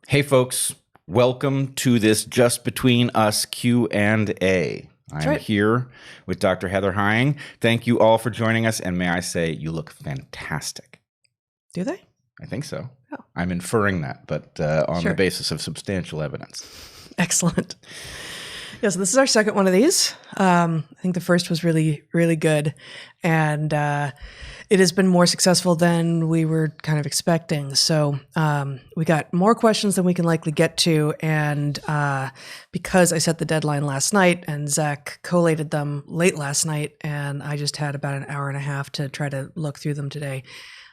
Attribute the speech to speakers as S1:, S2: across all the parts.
S1: Hey folks, welcome to this Just Between Us Q&A. I'm
S2: right.
S1: here with Dr. Heather Hying. Thank you all for joining us, and may I say, you look fantastic.
S2: Do they?
S1: I think so.
S2: Oh.
S1: I'm inferring that, but on
S2: Sure.
S1: the basis of substantial evidence.
S2: Excellent. Yeah, so this is our second one of these. I think the first was really, really good. And it has been more successful than we were kind of expecting. So we got more questions than we can likely get to. And because I set the deadline last night and Zach collated them late last night, and I just had about an hour and a half to try to look through them today.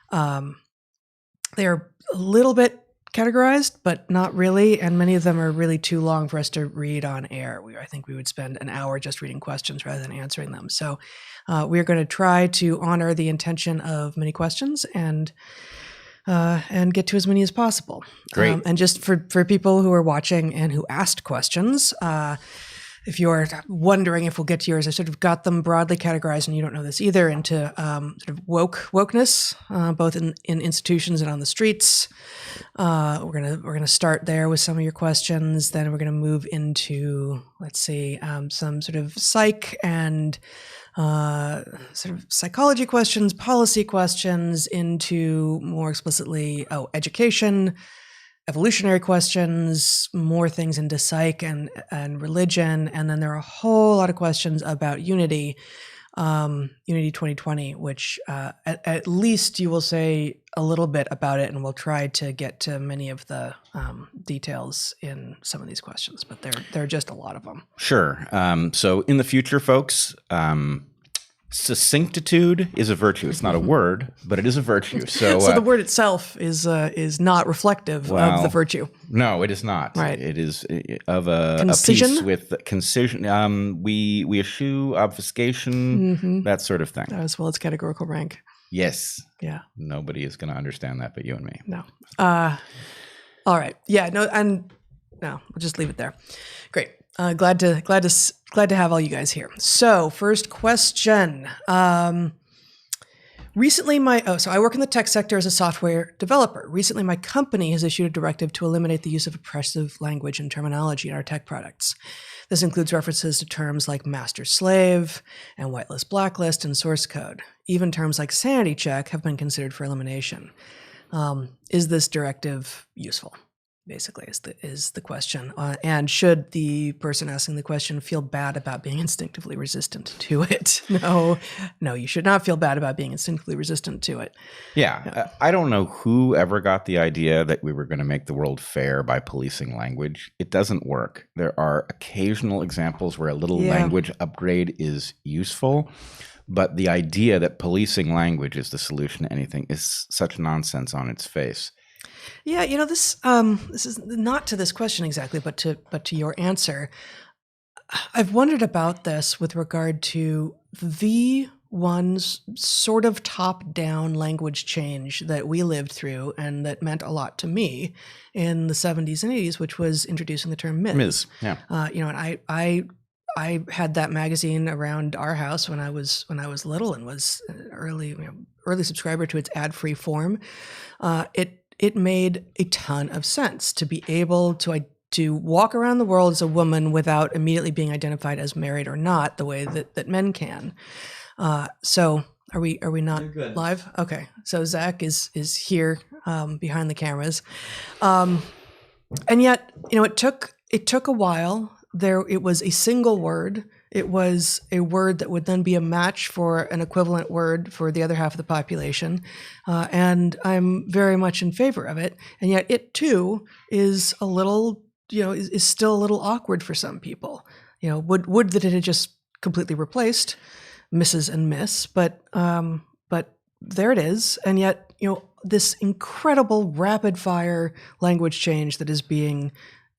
S2: They're a little bit categorized, but not really. And many of them are really too long for us to read on air. I think we would spend an hour just reading questions rather than answering them. So we're going to try to honor the intention of many questions and get to as many as possible.
S1: Great.
S2: And just for people who are watching and who asked questions, if you're wondering if we'll get to yours, I sort of got them broadly categorized, and you don't know this either, into sort of wokeness, both in institutions and on the streets. We're gonna start there with some of your questions. Then we're gonna move into, let's see, some sort of psych and sort of psychology questions, policy questions, into more explicitly, education, evolutionary questions, more things into psych and religion. And then there are a whole lot of questions about Unity, Unity 2020, which at least you will say a little bit about it, and we'll try to get to many of the details in some of these questions, but there are just a lot of them.
S1: Sure. So in the future, folks, succinctitude is a virtue. It's not a word, but it is a virtue. So
S2: the word itself is not reflective of the virtue.
S1: No, it is not.
S2: Right.
S1: It is of a
S2: Concision?
S1: piece with concision. We eschew obfuscation, that sort of thing.
S2: As well as categorical rank.
S1: Yes.
S2: Yeah.
S1: Nobody is going to understand that but you and me.
S2: No. All right. Yeah. No. And no. We'll just leave it there. Great. Glad to have all you guys here. So first question. Recently, so I work in the tech sector as a software developer. Recently, my company has issued a directive to eliminate the use of oppressive language and terminology in our tech products. This includes references to terms like master-slave and whitelist, blacklist, and source code. Even terms like sanity check have been considered for elimination. Is this directive useful? Basically, is the question. And should the person asking the question feel bad about being instinctively resistant to it? No, you should not feel bad about being instinctively resistant to it.
S1: Yeah. I don't know who ever got the idea that we were going to make the world fair by policing language. It doesn't work. There are occasional examples where a little language upgrade is useful, but the idea that policing language is the solution to anything is such nonsense on its face.
S2: Yeah, this is not to this question exactly, but to your answer. I've wondered about this with regard to the one sort of top-down language change that we lived through and that meant a lot to me in the 70s and 80s, which was introducing the term Ms.
S1: Ms. Yeah.
S2: And I had that magazine around our house when I was little and was an early subscriber to its ad-free form. It made a ton of sense to be able to walk around the world as a woman without immediately being identified as married or not, the way that men can. So are we not live? Okay. So Zach is here behind the cameras, and yet it took a while. It was a single word. It was a word that would then be a match for an equivalent word for the other half of the population. And I'm very much in favor of it. And yet it too is a little, is still a little awkward for some people. Would that it had just completely replaced Mrs. and Miss, but there it is. And yet, this incredible rapid fire language change that is being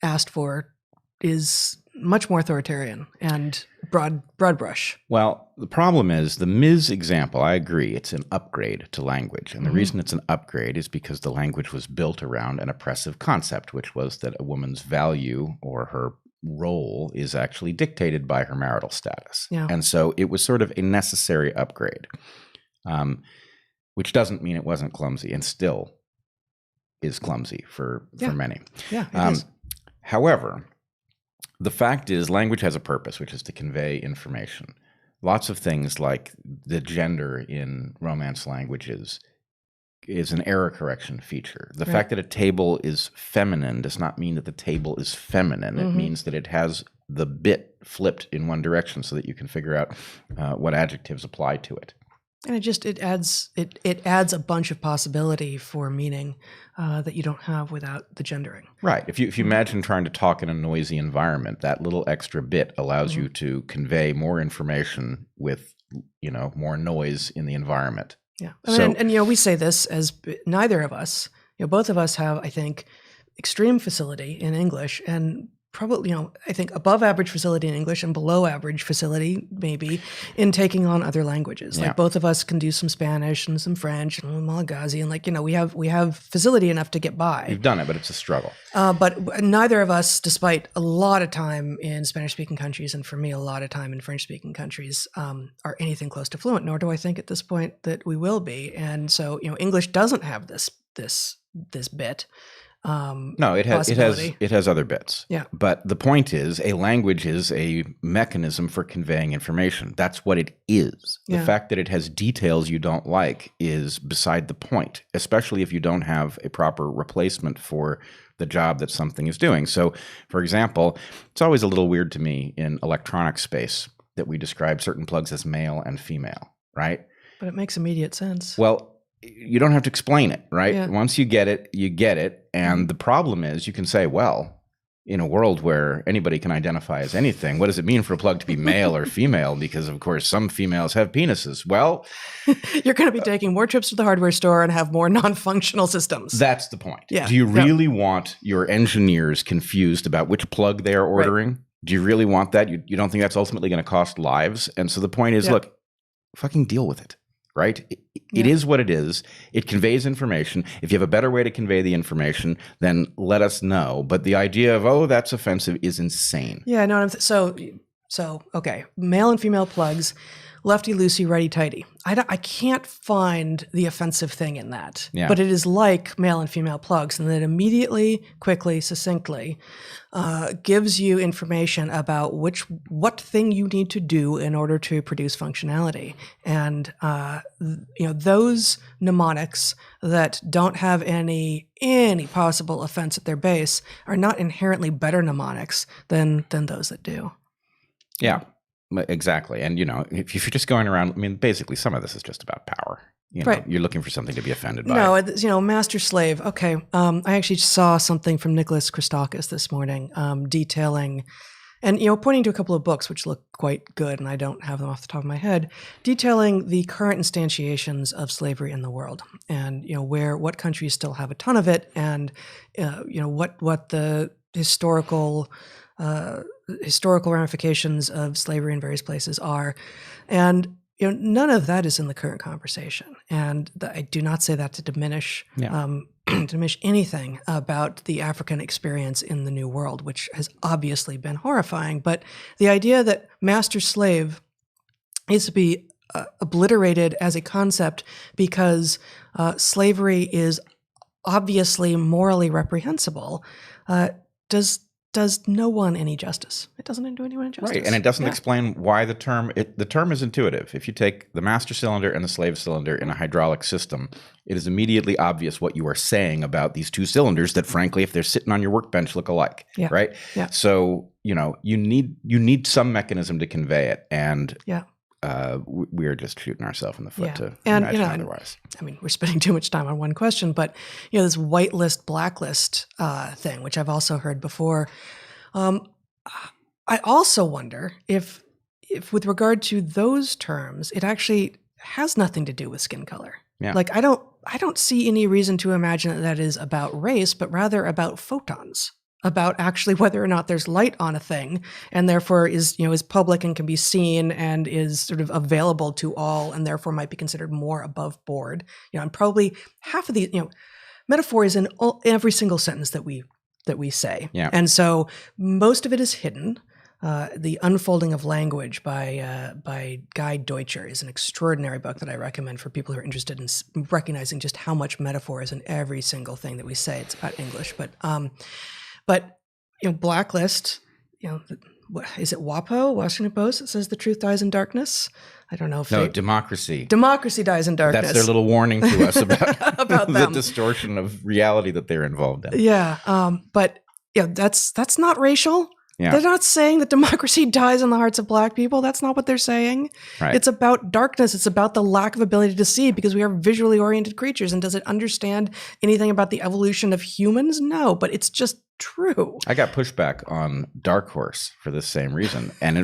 S2: asked for is much more authoritarian and broad brush.
S1: Well, the problem is the Ms. example, I agree, it's an upgrade to language. And the reason it's an upgrade is because the language was built around an oppressive concept, which was that a woman's value or her role is actually dictated by her marital status.
S2: Yeah.
S1: And so it was sort of a necessary upgrade, which doesn't mean it wasn't clumsy, and still is clumsy for many.
S2: Yeah, it is.
S1: However, the fact is language has a purpose, which is to convey information. Lots of things like the gender in Romance languages is an error correction feature. The fact that a table is feminine does not mean that the table is feminine. It means that it has the bit flipped in one direction so that you can figure out what adjectives apply to it.
S2: And it adds a bunch of possibility for meaning that you don't have without the gendering.
S1: Right. If you imagine trying to talk in a noisy environment, that little extra bit allows you to convey more information with, more noise in the environment.
S2: Yeah. And we say this as neither of us, both of us have, I think, extreme facility in English and probably, I think above average facility in English and below average facility maybe in taking on other languages. Like both of us can do some Spanish and some French and Malagasy and we have facility enough to get by.
S1: You've done it, but it's a struggle.
S2: But neither of us, despite a lot of time in Spanish-speaking countries and for me a lot of time in French-speaking countries, are anything close to fluent, nor do I think at this point that we will be. And so, English doesn't have this bit.
S1: No, it has other bits.
S2: Yeah.
S1: But the point is, a language is a mechanism for conveying information. That's what it is. The fact that it has details you don't like is beside the point, especially if you don't have a proper replacement for the job that something is doing. So, for example, it's always a little weird to me in electronic space that we describe certain plugs as male and female, right?
S2: But it makes immediate sense.
S1: Well, you don't have to explain it, right?
S2: Yeah.
S1: Once you get it, you get it. And the problem is you can say, well, in a world where anybody can identify as anything, what does it mean for a plug to be male or female? Because, of course, some females have penises. Well,
S2: you're going to be taking more trips to the hardware store and have more non-functional systems.
S1: That's the point.
S2: Yeah.
S1: Do you really want your engineers confused about which plug they are ordering? Right. Do you really want that? You don't think that's ultimately going to cost lives? And so the point is, look, fucking deal with it. Right? It is what it is. It conveys information. If you have a better way to convey the information, then let us know. But the idea of, oh, that's offensive is insane.
S2: Yeah, no. So okay. Male and female plugs, lefty loosey, righty tighty. I can't find the offensive thing in that.
S1: Yeah.
S2: But it is like male and female plugs, and that immediately, quickly, succinctly gives you information about what thing you need to do in order to produce functionality. And those mnemonics that don't have any possible offense at their base are not inherently better mnemonics than those that do.
S1: Yeah. Exactly. And, if you're just going around, basically some of this is just about power.
S2: Right.
S1: You're looking for something to be offended by.
S2: No, master slave. Okay. I actually saw something from Nicholas Christakis this morning detailing, and, pointing to a couple of books which look quite good, and I don't have them off the top of my head, detailing the current instantiations of slavery in the world and, what countries still have a ton of it and, what the historical ramifications of slavery in various places are. And, none of that is in the current conversation. And I do not say that to diminish anything about the African experience in the New World, which has obviously been horrifying. But the idea that master-slave is to be obliterated as a concept because slavery is obviously morally reprehensible does no one any justice. It doesn't do anyone justice.
S1: Right, and it doesn't explain why the term is intuitive. If you take the master cylinder and the slave cylinder in a hydraulic system, it is immediately obvious what you are saying about these two cylinders that, frankly, if they're sitting on your workbench, look alike.
S2: Yeah.
S1: Right? Yeah. So, you need some mechanism to convey it. And we're just shooting ourselves in the foot to imagine otherwise.
S2: We're spending too much time on one question, but this whitelist, blacklist thing, which I've also heard before. I also wonder if with regard to those terms, it actually has nothing to do with skin color.
S1: Yeah.
S2: Like I don't see any reason to imagine that is about race, but rather about photons. About actually whether or not there's light on a thing and therefore is public and can be seen and is sort of available to all and therefore might be considered more above board. And probably half of the, metaphor is in every single sentence that we say.
S1: Yeah.
S2: And so most of it is hidden. The Unfolding of Language by Guy Deutscher is an extraordinary book that I recommend for people who are interested in recognizing just how much metaphor is in every single thing that we say. It's about English, but Blacklist, is it WAPO, Washington Post? It says the truth dies in darkness. I don't know if
S1: democracy.
S2: Democracy dies in darkness.
S1: That's their little warning to us about,
S2: about
S1: the distortion of reality that they're involved in.
S2: Yeah, but that's not racial.
S1: Yeah.
S2: They're not saying that democracy dies in the hearts of Black people. That's not what they're saying.
S1: Right.
S2: It's about darkness. It's about the lack of ability to see because we are visually oriented creatures. And does it understand anything about the evolution of humans? No, but it's just true.
S1: I got pushback on Dark Horse for the same reason. And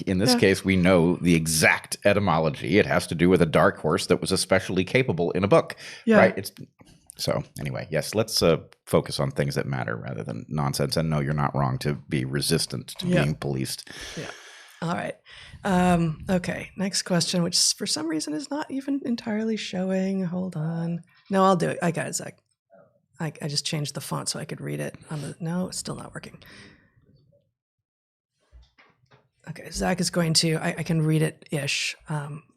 S1: in this
S2: Yeah.
S1: case, we know the exact etymology. It has to do with a dark horse that was especially capable in a book.
S2: Yeah.
S1: Right? So anyway, yes, let's focus on things that matter rather than nonsense. And no, you're not wrong to be resistant to being policed.
S2: Yeah. All right. Okay. Next question, which for some reason is not even entirely showing. Hold on. No, I'll do it. I got it, Zach. I just changed the font so I could read it. No, it's still not working. Okay. Zach is going to, I can read it-ish.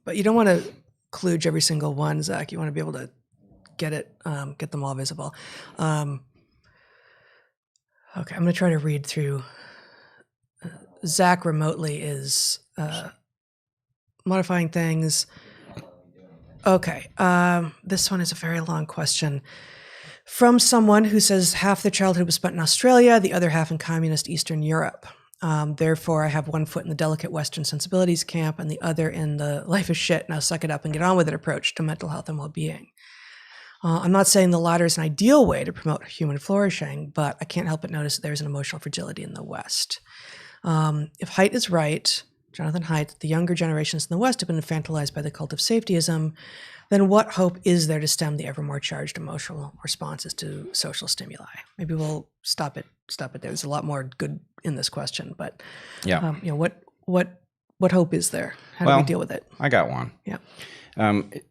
S2: But you don't want to kludge every single one, Zach. You want to be able to get them all visible. Okay, I'm going to try to read through. Zach remotely is modifying things. Okay, this one is a very long question. From someone who says half their childhood was spent in Australia, the other half in communist Eastern Europe. Therefore, I have one foot in the delicate Western sensibilities camp and the other in the life is shit, now suck it up and get on with it approach to mental health and well-being. I'm not saying the latter is an ideal way to promote human flourishing, but I can't help but notice that there's an emotional fragility in the West. If Haidt is right, Jonathan Haidt, the younger generations in the West have been infantilized by the cult of safetyism, then what hope is there to stem the ever more charged emotional responses to social stimuli? Maybe we'll stop it there. There's a lot more good in this question, but what hope is there? How do we deal with it?
S1: I got one.
S2: Yeah.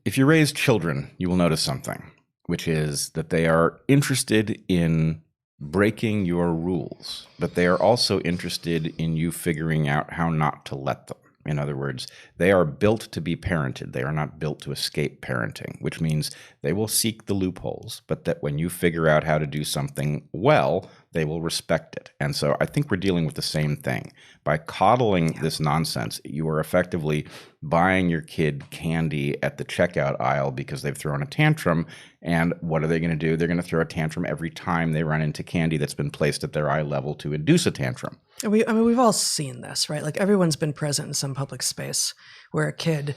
S1: If you raise children, you will notice something, which is that they are interested in breaking your rules, but they are also interested in you figuring out how not to let them. In other words, they are built to be parented. They are not built to escape parenting, which means they will seek the loopholes, but that when you figure out how to do something well, they will respect it. And so I think we're dealing with the same thing. By coddling this nonsense, you are effectively buying your kid candy at the checkout aisle because they've thrown a tantrum. And what are they going to do? They're going to throw a tantrum every time they run into candy that's been placed at their eye level to induce a tantrum.
S2: We've all seen this, right? Like everyone's been present in some public space where a kid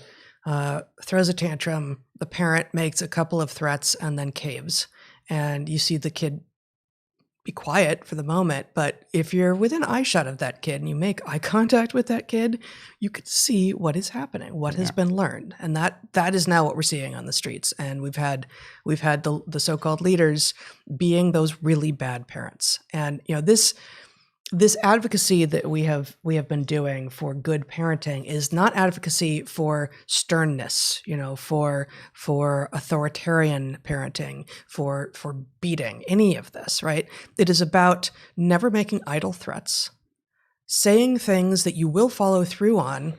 S2: throws a tantrum, the parent makes a couple of threats and then caves. And you see the kid be quiet for the moment, but if you're within eyeshot of that kid and you make eye contact with that kid, you could see what is happening, what has been learned. And that is now what we're seeing on the streets. And we've had the so-called leaders being those really bad parents. And this advocacy that we have been doing for good parenting is not advocacy for sternness, for authoritarian parenting, for beating, any of this, right? It is about never making idle threats, saying things that you will follow through on.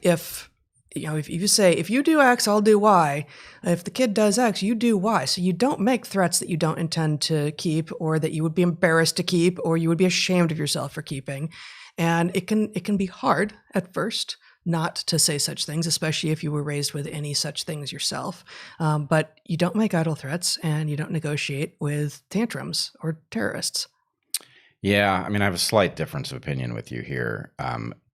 S2: If you say, if you do X, I'll do Y. If the kid does X, you do Y. So you don't make threats that you don't intend to keep or that you would be embarrassed to keep or you would be ashamed of yourself for keeping. And it can be hard at first not to say such things, especially if you were raised with any such things yourself. But you don't make idle threats and you don't negotiate with tantrums or terrorists.
S1: Yeah, I have a slight difference of opinion with you here.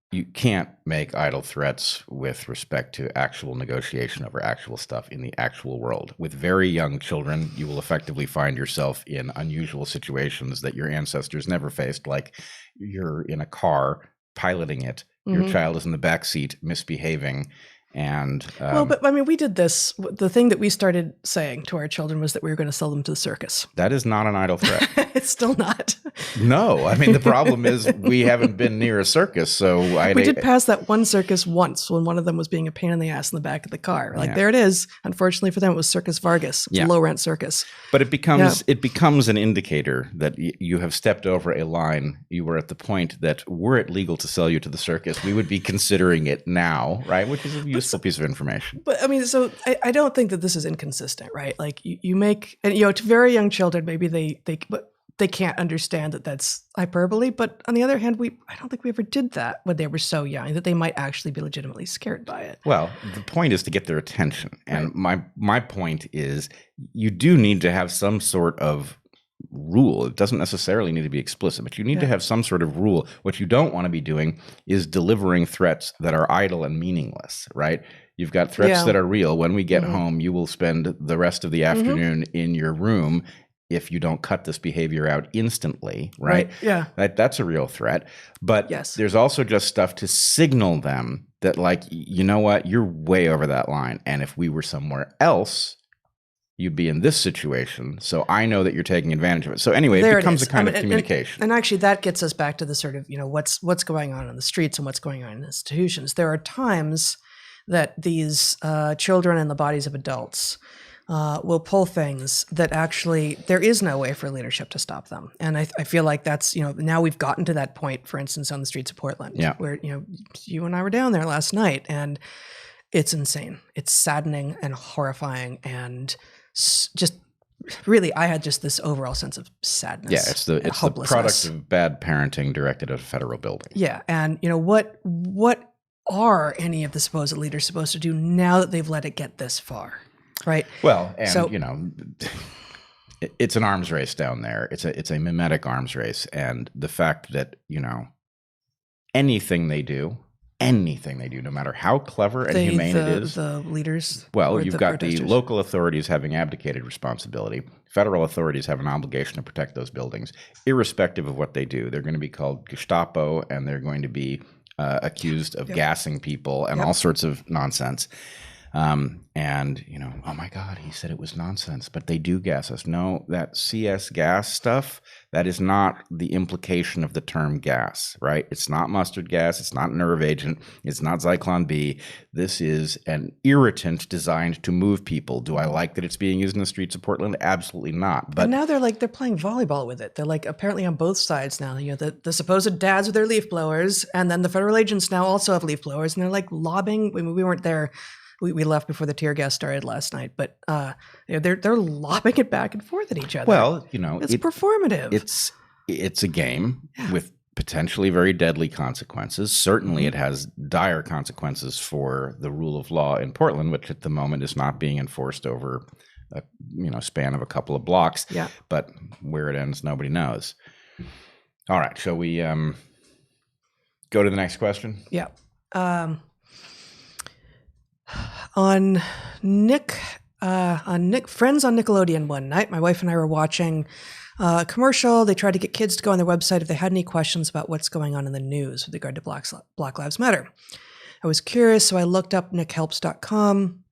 S1: You can't make idle threats with respect to actual negotiation over actual stuff in the actual world. With very young children, you will effectively find yourself in unusual situations that your ancestors never faced, like you're in a car piloting it, your child is in the back seat misbehaving, And
S2: well, but I mean, we did this. The thing that we started saying to our children was that we were going to sell them to the circus.
S1: that is not an idle threat.
S2: It's still not.
S1: No, I mean, the problem is we haven't been near a circus. So
S2: we did pass that one circus once when one of them was being a pain in the ass in the back of the car. Like,
S1: Yeah.
S2: there it is. Unfortunately for them, it was Circus Vargas. It was
S1: Yeah.
S2: a low rent circus.
S1: But it becomes an indicator that you have stepped over a line. You were at the point that were it legal to sell you to the circus, we would be considering it now, right? Which is a useful piece of information.
S2: But I mean, so I don't think that this is inconsistent, right? Like you make, and to very young children, maybe they can't understand that that's hyperbole. But on the other hand, I don't think we ever did that when they were so young that they might actually be legitimately scared by it.
S1: Well, the point is to get their attention. And my point is you do need to have some sort of rule. It doesn't necessarily need to be explicit, but you need to have some sort of rule. What you don't want to be doing is delivering threats that are idle and meaningless, right? You've got threats that are real. When we get home, you will spend the rest of the afternoon in your room if you don't cut this behavior out instantly, right?
S2: Yeah.
S1: That's a real threat. But there's also just stuff to signal them that, like, you know what, you're way over that line. And if we were somewhere else, you'd be in this situation. So I know that you're taking advantage of it. So anyway, it becomes a kind of communication.
S2: And actually that gets us back to the sort of, what's going on in the streets and what's going on in institutions. There are times that these children in the bodies of adults will pull things that actually there is no way for leadership to stop them. And I feel like that's, now we've gotten to that point, for instance, on the streets of Portland, where, you and I were down there last night, and it's insane. It's saddening and horrifying, and just really, I had just this overall sense of sadness.
S1: Yeah, it's the product of bad parenting directed at a federal building. Yeah.
S2: And what are any of the supposed leaders supposed to do now that they've let it get this far? Right.
S1: Well, and it's an arms race down there. It's a mimetic arms race, and the fact that anything they do, no matter how clever and humane it is,
S2: the leaders.
S1: Well, you've got the local authorities having abdicated responsibility. Federal authorities have an obligation to protect those buildings, irrespective of what they do. They're going to be called Gestapo, and they're going to be accused of gassing people and all sorts of nonsense. And oh my God, he said it was nonsense, but they do gas us. No, that CS gas stuff, that is not the implication of the term gas, right? It's not mustard gas. It's not nerve agent. It's not Zyklon B. This is an irritant designed to move people. Do I like that it's being used in the streets of Portland? Absolutely not. But
S2: now they're playing volleyball with it. They're apparently on both sides now. The supposed dads with their leaf blowers, and then the federal agents now also have leaf blowers, and they're lobbing. I mean, we weren't there. We left before the tear gas started last night, but they're lobbing it back and forth at each other.
S1: Well,
S2: it's performative.
S1: It's a game with potentially very deadly consequences. Certainly, it has dire consequences for the rule of law in Portland, which at the moment is not being enforced over a span of a couple of blocks.
S2: Yeah.
S1: But where it ends, nobody knows. All right, shall we go to the next question?
S2: Yeah. On Friends on Nickelodeon one night, my wife and I were watching a commercial. They tried to get kids to go on their website if they had any questions about what's going on in the news with regard to Black Lives Matter. I was curious, so I looked up nickhelps.com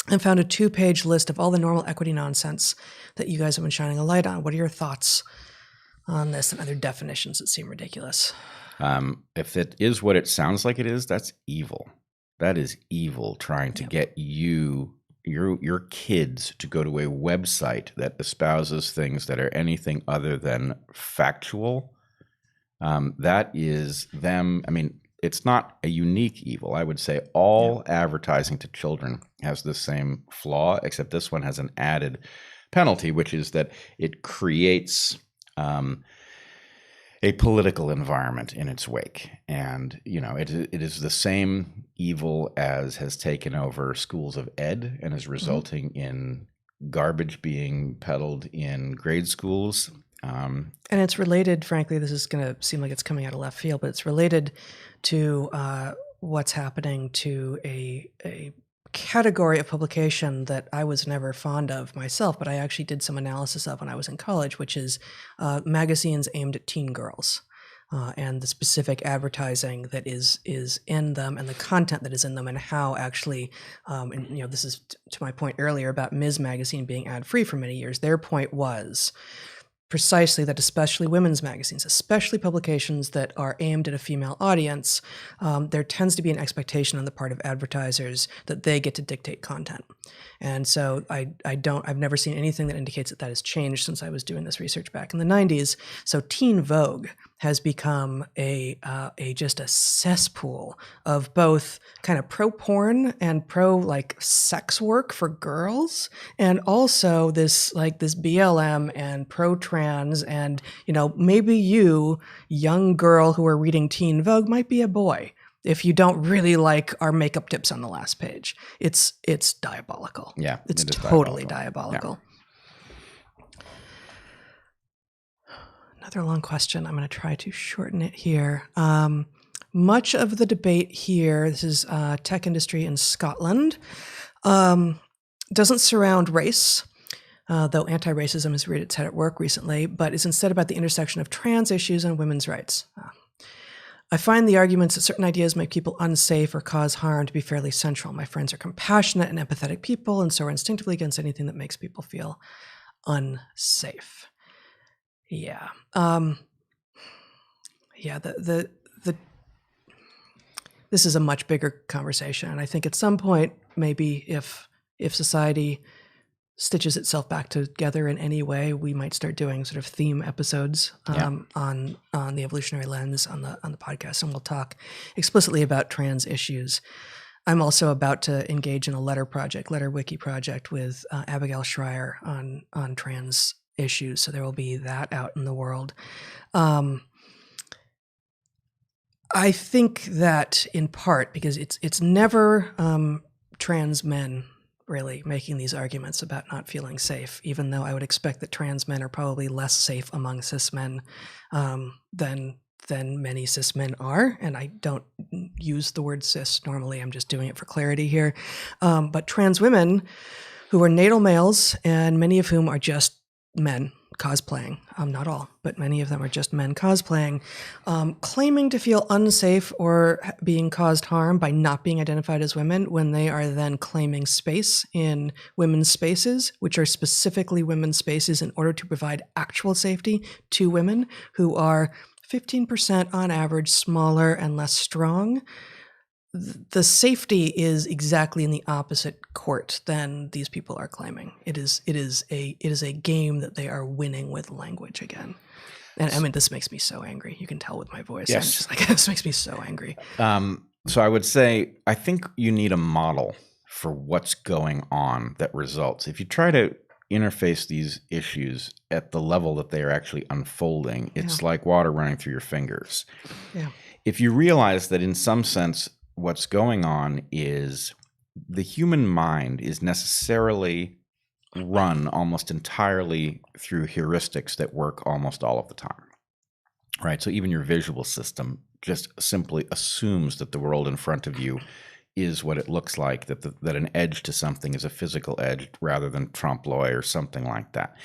S2: and found a 2-page list of all the normal equity nonsense that you guys have been shining a light on. What are your thoughts on this and other definitions that seem ridiculous?
S1: If it is what it sounds like it is, that's evil. That is evil, trying to get your kids to go to a website that espouses things that are anything other than factual. That is them. I mean, it's not a unique evil. I would say all advertising to children has the same flaw, except this one has an added penalty, which is that it creates a political environment in its wake. And, it is the same evil as has taken over schools of ed and is resulting in garbage being peddled in grade schools.
S2: And it's related, frankly, this is going to seem like it's coming out of left field, but it's related to what's happening to a category of publication that I was never fond of myself, but I actually did some analysis of when I was in college, which is magazines aimed at teen girls. and the specific advertising that is in them, and the content that is in them, and how actually, and this is to my point earlier about Ms. Magazine being ad-free for many years. Their point was precisely that, especially women's magazines, especially publications that are aimed at a female audience, there tends to be an expectation on the part of advertisers that they get to dictate content. And so I've never seen anything that indicates that has changed since I was doing this research back in the 90s. So Teen Vogue has become just a cesspool of both kind of pro porn and pro like sex work for girls, and also this BLM and pro trans, and maybe you, young girl who are reading Teen Vogue, might be a boy if you don't really like our makeup tips on the last page. It's diabolical.
S1: Yeah,
S2: it's totally diabolical. Yeah. Another long question. I'm going to try to shorten it here. Much of the debate here, this is tech industry in Scotland, doesn't surround race, though anti-racism has reared its head at work recently, but is instead about the intersection of trans issues and women's rights. I find the arguments that certain ideas make people unsafe or cause harm to be fairly central. My friends are compassionate and empathetic people, and so are instinctively against anything that makes people feel unsafe. Yeah. This is a much bigger conversation. And I think at some point, maybe if society stitches itself back together in any way, we might start doing sort of theme episodes on the evolutionary lens on the podcast, and we'll talk explicitly about trans issues. I'm also about to engage in a letter wiki project with Abigail Schreier on trans issues. So there will be that out in the world. I think that in part because it's never trans men really making these arguments about not feeling safe, even though I would expect that trans men are probably less safe among cis men than many cis men are. And I don't use the word cis normally. I'm just doing it for clarity here. But trans women who are natal males, and many of whom are just men cosplaying, not all, but many of them are just men cosplaying, claiming to feel unsafe or being caused harm by not being identified as women, when they are then claiming space in women's spaces, which are specifically women's spaces in order to provide actual safety to women who are 15% on average smaller and less strong. The safety is exactly in the opposite court than these people are claiming. It is a game that they are winning with language again. And I mean, this makes me so angry. You can tell with my voice.
S1: Yes.
S2: I'm just like, this makes me so angry.
S1: So I would say, I think you need a model for what's going on that results. If you try to interface these issues at the level that they are actually unfolding, it's like water running through your fingers.
S2: Yeah.
S1: If you realize that in some sense, what's going on is the human mind is necessarily run almost entirely through heuristics that work almost all of the time, right? So even your visual system just simply assumes that the world in front of you is what it looks like, that an edge to something is a physical edge rather than trompe l'oeil or something like that.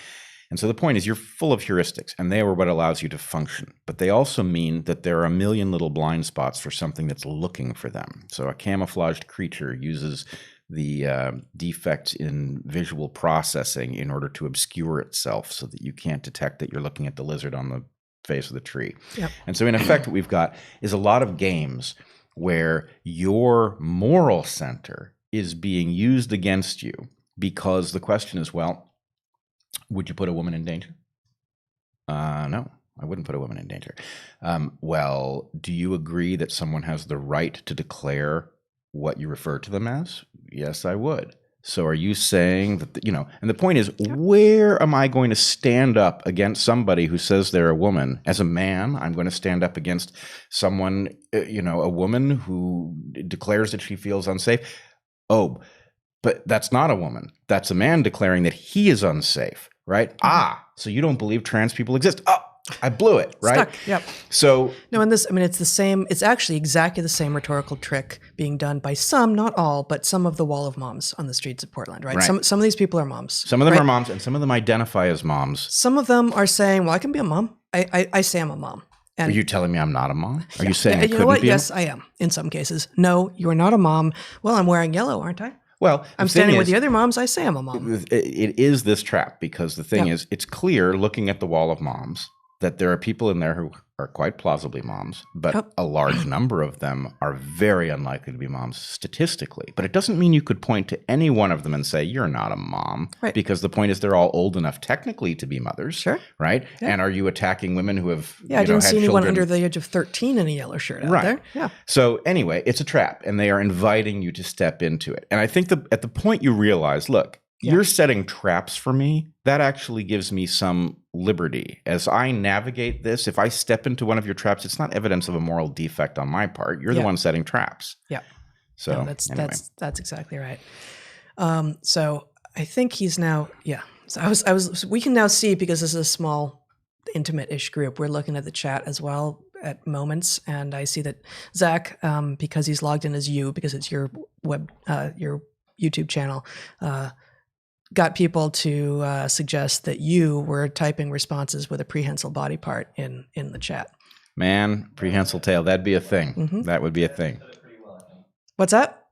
S1: And so the point is, you're full of heuristics, and they are what allows you to function. But they also mean that there are a million little blind spots for something that's looking for them. So a camouflaged creature uses the defects in visual processing in order to obscure itself so that you can't detect that you're looking at the lizard on the face of the tree.
S2: Yep.
S1: And so in effect, what we've got is a lot of games where your moral center is being used against you, because the question is, well, would you put a woman in danger? No, I wouldn't put a woman in danger. Well, do you agree that someone has the right to declare what you refer to them as? Yes, I would. So are you saying that, and the point is, where am I going to stand up against somebody who says they're a woman? As a man, I'm going to stand up against someone, a woman who declares that she feels unsafe. Oh, but that's not a woman. That's a man declaring that he is unsafe, right? Mm-hmm. So you don't believe trans people exist. Oh, I blew it, right?
S2: Stuck. Yep.
S1: So
S2: no, and this, it's the same. It's actually exactly the same rhetorical trick being done by some, not all, but some of the wall of moms on the streets of Portland, right? Some of these people are moms.
S1: Some of them are moms, and some of them identify as moms.
S2: Some of them are saying, "Well, I can be a mom. I say I'm a mom." And
S1: are you telling me I'm not a mom? Are you saying I
S2: you know
S1: couldn't
S2: what?
S1: be?
S2: Yes, I am. In some cases, no, you are not a mom. Well, I'm wearing yellow, aren't I?
S1: Well,
S2: I'm standing with the other moms. I say I'm a mom.
S1: It is this trap because the thing is, it's clear looking at the wall of moms that there are people in there who are quite plausibly moms, but a large number of them are very unlikely to be moms statistically. But it doesn't mean you could point to any one of them and say, you're not a mom.
S2: Right.
S1: Because the point is they're all old enough technically to be mothers.
S2: Sure.
S1: Right? Yeah. And are you attacking women who have
S2: I didn't see anyone
S1: children
S2: under the age of 13 in a yellow shirt out there. Yeah.
S1: So anyway, it's a trap, and they are inviting you to step into it. And I think at the point you realize, look, you're setting traps for me, that actually gives me some liberty. As I navigate this, if I step into one of your traps, it's not evidence of a moral defect on my part. You're the one setting traps.
S2: Yeah.
S1: So
S2: no, that's exactly right. So I think he's now, So we can now see, because this is a small, intimate-ish group, we're looking at the chat as well at moments, and I see that Zach, because he's logged in as you, because it's your your YouTube channel, got people to suggest that you were typing responses with a prehensile body part in the chat.
S1: Man, prehensile tail, that'd be a thing. Mm-hmm. That would be a thing.
S2: What's that?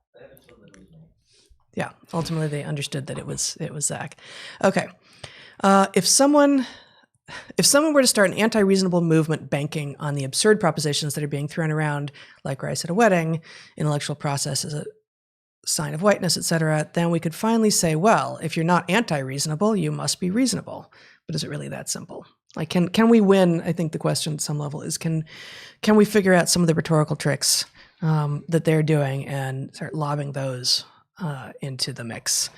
S2: Yeah, ultimately they understood that it was Zach. Okay. If someone were to start an anti-reasonable movement banking on the absurd propositions that are being thrown around, like rice at a wedding, intellectual process is a sign of whiteness, etc., then we could finally say, well, if you're not anti-reasonable, you must be reasonable. But is it really that simple? Like, can we win? I think the question at some level is, can we figure out some of the rhetorical tricks that they're doing and start lobbing those into the mix?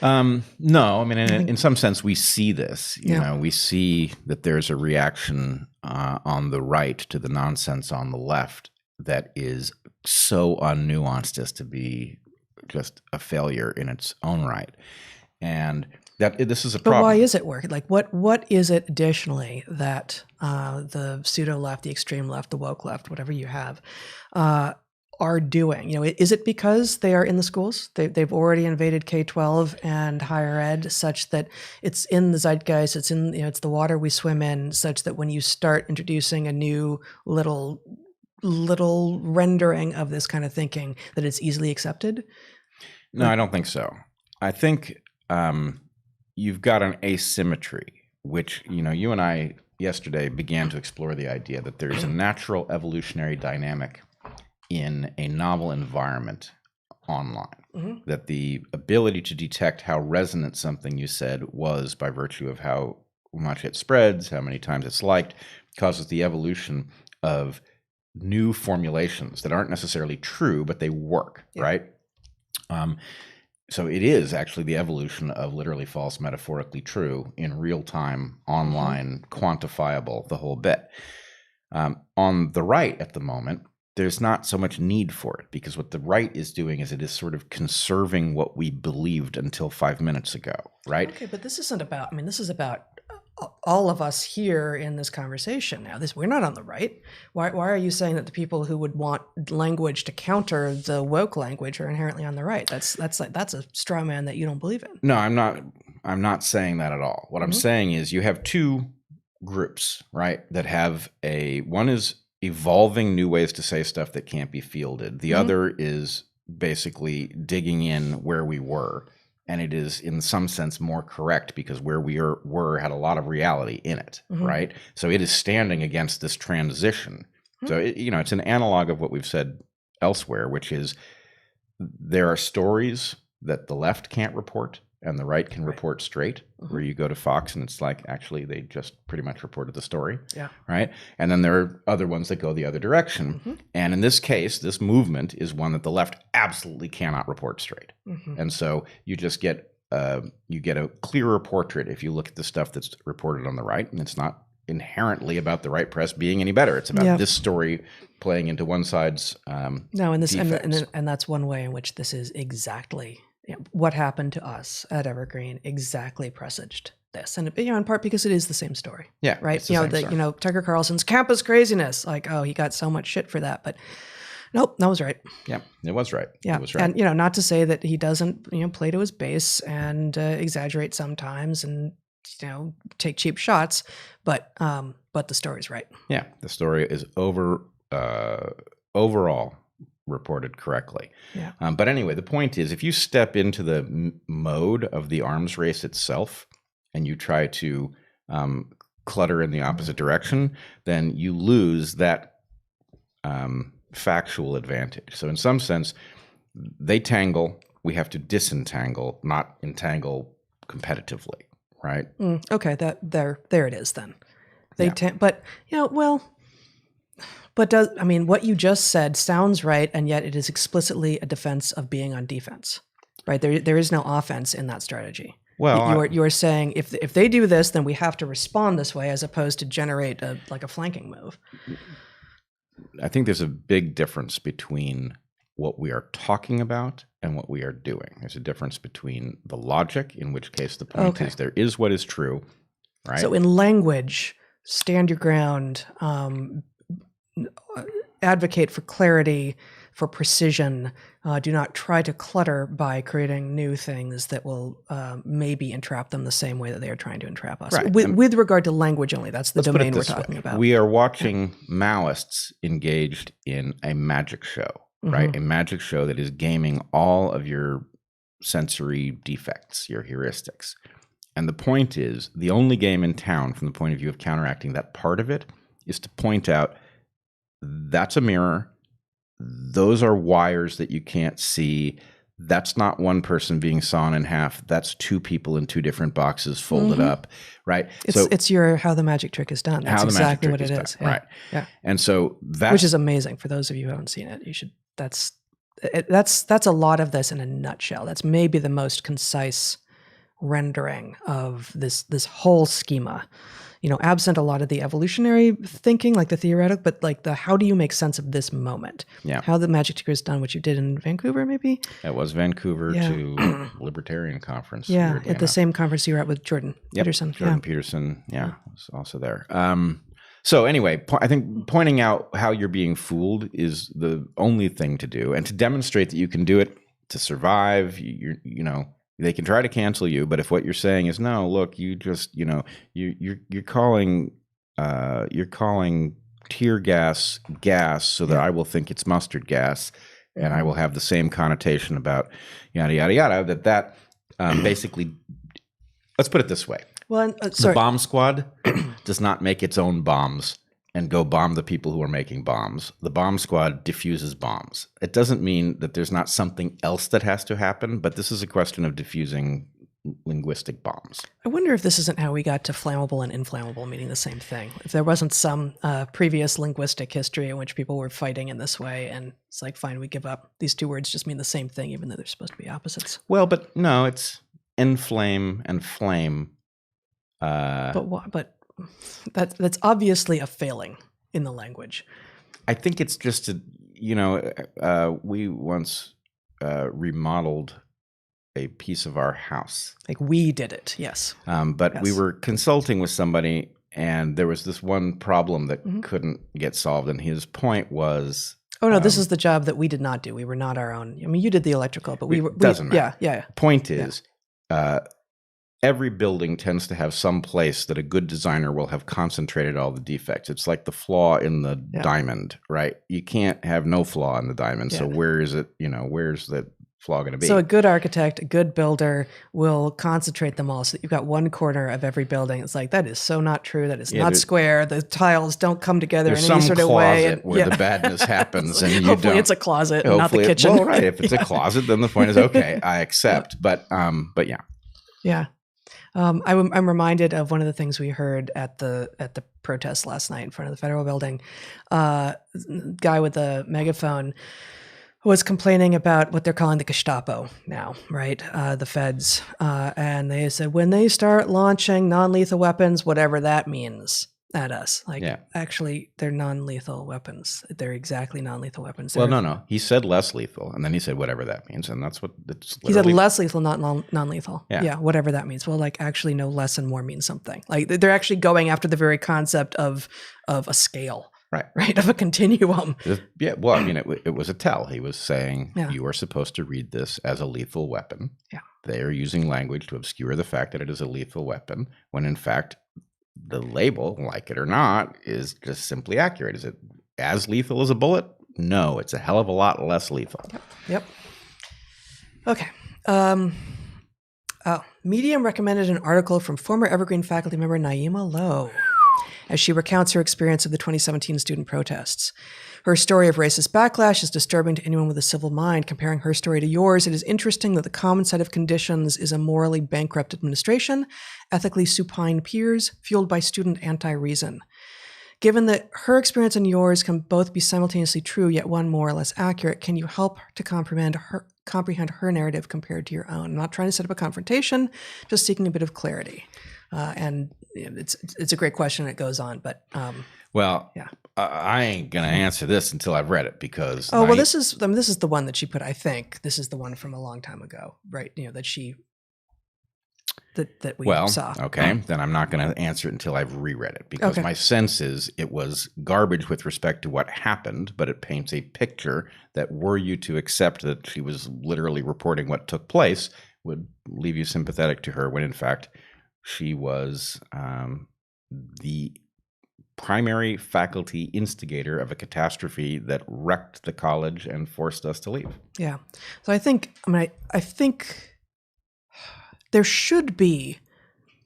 S1: No, I mean, in some sense, we see this. You know, we see that there's a reaction on the right to the nonsense on the left that is so unnuanced as to be just a failure in its own right. And that this is a problem.
S2: But why is it working? Like, what is it additionally that the pseudo left, the extreme left, the woke left, whatever you have, are doing? You know, is it because they are in the schools? They've already invaded K-12 and higher ed, such that it's in the zeitgeist. It's in, it's the water we swim in, such that when you start introducing a new little rendering of this kind of thinking, that it's easily accepted?
S1: No, I don't think so. I think you've got an asymmetry, which, you and I yesterday began to explore the idea that there's a natural evolutionary dynamic in a novel environment online, that the ability to detect how resonant something you said was by virtue of how much it spreads, how many times it's liked, causes the evolution of new formulations that aren't necessarily true, but they work, right? So it is actually the evolution of literally false, metaphorically true, in real time, online, quantifiable, the whole bit. On the right at the moment, there's not so much need for it, because what the right is doing is it is sort of conserving what we believed until 5 minutes ago, right?
S2: Okay, but this isn't about, this is about all of us here in this conversation now. We're not on the right. Why are you saying that the people who would want language to counter the woke language are inherently on the right? That's a straw man that you don't believe in.
S1: No, I'm not saying that at all. What I'm saying is you have two groups, right, that have one is evolving new ways to say stuff that can't be fielded. The other is basically digging in where we were. And it is, in some sense, more correct because where we were had a lot of reality in it, right? So it is standing against this transition. So, it's an analog of what we've said elsewhere, which is there are stories that the left can't report and the right can report straight, where you go to Fox and it's like, actually, they just pretty much reported the story, right? And then there are other ones that go the other direction. And in this case, this movement is one that the left absolutely cannot report straight. And so you just get a clearer portrait if you look at the stuff that's reported on the right, and it's not inherently about the right press being any better. It's about this story playing into one side's
S2: no, and that's one way in which this is exactly what happened to us at Evergreen exactly presaged this, and in part because it is the same story.
S1: Yeah,
S2: right. Tucker Carlson's campus craziness. Like, oh, he got so much shit for that, but nope, that was right.
S1: Yeah, it was right.
S2: Yeah,
S1: it was right.
S2: And not to say that he doesn't play to his base and exaggerate sometimes, and take cheap shots, but the story's right.
S1: Yeah, the story is overall reported correctly.
S2: Yeah.
S1: But anyway, the point is, if you step into the mode of the arms race itself and you try to clutter in the opposite direction, then you lose that factual advantage. So in some sense, they tangle, we have to disentangle, not entangle competitively, right?
S2: Okay, there it is then. But what you just said sounds right, and yet it is explicitly a defense of being on defense, right? There is no offense in that strategy. Well, you're saying if they do this, then we have to respond this way, as opposed to generate a flanking move.
S1: I think there's a big difference between what we are talking about and what we are doing. There's a difference between the logic, in which case the point is there is what is true, right?
S2: So in language, stand your ground, advocate for clarity, for precision. Do not try to clutter by creating new things that will maybe entrap them the same way that they are trying to entrap us.
S1: Right.
S2: With regard to language only, that's the domain we're talking about.
S1: We are watching Maoists engaged in a magic show, right? A magic show that is gaming all of your sensory defects, your heuristics. And the point is, the only game in town from the point of view of counteracting that part of it is to point out that's a mirror. Those are wires that you can't see. That's not one person being sawn in half. That's two people in two different boxes folded up, right?
S2: It's how the magic trick is done. That's exactly what it is.
S1: Yeah. Right.
S2: Yeah.
S1: And so
S2: which is amazing. For those of you who haven't seen it, you should. That's a lot of this in a nutshell. That's maybe the most concise rendering of this whole schema. Absent a lot of the evolutionary thinking, like the theoretical, but like how do you make sense of this moment?
S1: Yeah.
S2: How the magic trick is done, which you did in Vancouver, maybe?
S1: It was Vancouver to Libertarian Conference.
S2: Yeah, at the same conference you were at with Jordan Peterson.
S1: Jordan Peterson, was also there. So anyway, I think pointing out how you're being fooled is the only thing to do. And to demonstrate that you can do it to survive, they can try to cancel you, but if what you're saying is no, look, you just you're calling tear gas so that I will think it's mustard gas, and I will have the same connotation about yada yada yada. That basically, let's put it this way: the bomb squad does not make its own bombs and go bomb the people who are making bombs. The bomb squad diffuses bombs. It doesn't mean that there's not something else that has to happen, but this is a question of diffusing linguistic bombs.
S2: I wonder if this isn't how we got to flammable and inflammable meaning the same thing. If there wasn't some previous linguistic history in which people were fighting in this way, and it's like, fine, we give up. These two words just mean the same thing, even though they're supposed to be opposites.
S1: Well, but no, it's inflame and flame.
S2: But that's obviously a failing in the language.
S1: I think it's just we once remodeled a piece of our house.
S2: Like we did it, yes.
S1: But we were consulting with somebody, and there was this one problem that couldn't get solved. And his point was,
S2: oh no, this is the job that we did not do. We were not our own. I mean, you did the electrical, but we were.
S1: Doesn't matter.
S2: Yeah.
S1: Point is, every building tends to have some place that a good designer will have concentrated all the defects. It's like the flaw in the diamond, right? You can't have no flaw in the diamond. So where is it? Where's the flaw going to be?
S2: So a good architect, a good builder will concentrate them all so that you've got one corner of every building. It's like, that is so not true. That is not square. The tiles don't come together in any sort of way.
S1: There's some closet where the badness happens, and you
S2: hopefully it's a closet, not the kitchen.
S1: Well, right. If it's a closet, then the point is, okay, I accept. But yeah.
S2: Yeah. I'm reminded of one of the things we heard at the protest last night in front of the federal building. Guy with the megaphone was complaining about what they're calling the Gestapo now, right? The feds. And they said, when they start launching non-lethal weapons, whatever that means at us. Actually, they're non-lethal weapons. They're exactly non-lethal weapons.
S1: Well, no. He said less lethal, and then he said whatever that means, and that's what it's literally.
S2: He said less lethal, not non-lethal. Yeah, whatever that means. Well, actually, no, less and more means something. They're actually going after the very concept of a scale. right, of a continuum.
S1: Yeah, well, I mean, it was a tell. He was saying,
S2: Yeah.
S1: you are supposed to read this as a lethal weapon.
S2: Yeah.
S1: They are using language to obscure the fact that it is a lethal weapon, when in fact, the label, like it or not, is just simply accurate. Is it as lethal as a bullet? No, it's a hell of a lot less lethal.
S2: Yep. Okay. Medium recommended an article from former Evergreen faculty member Naima Lowe as she recounts her experience of the 2017 student protests. Her story of racist backlash is disturbing to anyone with a civil mind. Comparing her story to yours, it is interesting that the common set of conditions is a morally bankrupt administration, ethically supine peers, fueled by student anti-reason. Given that her experience and yours can both be simultaneously true, yet one more or less accurate, can you help to comprehend her narrative compared to your own? I'm not trying to set up a confrontation, just seeking a bit of clarity. And it's a great question. It goes on, but
S1: yeah, I ain't gonna answer this until I've read it, because
S2: this is the one that she put. I think this is the one from a long time ago, right? That she. That we saw.
S1: Okay, then I'm not going to answer it until I've reread it, because my sense is it was garbage with respect to what happened, but it paints a picture that, were you to accept that she was literally reporting what took place, would leave you sympathetic to her, when in fact she was the primary faculty instigator of a catastrophe that wrecked the college and forced us to leave.
S2: Yeah. So I think there should be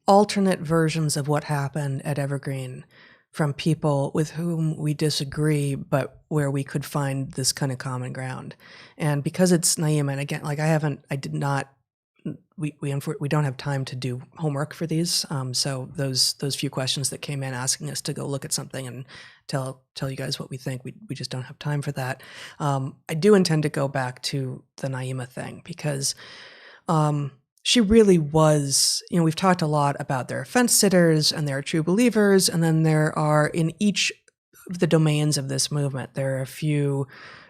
S2: alternate versions of what happened at Evergreen from people with whom we disagree, but where we could find this kind of common ground. And because it's Naima, and again, like we don't have time to do homework for these. So those few questions that came in asking us to go look at something and tell you guys what we think, we just don't have time for that. I do intend to go back to the Naima thing, because she really was, we've talked a lot about there are fence sitters and there are true believers. And then there are, in each of the domains of this movement, there are a few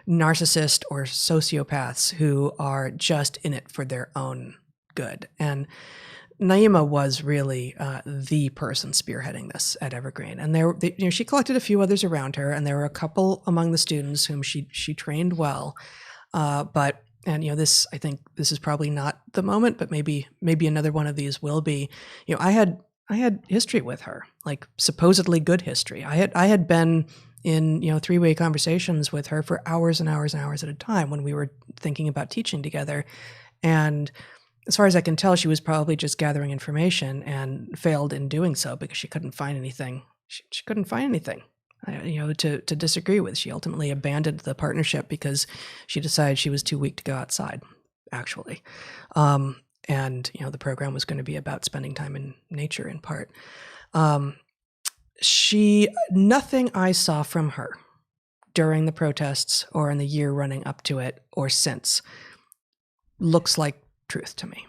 S2: narcissists or sociopaths who are just in it for their own good. And Naima was really the person spearheading this at Evergreen. And she collected a few others around her, and there were a couple among the students whom she trained well. I think this is probably not the moment, but maybe another one of these will be. I had history with her, like supposedly good history. I had been in three-way conversations with her for hours and hours and hours at a time when we were thinking about teaching together. And as far as I can tell, she was probably just gathering information and failed in doing so because she couldn't find anything. She couldn't find anything. To disagree with. She ultimately abandoned the partnership because she decided she was too weak to go outside, actually. And the program was going to be about spending time in nature in part. Nothing I saw from her during the protests or in the year running up to it or since looks like truth to me.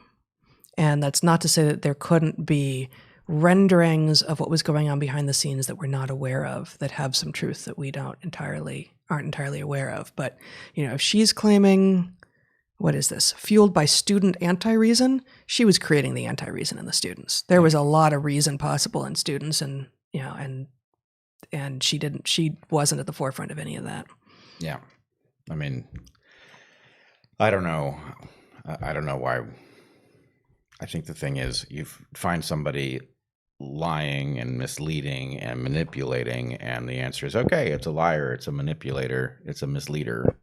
S2: And that's not to say that there couldn't be renderings of what was going on behind the scenes that we're not aware of, that have some truth that we aren't entirely aware of. But if she's claiming, what is this, fueled by student anti-reason, she was creating the anti-reason in the students. There was a lot of reason possible in students, and and she wasn't at the forefront of any of that.
S1: Yeah, I mean, I don't know why. I think the thing is, you find somebody lying and misleading and manipulating, and the answer is, okay, it's a liar, it's a manipulator, it's a misleader.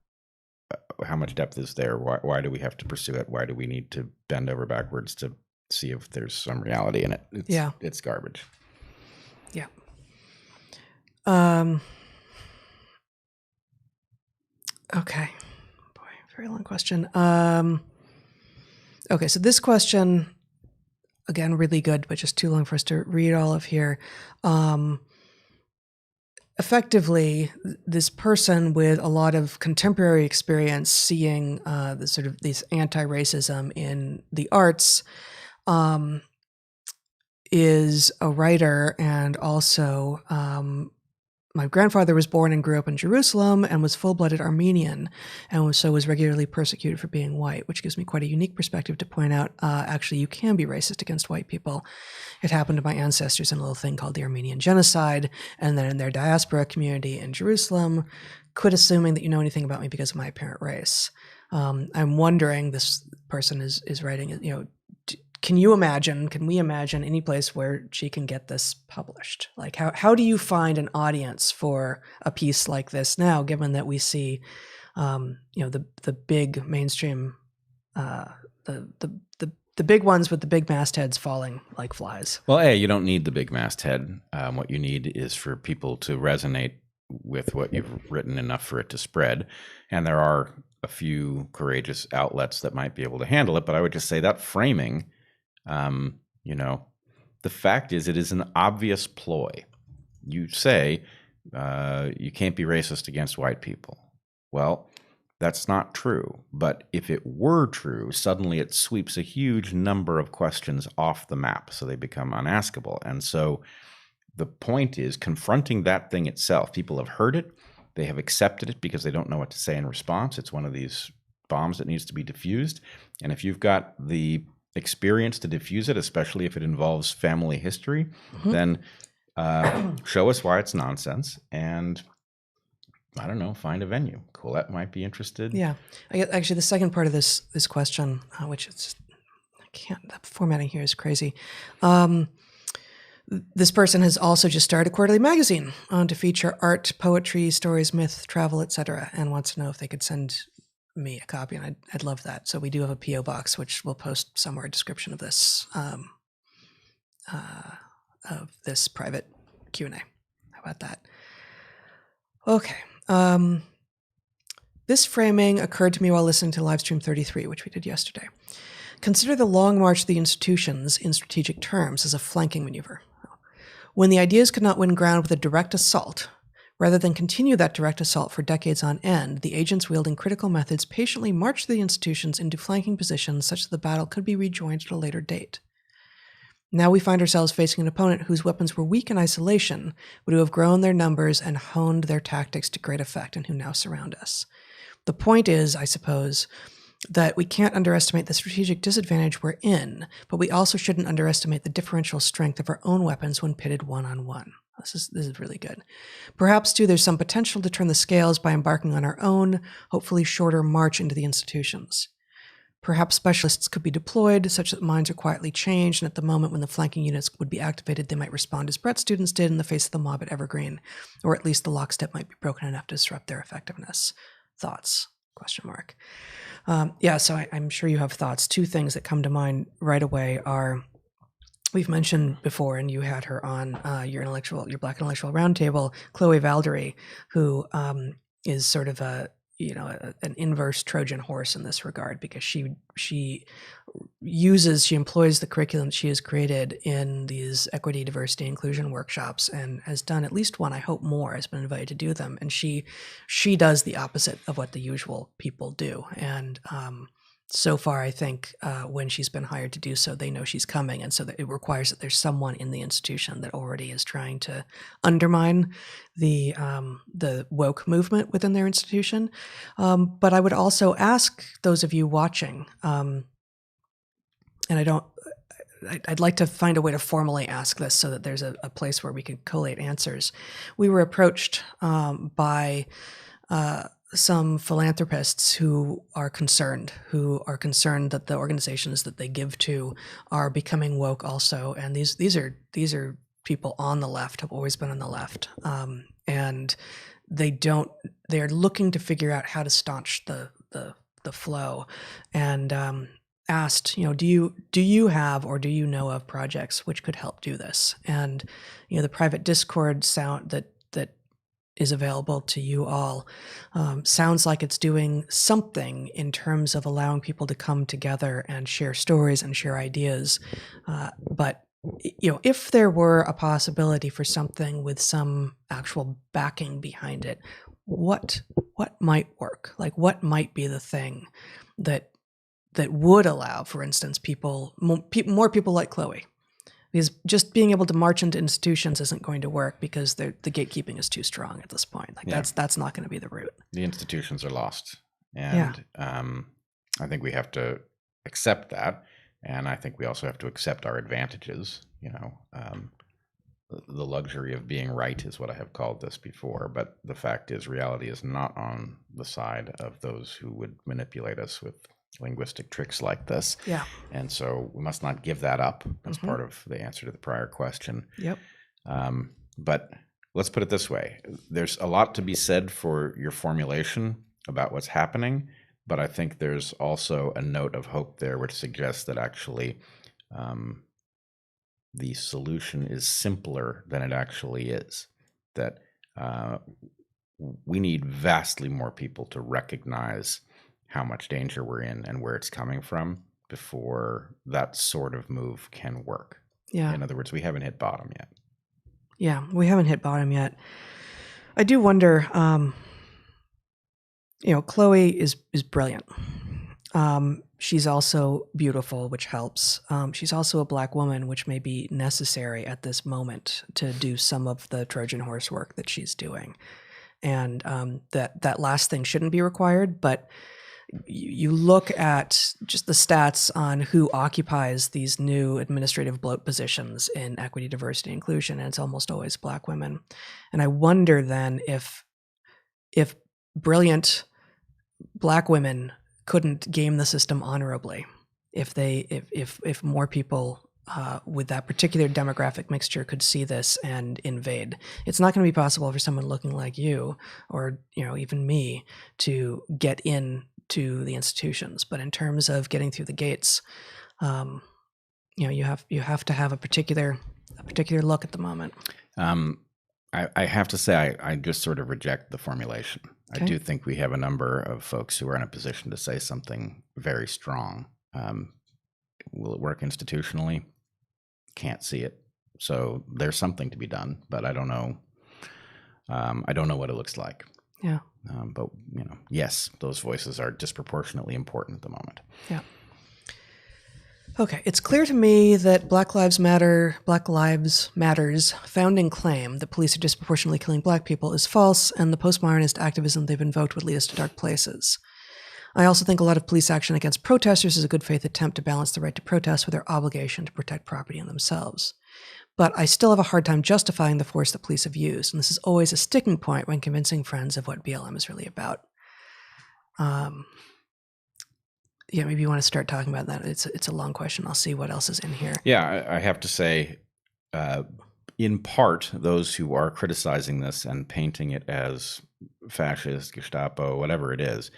S1: How much depth is there? Why do we have to pursue it? Why do we need to bend over backwards to see if there's some reality in it? It's garbage.
S2: Yeah. Okay. Boy, very long question. Okay, so this question, again, really good, but just too long for us to read all of here. Effectively, this person with a lot of contemporary experience seeing this anti-racism in the arts is a writer and also my grandfather was born and grew up in Jerusalem and was full-blooded Armenian, and so was regularly persecuted for being white, which gives me quite a unique perspective to point out, actually, you can be racist against white people. It happened to my ancestors in a little thing called the Armenian Genocide, and then in their diaspora community in Jerusalem. Quit assuming that you know anything about me because of my apparent race. I'm wondering, this person is writing, can we imagine any place where she can get this published? Like, how do you find an audience for a piece like this now, given that we see, the big mainstream, the big ones with the big mastheads falling like flies?
S1: Well, you don't need the big masthead. What you need is for people to resonate with what you've written enough for it to spread. And there are a few courageous outlets that might be able to handle it. But I would just say that framing, the fact is, it is an obvious ploy. You say you can't be racist against white people. Well, that's not true. But if it were true, suddenly it sweeps a huge number of questions off the map, so they become unaskable. And so the point is confronting that thing itself. People have heard it. They have accepted it because they don't know what to say in response. It's one of these bombs that needs to be diffused. And if you've got the experience to diffuse it, especially if it involves family history, then show us why it's nonsense, and I don't know, find a venue. Colette might be interested.
S2: Yeah, actually, the second part of this question, which is, the formatting here is crazy. This person has also just started a quarterly magazine to feature art, poetry, stories, myth, travel, etc., and wants to know if they could send me a copy, and I'd love that. So we do have a P.O. box, which we'll post somewhere a description of this private Q&A. How about that? Okay. This framing occurred to me while listening to Livestream 33, which we did yesterday. Consider the long march of the institutions in strategic terms as a flanking maneuver. When the ideas could not win ground with a direct assault, rather than continue that direct assault for decades on end, the agents wielding critical methods patiently marched the institutions into flanking positions such that the battle could be rejoined at a later date. Now we find ourselves facing an opponent whose weapons were weak in isolation, but who have grown their numbers and honed their tactics to great effect, and who now surround us. The point is, I suppose, that we can't underestimate the strategic disadvantage we're in, but we also shouldn't underestimate the differential strength of our own weapons when pitted one-on-one. This is really good. Perhaps, too, there's some potential to turn the scales by embarking on our own, hopefully shorter march into the institutions. Perhaps specialists could be deployed such that minds are quietly changed, and at the moment when the flanking units would be activated, they might respond as Bret students did in the face of the mob at Evergreen, or at least the lockstep might be broken enough to disrupt their effectiveness. Thoughts? ? So I'm sure you have thoughts. Two things that come to mind right away are, we've mentioned before, and you had her on your Black Intellectual Roundtable, Chloe Valdery, who is sort of an inverse Trojan horse in this regard, because she employs the curriculum that she has created in these equity, diversity, inclusion workshops, and has done at least one, I hope more, has been invited to do them. And she does the opposite of what the usual people do. And so far, I think when she's been hired to do so, they know she's coming. And so that it requires that there's someone in the institution that already is trying to undermine the woke movement within their institution. But I would also ask those of you watching, and I'd like to find a way to formally ask this so that there's a place where we can collate answers. We were approached by some philanthropists who are concerned that the organizations that they give to are becoming woke also. And these are people on the left, have always been on the left. And they're looking to figure out how to staunch the flow, and asked, do you have, or do you know of projects which could help do this? And, the private Discord that is available to you all sounds like it's doing something in terms of allowing people to come together and share stories and share ideas. But if there were a possibility for something with some actual backing behind it, what might work? Like, what might be the thing that would allow, for instance, more people like Chloe because just being able to march into institutions isn't going to work because the gatekeeping is too strong at this point. Like that's not going to be the route.
S1: The institutions are lost, and I think we have to accept that, and I think we also have to accept our advantages. The luxury of being right is what I have called this before, but the fact is reality is not on the side of those who would manipulate us with linguistic tricks like this.
S2: Yeah.
S1: And so we must not give that up as part of the answer to the prior question.
S2: Yep.
S1: But let's put it this way. There's a lot to be said for your formulation about what's happening, but I think there's also a note of hope there which suggests that actually the solution is simpler than it actually is. That we need vastly more people to recognize how much danger we're in and where it's coming from before that sort of move can work.
S2: Yeah.
S1: In other words, we haven't hit bottom yet.
S2: Yeah, we haven't hit bottom yet. I do wonder, Chloe is brilliant. She's also beautiful, which helps. She's also a Black woman, which may be necessary at this moment to do some of the Trojan horse work that she's doing. And that last thing shouldn't be required, but you look at just the stats on who occupies these new administrative bloat positions in equity, diversity, inclusion, and it's almost always Black women. And I wonder then if brilliant Black women couldn't game the system honorably, if more people with that particular demographic mixture could see this and invade. It's not going to be possible for someone looking like you or even me to get in to the institutions, but in terms of getting through the gates, you have to have a particular look at the moment.
S1: I have to say I just sort of reject the formulation. Okay. I do think we have a number of folks who are in a position to say something very strong. Will it work institutionally? Can't see it. So there's something to be done, but I don't know. I don't know what it looks like.
S2: Yeah.
S1: But yes, those voices are disproportionately important at the moment.
S2: Yeah. Okay, it's clear to me that Black Lives Matter's founding claim that police are disproportionately killing Black people is false, and the postmodernist activism they've invoked would lead us to dark places. I also think a lot of police action against protesters is a good faith attempt to balance the right to protest with their obligation to protect property and themselves. But I still have a hard time justifying the force that police have used, and this is always a sticking point when convincing friends of what BLM is really about. Yeah, maybe you want to start talking about that. It's a long question. I'll see what else is in here.
S1: Yeah, I have to say, in part, those who are criticizing this and painting it as fascist, Gestapo, whatever it is,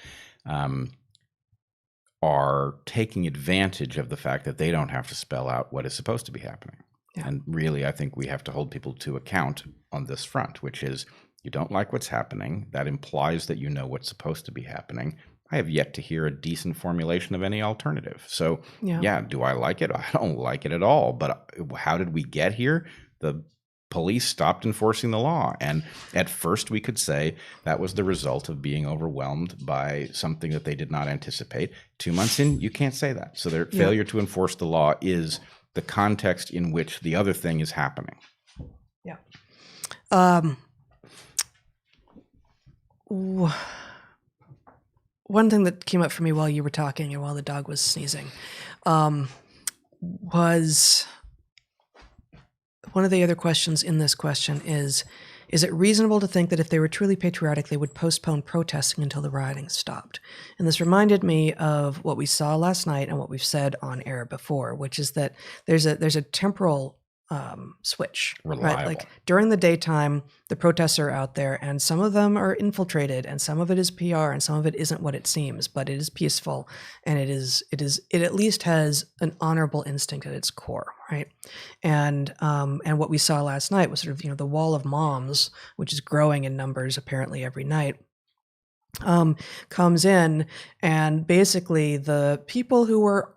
S1: are taking advantage of the fact that they don't have to spell out what is supposed to be happening. Yeah. And really, I think we have to hold people to account on this front, which is you don't like what's happening. That implies that you know what's supposed to be happening. I have yet to hear a decent formulation of any alternative. So, yeah, do I like it? I don't like it at all. But how did we get here? The police stopped enforcing the law. And at first we could say that was the result of being overwhelmed by something that they did not anticipate. 2 months in, you can't say that. So their failure to enforce the law is the context in which the other thing is happening.
S2: Yeah. One thing that came up for me while you were talking and while the dog was sneezing was one of the other questions in this question is it reasonable to think that if they were truly patriotic, they would postpone protesting until the rioting stopped? And this reminded me of what we saw last night and what we've said on air before, which is that there's a temporal switch, right? Like during the daytime, the protests are out there and some of them are infiltrated and some of it is PR and some of it isn't what it seems, but it is peaceful and it at least has an honorable instinct at its core, right? And what we saw last night was sort of, the wall of moms, which is growing in numbers apparently every night, comes in, and basically the people who were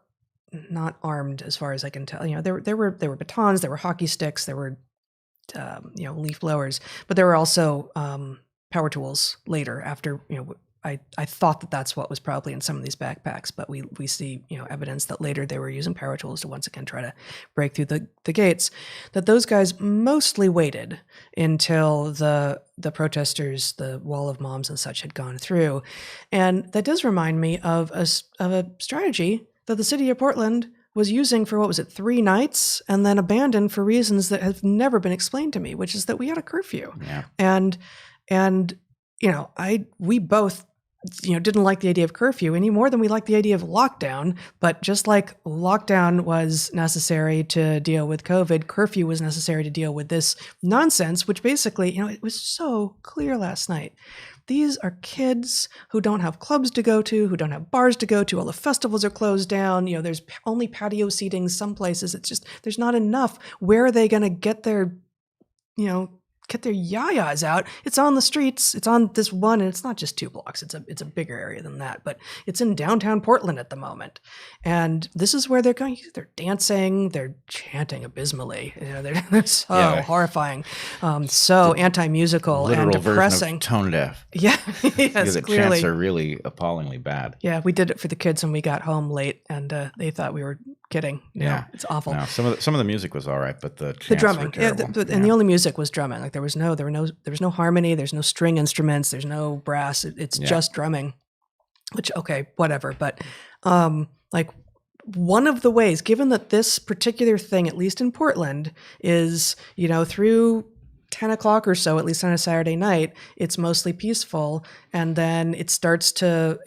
S2: not armed, as far as I can tell, there were batons, there were hockey sticks, there were leaf blowers, but there were also power tools later after I thought that that's what was probably in some of these backpacks, but we see, evidence that later they were using power tools to once again try to break through the gates, that those guys mostly waited until the protesters, the wall of moms and such, had gone through. And that does remind me of a strategy that the city of Portland was using for, what was it, 3 nights, and then abandoned for reasons that have never been explained to me, which is that we had a curfew.
S1: Yeah.
S2: And we both, didn't like the idea of curfew any more than we liked the idea of lockdown. But just like lockdown was necessary to deal with COVID, curfew was necessary to deal with this nonsense, which basically, it was so clear last night. These are kids who don't have clubs to go to, who don't have bars to go to. All the festivals are closed down. There's only patio seating some places. It's just, there's not enough. Where are they going to get their yayas out? It's on the streets. It's on this one, and it's not just 2 blocks. It's a bigger area than that, but it's in downtown Portland at the moment. And this is where they're going. They're dancing. They're chanting abysmally. They're so horrifying, so anti-musical and depressing.
S1: Of tone deaf.
S2: Yeah, yes,
S1: the
S2: clearly.
S1: chants are really appallingly bad.
S2: Yeah, we did it for the kids when we got home late, and they thought we were kidding. It's awful.
S1: No, some of the music was all right, but the
S2: drumming,
S1: were terrible.
S2: And the only music was drumming. Like there was no harmony. There's no string instruments. There's no brass. It's just drumming. Which, okay, whatever. But like one of the ways, given that this particular thing, at least in Portland, is through 10 o'clock or so, at least on a Saturday night, it's mostly peaceful, and then it starts to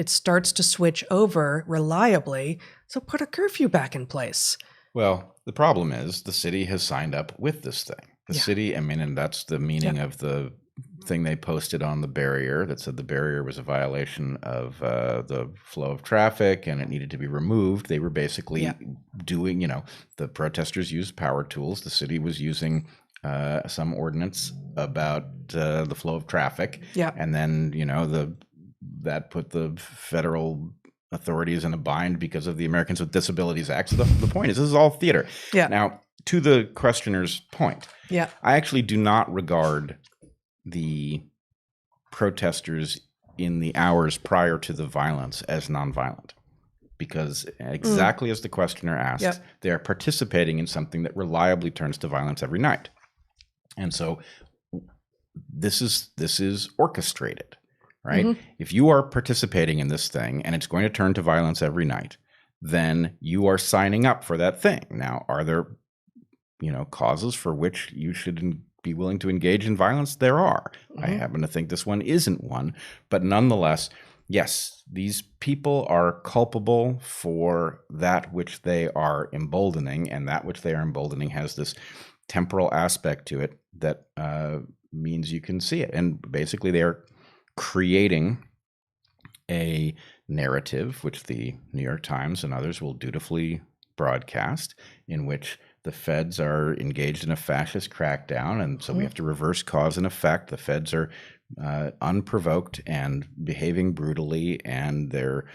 S2: switch over reliably. So put a curfew back in place.
S1: Well, the problem is the city has signed up with this thing. The city, and that's the meaning of the thing they posted on the barrier that said the barrier was a violation of the flow of traffic and it needed to be removed. They were basically doing, the protesters used power tools. The city was using some ordinance about the flow of traffic. Yeah. And then, that put the federal authorities in a bind because of the Americans with Disabilities Act. So the point is, this is all theater. Yeah. Now, to the questioner's point, I actually do not regard the protesters in the hours prior to the violence as nonviolent, because exactly as the questioner asked, they are participating in something that reliably turns to violence every night. And so this is orchestrated, right? Mm-hmm. If you are participating in this thing and it's going to turn to violence every night, then you are signing up for that thing. Now, are there causes for which you should be willing to engage in violence? There are. Mm-hmm. I happen to think this one isn't one, but nonetheless, yes, these people are culpable for that which they are emboldening, and that which they are emboldening has this temporal aspect to it that means you can see it. And basically they are creating a narrative, which the New York Times and others will dutifully broadcast, in which the feds are engaged in a fascist crackdown, and so we have to reverse cause and effect. The feds are unprovoked and behaving brutally, and their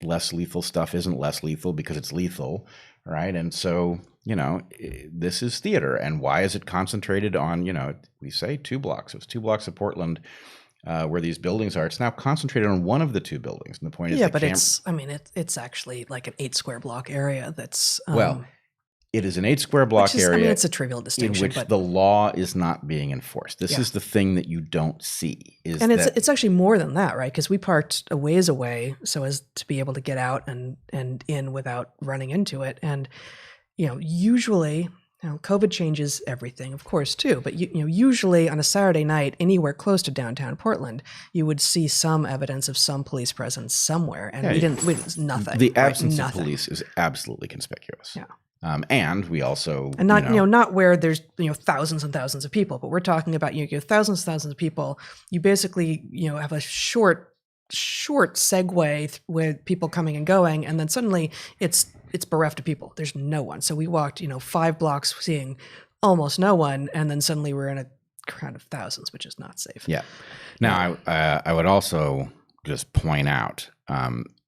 S1: less lethal stuff isn't less lethal because it's lethal, right? And so, this is theater. And why is it concentrated on, we say 2 blocks. It was 2 blocks of Portland where these buildings are. It's now concentrated on one of the 2 buildings. And the point is, but
S2: it's actually like an 8 square block area that's
S1: it is an 8 square block area.
S2: It's a trivial distinction,
S1: in which the law is not being enforced. This is the thing that you don't see.
S2: It's actually more than that, right? Because we parked a ways away so as to be able to get out and in without running into it. And usually, COVID changes everything, of course, too. But usually on a Saturday night, anywhere close to downtown Portland, you would see some evidence of some police presence somewhere, and we didn't. Nothing.
S1: The absence of police is absolutely conspicuous. Yeah. And we also,
S2: and not not where there's thousands and thousands of people, but we're talking about thousands and thousands of people. You basically have a short segue with people coming and going, and then suddenly it's bereft of people. There's no one. So we walked 5 blocks seeing almost no one, and then suddenly we're in a crowd of thousands, which is not safe.
S1: Yeah. Now I would also just point out,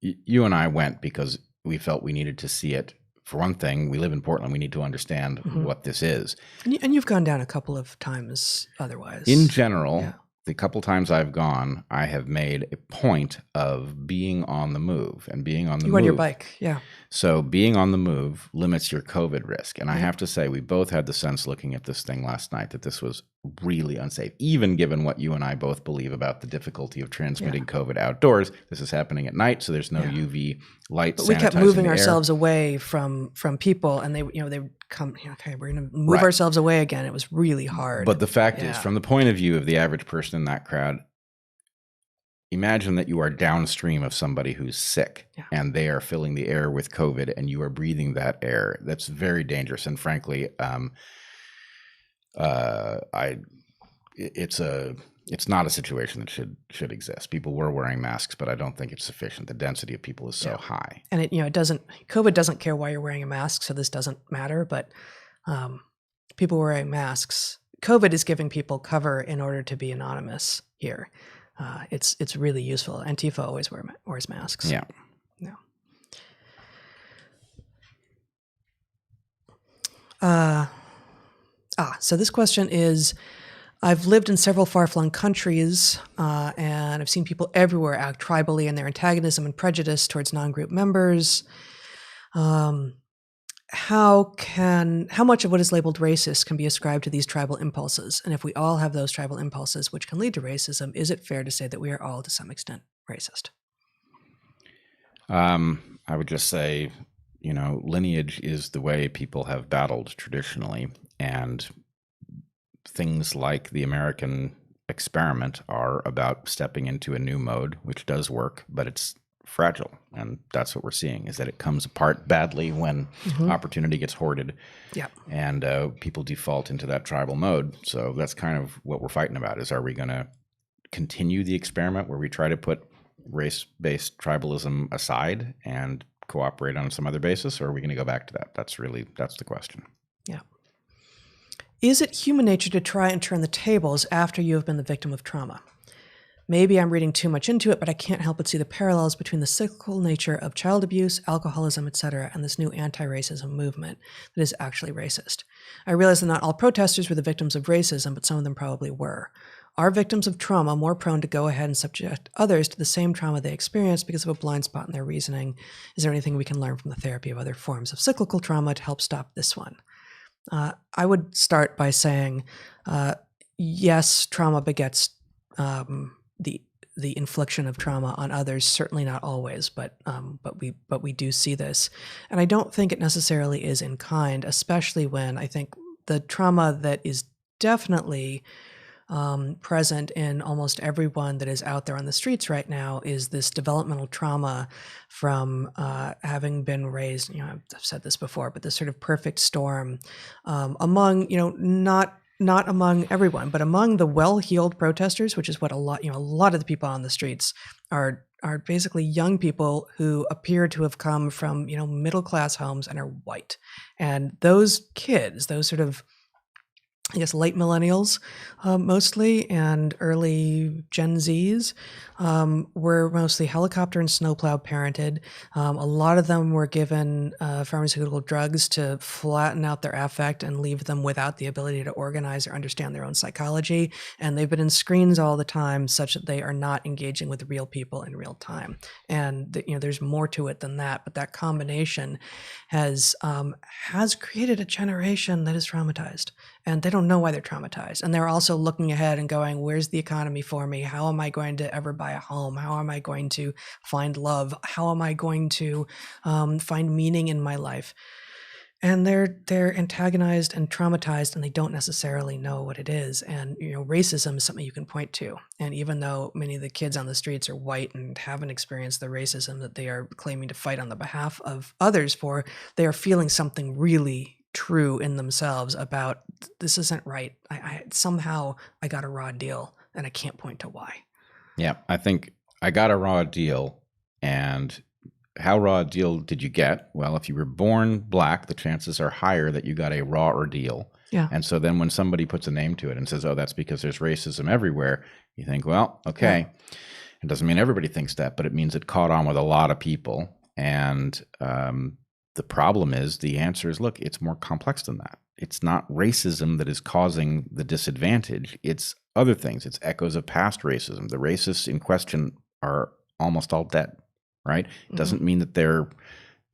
S1: you and I went because we felt we needed to see it. For one thing, we live in Portland. We need to understand what this is.
S2: And you've gone down a couple of times otherwise.
S1: In general, the couple times I've gone, I have made a point of being on the move and being on the
S2: You
S1: move.
S2: on your bike, yeah.
S1: So being on the move limits your COVID risk. And I have to say, we both had the sense looking at this thing last night that this was really unsafe, even given what you and I both believe about the difficulty of transmitting COVID outdoors. This is happening at night, so there's no UV light.
S2: But we kept moving ourselves away from people, and they would come, okay, we're going to move ourselves away again. It was really hard.
S1: But the fact is, from the point of view of the average person in that crowd, imagine that you are downstream of somebody who's sick and they are filling the air with COVID and you are breathing that air. That's very dangerous. And frankly, it's not a situation that should exist. People were wearing masks, but I don't think it's sufficient. The density of people is so high.
S2: And COVID doesn't care why you're wearing a mask, so this doesn't matter, but people wearing masks, COVID is giving people cover in order to be anonymous here. It's really useful. Antifa always wears masks.
S1: Yeah.
S2: So this question is, I've lived in several far-flung countries, and I've seen people everywhere act tribally in their antagonism and prejudice towards non-group members. How much of what is labeled racist can be ascribed to these tribal impulses? And if we all have those tribal impulses which can lead to racism, is it fair to say that we are all to some extent racist?
S1: I would just say, lineage is the way people have battled traditionally, and things like the American experiment are about stepping into a new mode, which does work, but it's fragile. And that's what we're seeing, is that it comes apart badly when opportunity gets hoarded and people default into that tribal mode. So that's kind of what we're fighting about, is are we going to continue the experiment where we try to put race-based tribalism aside and cooperate on some other basis, or are we going to go back to that? That's the question.
S2: Yeah. Is it human nature to try and turn the tables after you have been the victim of trauma? Maybe I'm reading too much into it, but I can't help but see the parallels between the cyclical nature of child abuse, alcoholism, etc., and this new anti-racism movement that is actually racist. I realize that not all protesters were the victims of racism, but some of them probably were. Are victims of trauma more prone to go ahead and subject others to the same trauma they experienced because of a blind spot in their reasoning? Is there anything we can learn from the therapy of other forms of cyclical trauma to help stop this one? I would start by saying, yes, trauma begets the infliction of trauma on others. Certainly not always, but we do see this, and I don't think it necessarily is in kind, especially when I think the trauma that is definitely present in almost everyone that is out there on the streets right now is this developmental trauma from having been raised, I've said this before, but this sort of perfect storm among, not among everyone, but among the well-heeled protesters, which is what a lot of the people on the streets are basically young people who appear to have come from, middle-class homes and are white. And those kids, those sort of, I guess, late millennials mostly, and early Gen Zs were mostly helicopter and snowplow parented. A lot of them were given pharmaceutical drugs to flatten out their affect and leave them without the ability to organize or understand their own psychology. And they've been in screens all the time such that they are not engaging with real people in real time. And there's more to it than that. But that combination has created a generation that is traumatized. And they don't know why they're traumatized. And they're also looking ahead and going, where's the economy for me? How am I going to ever buy a home? How am I going to find love? How am I going to find meaning in my life? And they're antagonized and traumatized, and they don't necessarily know what it is. And racism is something you can point to. And even though many of the kids on the streets are white and haven't experienced the racism that they are claiming to fight on the behalf of others for, they are feeling something really true in themselves about, this isn't right. I somehow got a raw deal, and I can't point to why.
S1: Yeah, I think I got a raw deal. And how raw a deal did you get? Well, if you were born black, the chances are higher that you got a raw ordeal.
S2: Yeah.
S1: And so then when somebody puts a name to it and says, oh, that's because there's racism everywhere, you think, well, okay. Yeah. It doesn't mean everybody thinks that, but it means it caught on with a lot of people. And the problem is, the answer is, look, it's more complex than that. it's not racism that is causing the disadvantage. It's other things. It's echoes of past racism. The racists in question are almost all dead, right? It doesn't mean that their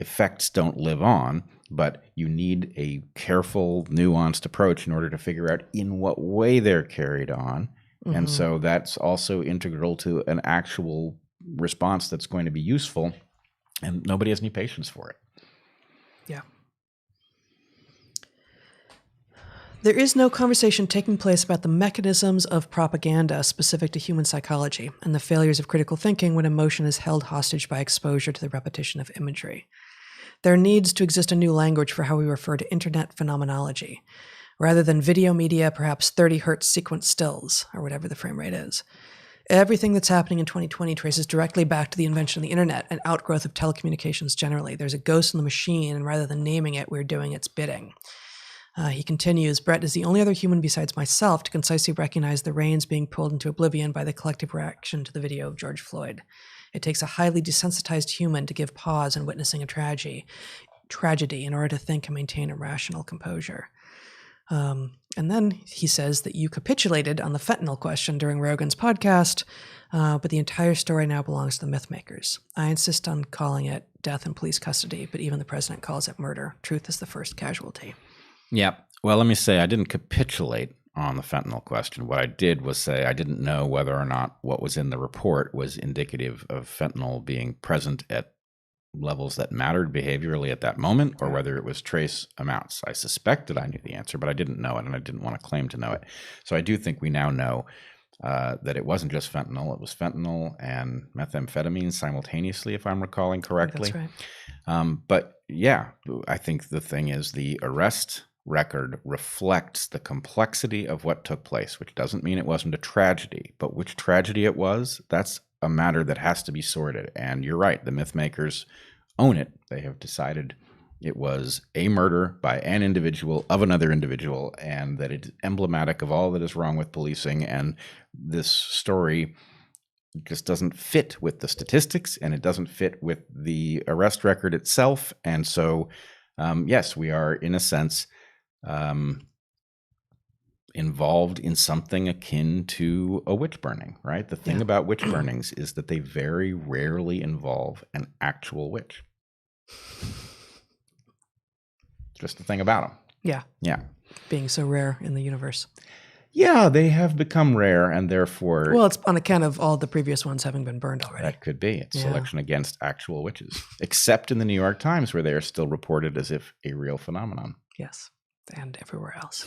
S1: effects don't live on, but you need a careful, nuanced approach in order to figure out in what way they're carried on. And so that's also integral to an actual response that's going to be useful, and nobody has any patience for it.
S2: Yeah. There is no conversation taking place about the mechanisms of propaganda specific to human psychology and the failures of critical thinking when emotion is held hostage by exposure to the repetition of imagery. There needs to exist a new language for how we refer to internet phenomenology. Rather than video media, perhaps 30 hertz sequence stills, or whatever the frame rate is. Everything that's happening in 2020 traces directly back to the invention of the internet and outgrowth of telecommunications generally. There's a ghost in the machine, and rather than naming it, we're doing its bidding. He continues, Bret is the only other human besides myself to concisely recognize the reins being pulled into oblivion by the collective reaction to the video of George Floyd. It takes a highly desensitized human to give pause in witnessing a tragedy in order to think and maintain a rational composure. And then he says that you capitulated on the fentanyl question during Rogan's podcast, but the entire story now belongs to the mythmakers. I insist on calling it death in police custody, but even the president calls it murder. Truth is the first casualty.
S1: Yeah. Well, let me say I didn't capitulate on the fentanyl question. What I did was say I didn't know whether or not what was in the report was indicative of fentanyl being present at levels that mattered behaviorally at that moment, or whether it was trace amounts. I suspected I knew the answer, but I didn't know it, and I didn't want to claim to know it. So I do think we now know that it wasn't just fentanyl. It was fentanyl and methamphetamine simultaneously, if I'm recalling correctly.
S2: That's right.
S1: But yeah, I think the thing is the arrest record reflects the complexity of what took place, which doesn't mean it wasn't a tragedy, but which tragedy it was, that's a matter that has to be sorted. And you're right, the myth makers own it. They have decided it was a murder by an individual of another individual, and that it's emblematic of all that is wrong with policing. And this story just doesn't fit with the statistics, and it doesn't fit with the arrest record itself. And so, yes, we are, in a sense, involved in something akin to a witch burning, right? The thing about witch burnings is that they very rarely involve an actual witch. Just the thing about them.
S2: Yeah.
S1: Yeah.
S2: Being so rare in the universe.
S1: Yeah, they have become rare, and therefore...
S2: Well, it's on account of all the previous ones having been burned already.
S1: That could be. It's selection against actual witches. Except in the New York Times, where they are still reported as if a real phenomenon.
S2: Yes. And everywhere else.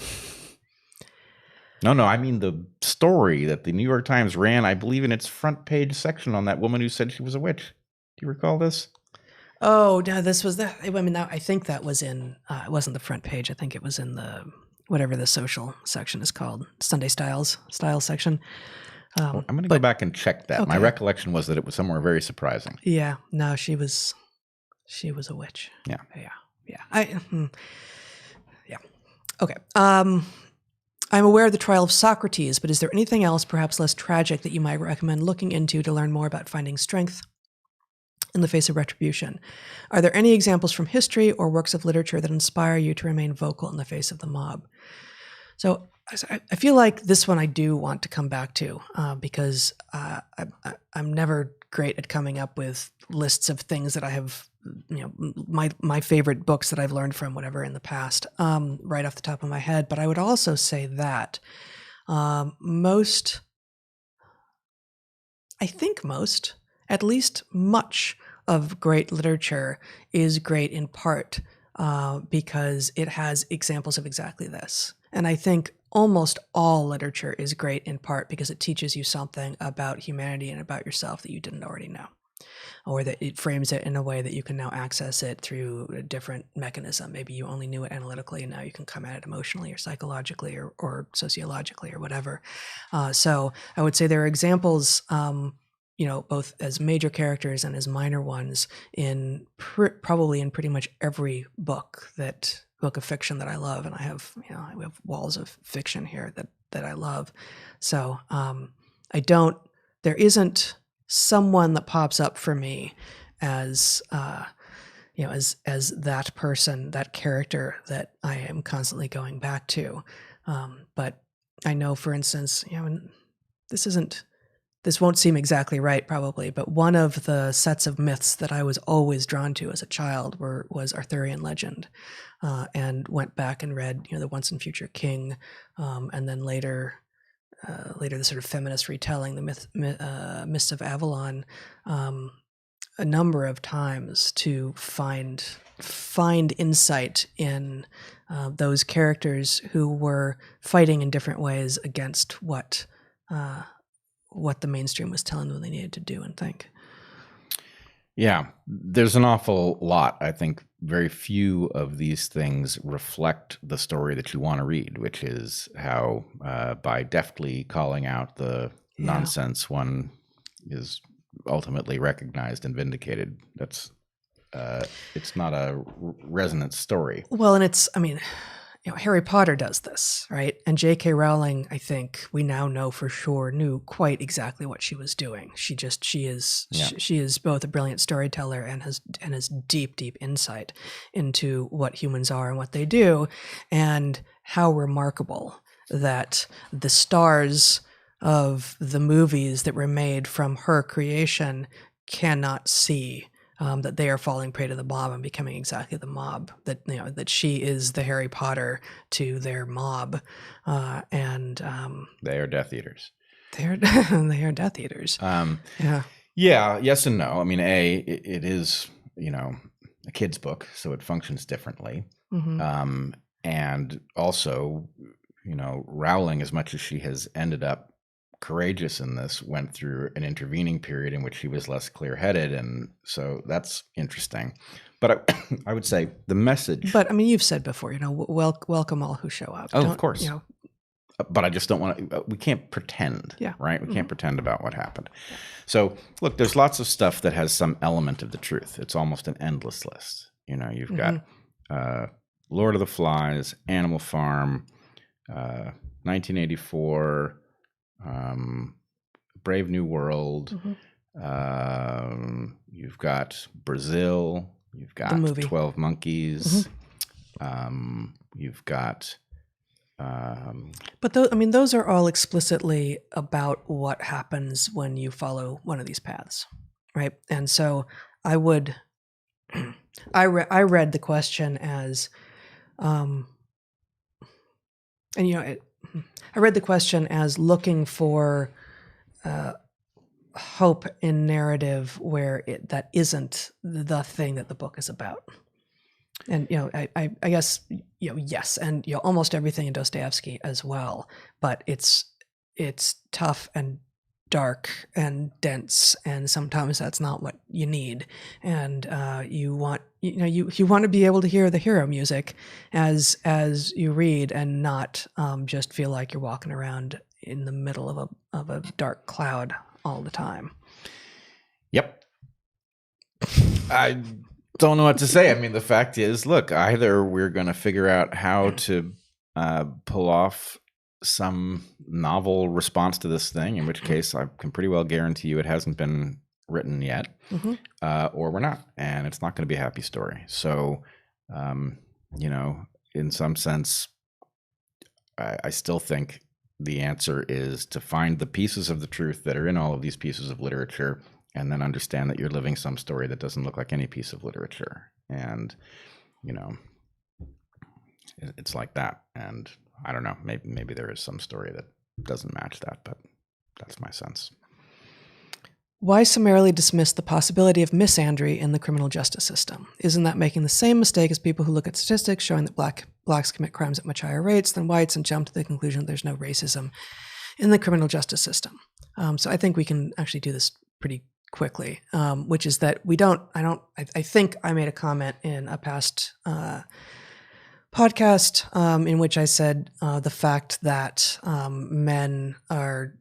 S1: No, I mean the story that the New York Times ran, I believe, in its front page section on that woman who said she was a witch. Do you recall this?
S2: Oh, no, this was the... I mean, I think that was in... it wasn't the front page. I think it was in the... whatever the social section is called. Sunday style section.
S1: I'm going to go back and check that.
S2: Okay.
S1: My recollection was that it was somewhere very surprising.
S2: Yeah. No, she was a witch.
S1: Yeah.
S2: Yeah. Okay. I'm aware of the trial of Socrates, but is there anything else, perhaps less tragic, that you might recommend looking into to learn more about finding strength in the face of retribution? Are there any examples from history or works of literature that inspire you to remain vocal in the face of the mob? So I feel like this one I do want to come back to because I'm never great at coming up with lists of things that I have, my favorite books that I've learned from whatever in the past, right off the top of my head. But I would also say that most, at least much of great literature is great in part because it has examples of exactly this. And I think almost all literature is great in part because it teaches you something about humanity and about yourself that you didn't already know, or that it frames it in a way that you can now access it through a different mechanism. Maybe you only knew it analytically, and now you can come at it emotionally or psychologically or sociologically or whatever. So I would say there are examples both as major characters and as minor ones in probably in pretty much every book of fiction that I love. And I have, we have walls of fiction here that I love. So there isn't someone that pops up for me as, as that person, that character that I am constantly going back to. But I know, for instance, and this won't seem exactly right probably, but one of the sets of myths that I was always drawn to as a child was Arthurian legend, and went back and read, the Once and Future King, and then later the sort of feminist retelling, the Mists of Avalon, a number of times to find insight in those characters who were fighting in different ways against what the mainstream was telling them they needed to do and think.
S1: Yeah, there's an awful lot. I think very few of these things reflect the story that you want to read, which is how by deftly calling out the nonsense, one is ultimately recognized and vindicated. That's it's not a resonant story.
S2: Well, and Harry Potter does this, right? And J.K. Rowling, I think we now know for sure, knew quite exactly what she was doing. She is both a brilliant storyteller and has deep insight into what humans are and what they do, and how remarkable that the stars of the movies that were made from her creation cannot see that they are falling prey to the mob and becoming exactly the mob, that she is the Harry Potter to their mob, and
S1: they are Death Eaters.
S2: They are Death Eaters.
S1: Yes and no. I mean, it is a kid's book, so it functions differently, and also Rowling, as much as she has ended up courageous in this, went through an intervening period in which she was less clear-headed, and so that's interesting. But I would say the message.
S2: But I mean, you've said before, welcome all who show up.
S1: Oh, of course. But I just don't want to. We can't pretend, right? We can't pretend about what happened. Yeah. So look, there's lots of stuff that has some element of the truth. It's almost an endless list. You've got Lord of the Flies, Animal Farm, 1984. Brave New World. You've got Brazil. You've got 12 Monkeys. You've got.
S2: But those are all explicitly about what happens when you follow one of these paths, right? And so I read the question as, I read the question as looking for hope in narrative where that isn't the thing that the book is about. And I guess yes, and almost everything in Dostoevsky as well. But it's tough and dark and dense, and sometimes that's not what you need. And you want to be able to hear the hero music as you read, and not just feel like you're walking around in the middle of a dark cloud all the time.
S1: Yep. I don't know what to say. I mean, the fact is, look, either we're going to figure out how to pull off some novel response to this thing, in which case I can pretty well guarantee you it hasn't been written yet, or we're not, and it's not going to be a happy story. So, in some sense, I still think the answer is to find the pieces of the truth that are in all of these pieces of literature, and then understand that you're living some story that doesn't look like any piece of literature. And, it's like that. And I don't know, maybe there is some story that doesn't match that, but that's my sense.
S2: Why summarily dismiss the possibility of misandry in the criminal justice system? Isn't that making the same mistake as people who look at statistics showing that blacks commit crimes at much higher rates than whites and jump to the conclusion that there's no racism in the criminal justice system? So I think we can actually do this pretty quickly, which is that I think I made a comment in a past podcast in which I said the fact that men are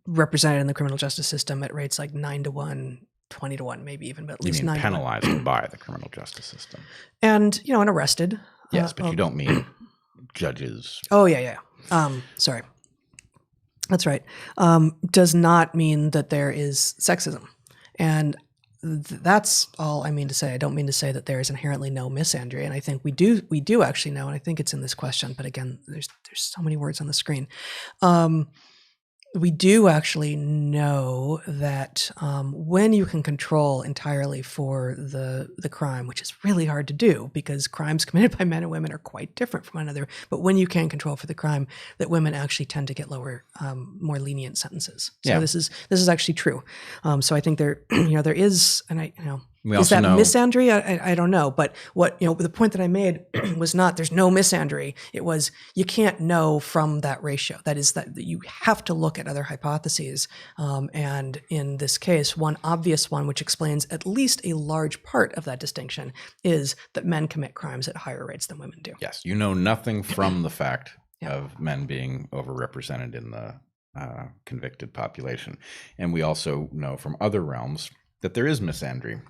S2: represented in the criminal justice system at rates like 9-1, 20-1, maybe even, but at least 9-1.
S1: Penalized by the criminal justice system.
S2: And, and arrested.
S1: Yes, but you don't mean judges.
S2: Oh, yeah. Sorry. That's right. Does not mean that there is sexism. And that's all I mean to say. I don't mean to say that there is inherently no misandry, and I think we do actually know, and I think it's in this question. But again, there's so many words on the screen. We do actually know that when you can control entirely for the crime, which is really hard to do because crimes committed by men and women are quite different from one another, but when you can control for the crime, that women actually tend to get lower, more lenient sentences. So this is actually true. So I think there is, and is that misandry? I don't know. But what, the point that I made was not there's no misandry. It was you can't know from that ratio. That is that you have to look at other hypotheses. And in this case, one obvious one, which explains at least a large part of that distinction, is that men commit crimes at higher rates than women do.
S1: Yes. You know nothing from the fact of men being overrepresented in the convicted population. And we also know from other realms that there is misandry.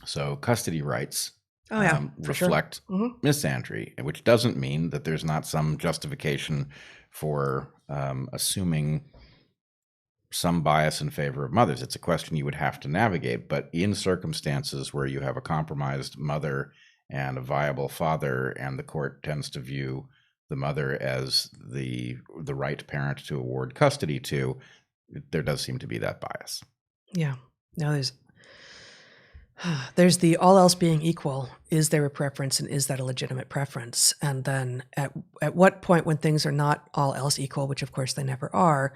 S1: So custody rights reflect misandry, which doesn't mean that there's not some justification for assuming some bias in favor of mothers. It's a question you would have to navigate. But in circumstances where you have a compromised mother and a viable father, and the court tends to view the mother as the right parent to award custody to, there does seem to be that bias.
S2: Yeah. No, there's the all else being equal. Is there a preference, and is that a legitimate preference? And then at what point, when things are not all else equal, which of course they never are,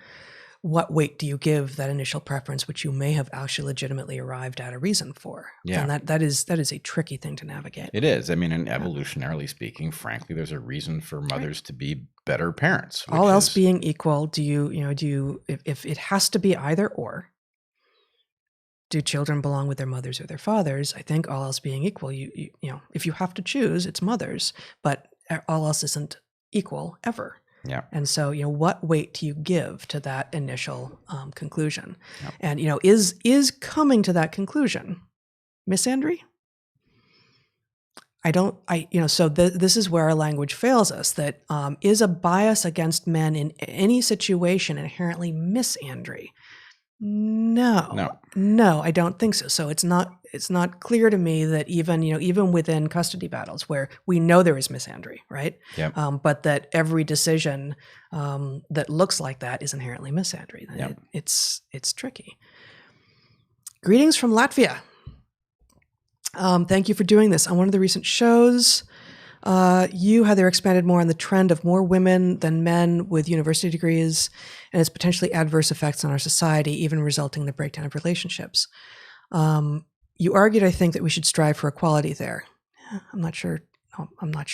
S2: what weight do you give that initial preference, which you may have actually legitimately arrived at a reason for?
S1: Yeah.
S2: And that is a tricky thing to navigate.
S1: It is. I mean, and evolutionarily speaking, frankly, there's a reason for mothers to be better parents.
S2: All else being equal, do you if it has to be either or, do children belong with their mothers or their fathers? I think all else being equal, you if you have to choose, it's mothers, but all else isn't equal ever.
S1: Yeah.
S2: And so, what weight do you give to that initial conclusion? Yep. And, is coming to that conclusion misandry? So this is where our language fails us, that is a bias against men in any situation inherently misandry? No, I don't think so. So it's not clear to me that even within custody battles where we know there is misandry, right?
S1: Yep.
S2: But that every decision that looks like that is inherently misandry.
S1: Yep.
S2: It's tricky. Greetings from Latvia. Thank you for doing this. On one of the recent shows, you, Heather, expanded more on the trend of more women than men with university degrees and its potentially adverse effects on our society, even resulting in the breakdown of relationships. You argued, I think, that we should strive for equality there. I'm not sure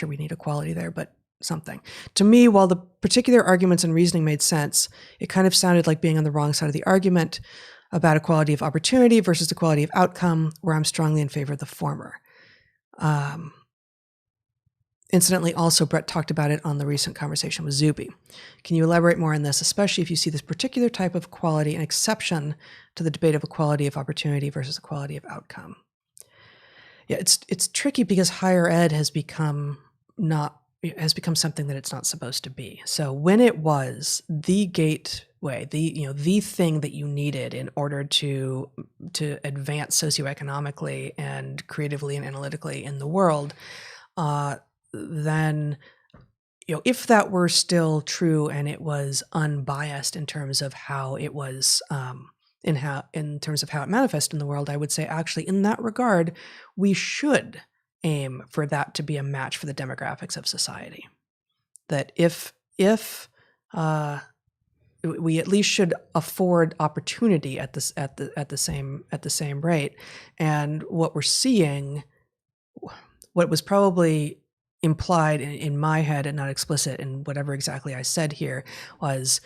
S2: we need equality there, but something. To me, while the particular arguments and reasoning made sense, it kind of sounded like being on the wrong side of the argument about equality of opportunity versus equality of outcome, where I'm strongly in favor of the former. Incidentally, also, Bret talked about it on the recent conversation with Zuby. Can you elaborate more on this, especially if you see this particular type of equality an exception to the debate of equality of opportunity versus equality of outcome? Yeah, it's tricky because higher ed has become something that it's not supposed to be. So when it was the gateway, the thing that you needed in order to advance socioeconomically and creatively and analytically in the world, then, if that were still true and it was unbiased in terms of how it was, in terms of how it manifested in the world, I would say actually in that regard, we should aim for that to be a match for the demographics of society. That if we at least should afford opportunity at the same rate, and what we're seeing, what was probably implied in my head and not explicit in whatever exactly I said here, was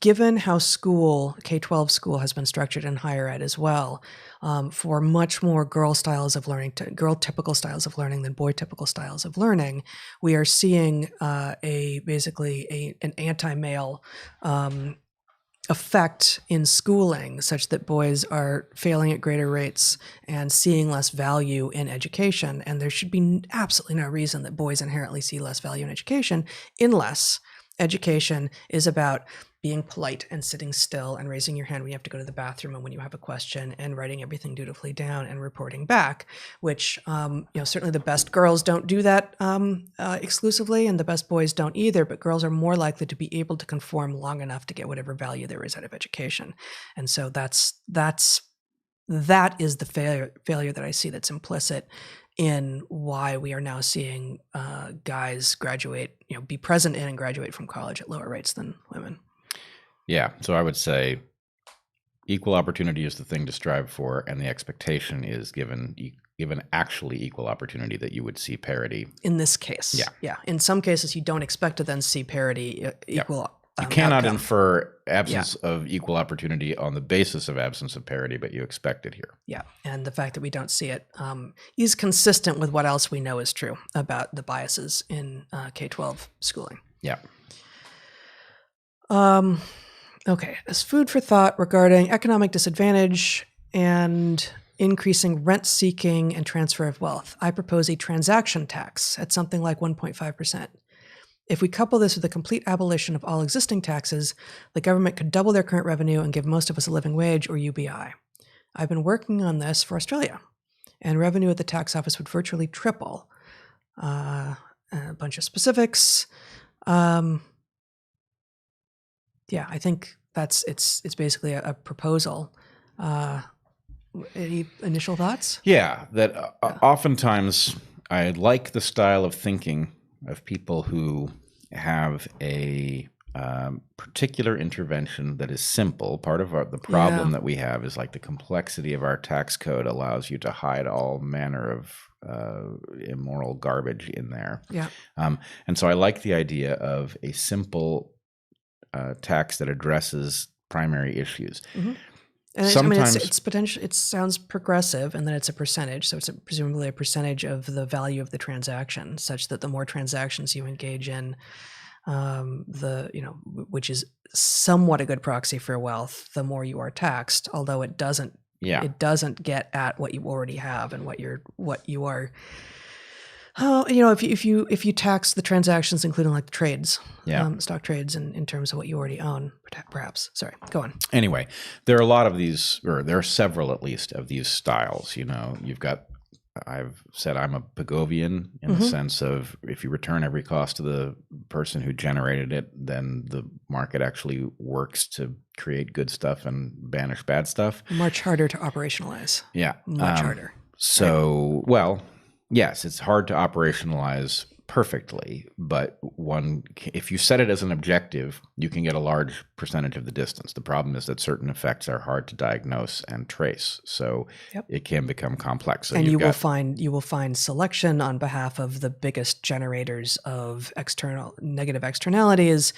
S2: given how K-12 school has been structured in higher ed as well, for much more girl typical styles of learning than boy typical styles of learning, we are seeing basically an anti-male effect in schooling, such that boys are failing at greater rates and seeing less value in education. And there should be absolutely no reason that boys inherently see less value in education unless education is about being polite and sitting still and raising your hand when you have to go to the bathroom and when you have a question, and writing everything dutifully down and reporting back, which certainly the best girls don't do that exclusively, and the best boys don't either, but girls are more likely to be able to conform long enough to get whatever value there is out of education. And so that is the failure that I see that's implicit in why we are now seeing guys graduate, be present in and graduate from college at lower rates than women.
S1: Yeah, so I would say equal opportunity is the thing to strive for, and the expectation is given actually equal opportunity that you would see parity.
S2: In this case. Yeah. In some cases, you don't expect to then see parity equal.
S1: You cannot infer absence of equal opportunity on the basis of absence of parity, but you expect it here.
S2: Yeah, and the fact that we don't see it is consistent with what else we know is true about the biases in K-12 schooling.
S1: Yeah.
S2: Okay, as food for thought regarding economic disadvantage and increasing rent-seeking and transfer of wealth, I propose a transaction tax at something like 1.5%. If we couple this with a complete abolition of all existing taxes, the government could double their current revenue and give most of us a living wage, or UBI. I've been working on this for Australia, and revenue at the tax office would virtually triple. A bunch of specifics. Yeah, I think it's basically a proposal. Any initial thoughts?
S1: Yeah, that oftentimes I like the style of thinking of people who have a particular intervention that is simple. Part of the problem that we have is like the complexity of our tax code allows you to hide all manner of immoral garbage in there.
S2: Yeah.
S1: And so I like the idea of a simple tax that addresses primary issues.
S2: Mm-hmm. And sometimes it's potential. It sounds progressive, and then it's a percentage. So it's presumably a percentage of the value of the transaction, such that the more transactions you engage in, which is somewhat a good proxy for wealth, the more you are taxed. Although it doesn't.
S1: Yeah.
S2: It doesn't get at what you already have and what you are. If you tax the transactions, including like the trades, stock trades, in terms of what you already own, perhaps. Sorry, go on.
S1: Anyway, there are a lot of these, or there are several at least of these styles. You've got. I've said I'm a Pigovian in the sense of if you return every cost to the person who generated it, then the market actually works to create good stuff and banish bad stuff.
S2: Much harder to operationalize.
S1: Yeah,
S2: much harder.
S1: So, well. Yes, it's hard to operationalize perfectly, but if you set it as an objective, you can get a large percentage of the distance. The problem is that certain effects are hard to diagnose and trace, so it can become complex. So
S2: and you will find selection on behalf of the biggest generators of negative externalities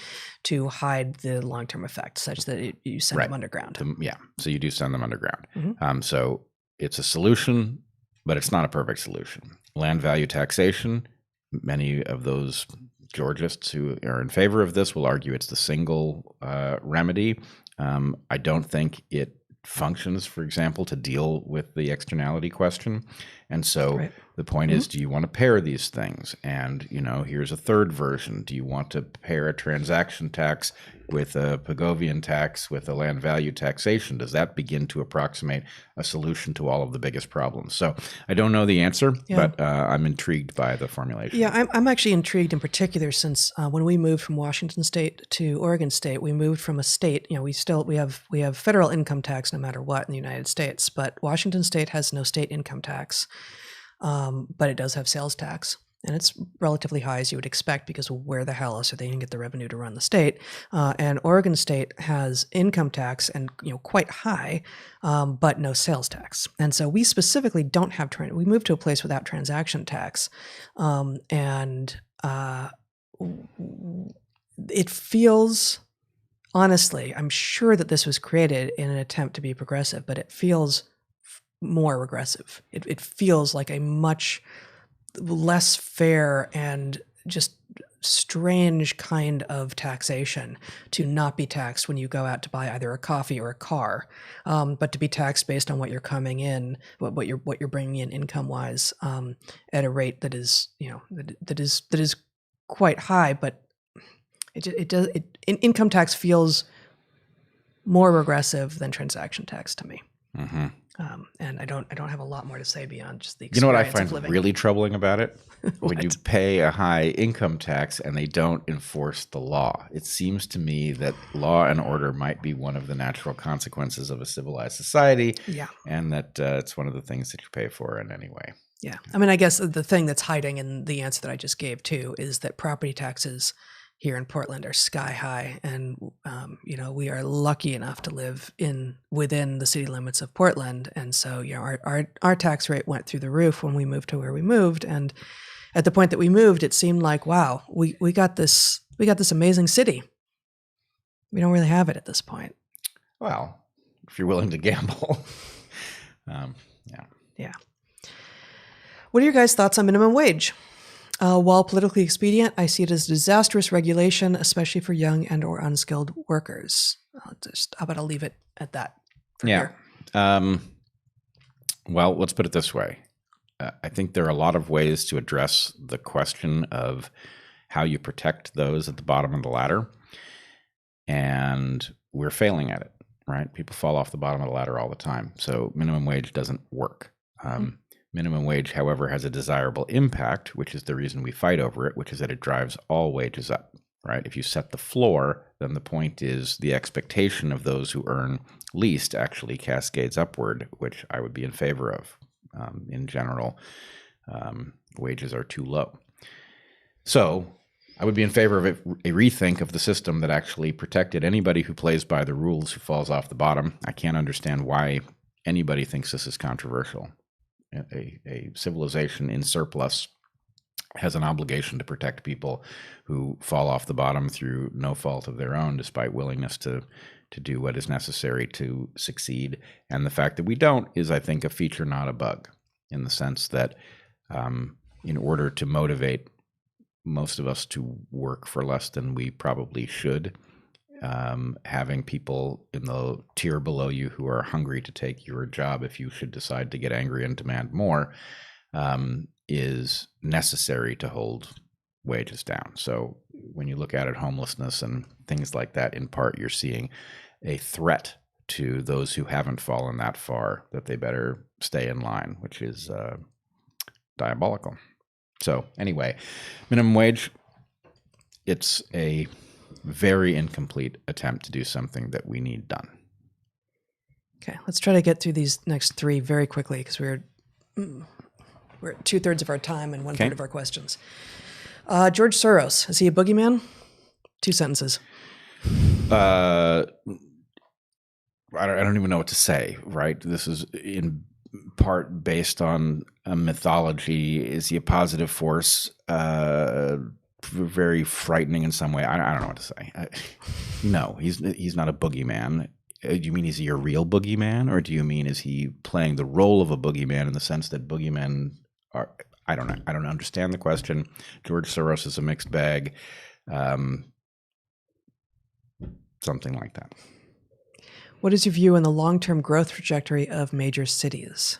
S2: to hide the long-term effects, such that you send them underground.
S1: So you do send them underground. So it's a solution, but it's not a perfect solution. Land value taxation, many of those Georgists who are in favor of this will argue it's the single remedy. I don't think it functions, for example, to deal with the externality question. And so the point is, do you want to pair these things? And, here's a third version. Do you want to pair a transaction tax with a Pigovian tax with a land value taxation? Does that begin to approximate a solution to all of the biggest problems? So I don't know the answer, but I'm intrigued by the formulation.
S2: Yeah, I'm actually intrigued in particular since when we moved from Washington State to Oregon State, we moved from a state. We have federal income tax no matter what in the United States, but Washington State has no state income tax, but it does have sales tax. And it's relatively high, as you would expect, because where the hell else are they going to get the revenue to run the state? And Oregon State has income tax and quite high, but no sales tax. And so we specifically don't have we moved to a place without transaction tax, and it feels, honestly, I'm sure that this was created in an attempt to be progressive, but it feels more regressive. It feels like a much less fair and just strange kind of taxation to not be taxed when you go out to buy either a coffee or a car, but to be taxed based on what you're coming in, what you're bringing in income wise, at a rate that is that is quite high. But Income tax feels more regressive than transaction tax to me.
S1: Mm-hmm.
S2: And I don't have a lot more to say beyond just the
S1: You know what I
S2: experience of
S1: find
S2: living.
S1: really troubling about it? When
S2: What?
S1: you pay a high income tax and they don't enforce the law. It seems to me that law and order might be one of the natural consequences of a civilized society.
S2: Yeah.
S1: And that it's one of the things that you pay for in any way.
S2: Yeah. I mean, I guess the thing that's hiding in the answer that I just gave too is that property taxes here in Portland are sky high, and we are lucky enough to live within the city limits of Portland, and so our tax rate went through the roof when we moved to where we moved, and at the point that we moved, it seemed like, wow, we got this amazing city. We don't really have it at this point.
S1: Well, if you're willing to gamble, yeah.
S2: Yeah. What are your guys' thoughts on minimum wage? While politically expedient, I see it as disastrous regulation, especially for young and or unskilled workers. How about I'll leave it at that for here.
S1: Well, let's put it this way. I think there are a lot of ways to address the question of how you protect those at the bottom of the ladder. And we're failing at it, right? People fall off the bottom of the ladder all the time. So minimum wage doesn't work. Minimum wage, however, has a desirable impact, which is the reason we fight over it, which is that it drives all wages up, right? If you set the floor, then the point is the expectation of those who earn least actually cascades upward, which I would be in favor of. In general, wages are too low. So I would be in favor of a rethink of the system that actually protected anybody who plays by the rules who falls off the bottom. I can't understand why anybody thinks this is controversial. A civilization in surplus has an obligation to protect people who fall off the bottom through no fault of their own, despite willingness to do what is necessary to succeed. And the fact that we don't is, I think, a feature, not a bug, in the sense that in order to motivate most of us to work for less than we probably should, having people in the tier below you who are hungry to take your job if you should decide to get angry and demand more is necessary to hold wages down. So when you look at it, homelessness and things like that, in part, you're seeing a threat to those who haven't fallen that far that they better stay in line, which is diabolical. So anyway, minimum wage, it's a very incomplete attempt to do something that we need done.
S2: Okay, let's try to get through these next three very quickly, because we're at 2/3 of our time and 1/3 of our questions. George Soros, is he a boogeyman? 2 sentences.
S1: I don't even know what to say, right? This is in part based on a mythology. Is he a positive force? Very frightening in some way. I don't know what to say. No, he's not a boogeyman. Do you mean is he a real boogeyman, or do you mean is he playing the role of a boogeyman in the sense that boogeymen are? I don't know. I don't understand the question. George Soros is a mixed bag. Something like that.
S2: What is your view on the long-term growth trajectory of major cities?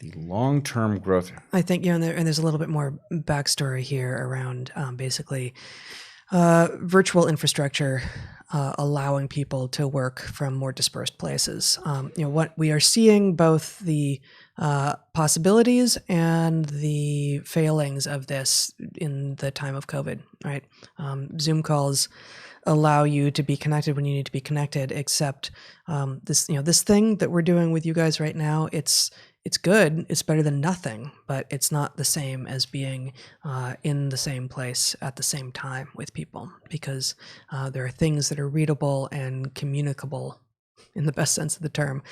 S1: The long-term growth.
S2: I think, and there's a little bit more backstory here around basically virtual infrastructure allowing people to work from more dispersed places. What we are seeing, both the possibilities and the failings of this in the time of COVID, right? Zoom calls allow you to be connected when you need to be connected, except this thing that we're doing with you guys right now, it's good. It's better than nothing, but it's not the same as being in the same place at the same time with people, because there are things that are readable and communicable in the best sense of the term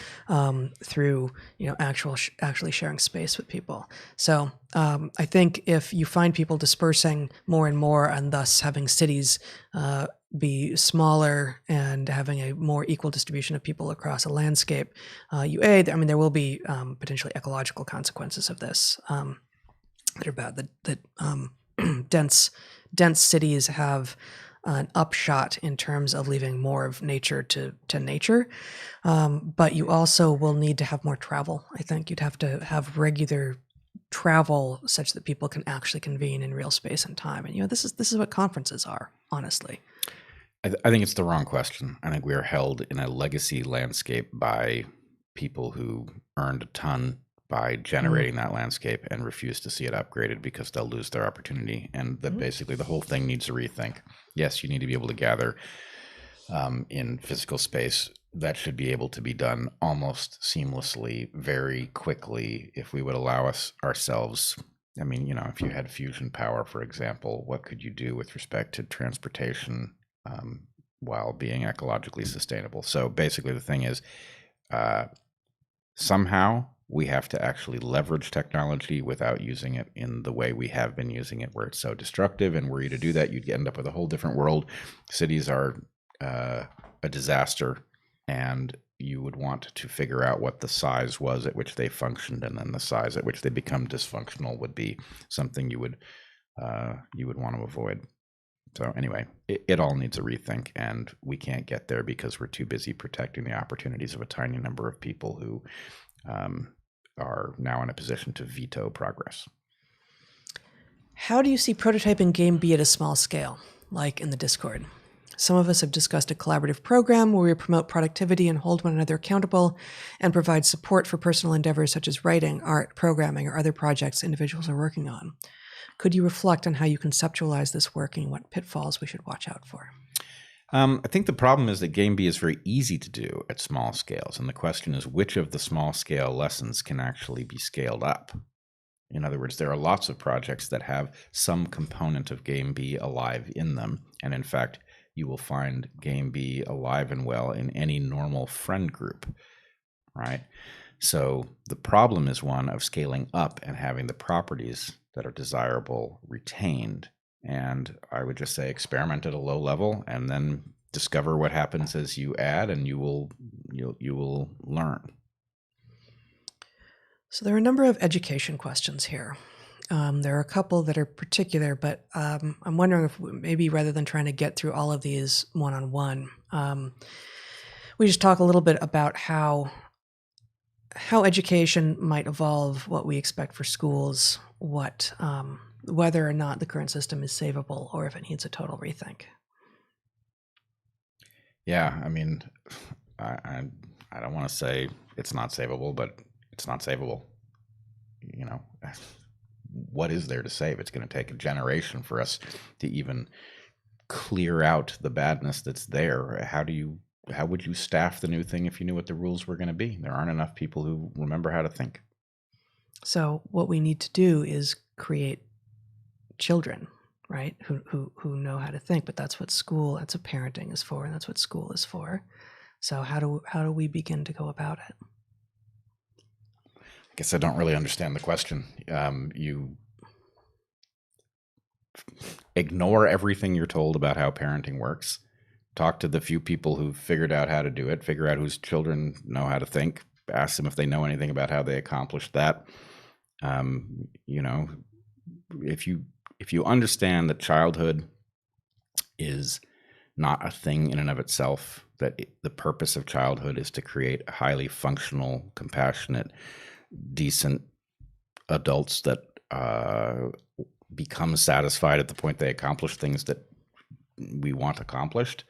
S2: through actually sharing space with people. So I think if you find people dispersing more and more, and thus having cities be smaller and having a more equal distribution of people across a landscape, there will be potentially ecological consequences of this that are bad. That dense cities have an upshot in terms of leaving more of nature to nature, but you also will need to have more travel. I think you'd have to have regular travel such that people can actually convene in real space and time. And this is what conferences are, honestly.
S1: I think it's the wrong question. I think we are held in a legacy landscape by people who earned a ton by generating that landscape and refuse to see it upgraded because they'll lose their opportunity. And that basically the whole thing needs a rethink. Yes, you need to be able to gather in physical space. That should be able to be done almost seamlessly, very quickly, if we would allow ourselves. I mean, if you had fusion power, for example, what could you do with respect to transportation while being ecologically sustainable? So basically the thing is, somehow we have to actually leverage technology without using it in the way we have been using it, where it's so destructive. And were you to do that, you'd end up with a whole different world. Cities are a disaster, and you would want to figure out what the size was at which they functioned, and then the size at which they become dysfunctional would be something you would want to avoid. So anyway, it all needs a rethink, and we can't get there because we're too busy protecting the opportunities of a tiny number of people who are now in a position to veto progress.
S2: How do you see prototyping Game B at a small scale, like in the Discord? Some of us have discussed a collaborative program where we promote productivity and hold one another accountable and provide support for personal endeavors such as writing, art, programming, or other projects individuals are working on. Could you reflect on how you conceptualize this work and what pitfalls we should watch out for?
S1: I think the problem is that Game B is very easy to do at small scales. And the question is, which of the small scale lessons can actually be scaled up? In other words, there are lots of projects that have some component of Game B alive in them. And in fact, you will find Game B alive and well in any normal friend group, right? So the problem is one of scaling up and having the properties that are desirable retained. And I would just say experiment at a low level and then discover what happens as you add, and you will learn.
S2: So there are a number of education questions here. There are a couple that are particular, but I'm wondering if maybe rather than trying to get through all of these one-on-one, we just talk a little bit about how education might evolve, what we expect for schools, whether or not the current system is savable or if it needs a total rethink.
S1: Yeah, I mean, I don't want to say it's not savable, but it's not savable. What is there to save? It's going to take a generation for us to even clear out the badness that's there. How would you staff the new thing if you knew what the rules were going to be? There aren't enough people who remember how to think. So
S2: what we need to do is create children, right, who know how to think. But that's what parenting is for, and that's what school is for. So how do we begin to go about it?
S1: I guess I don't really understand the question. You ignore everything you're told about how parenting works. Talk to the few people who've figured out how to do it, figure out whose children know how to think, ask them if they know anything about how they accomplished that. If you understand that childhood is not a thing in and of itself, that the purpose of childhood is to create highly functional, compassionate, decent adults that become satisfied at the point they accomplish things that we want accomplished,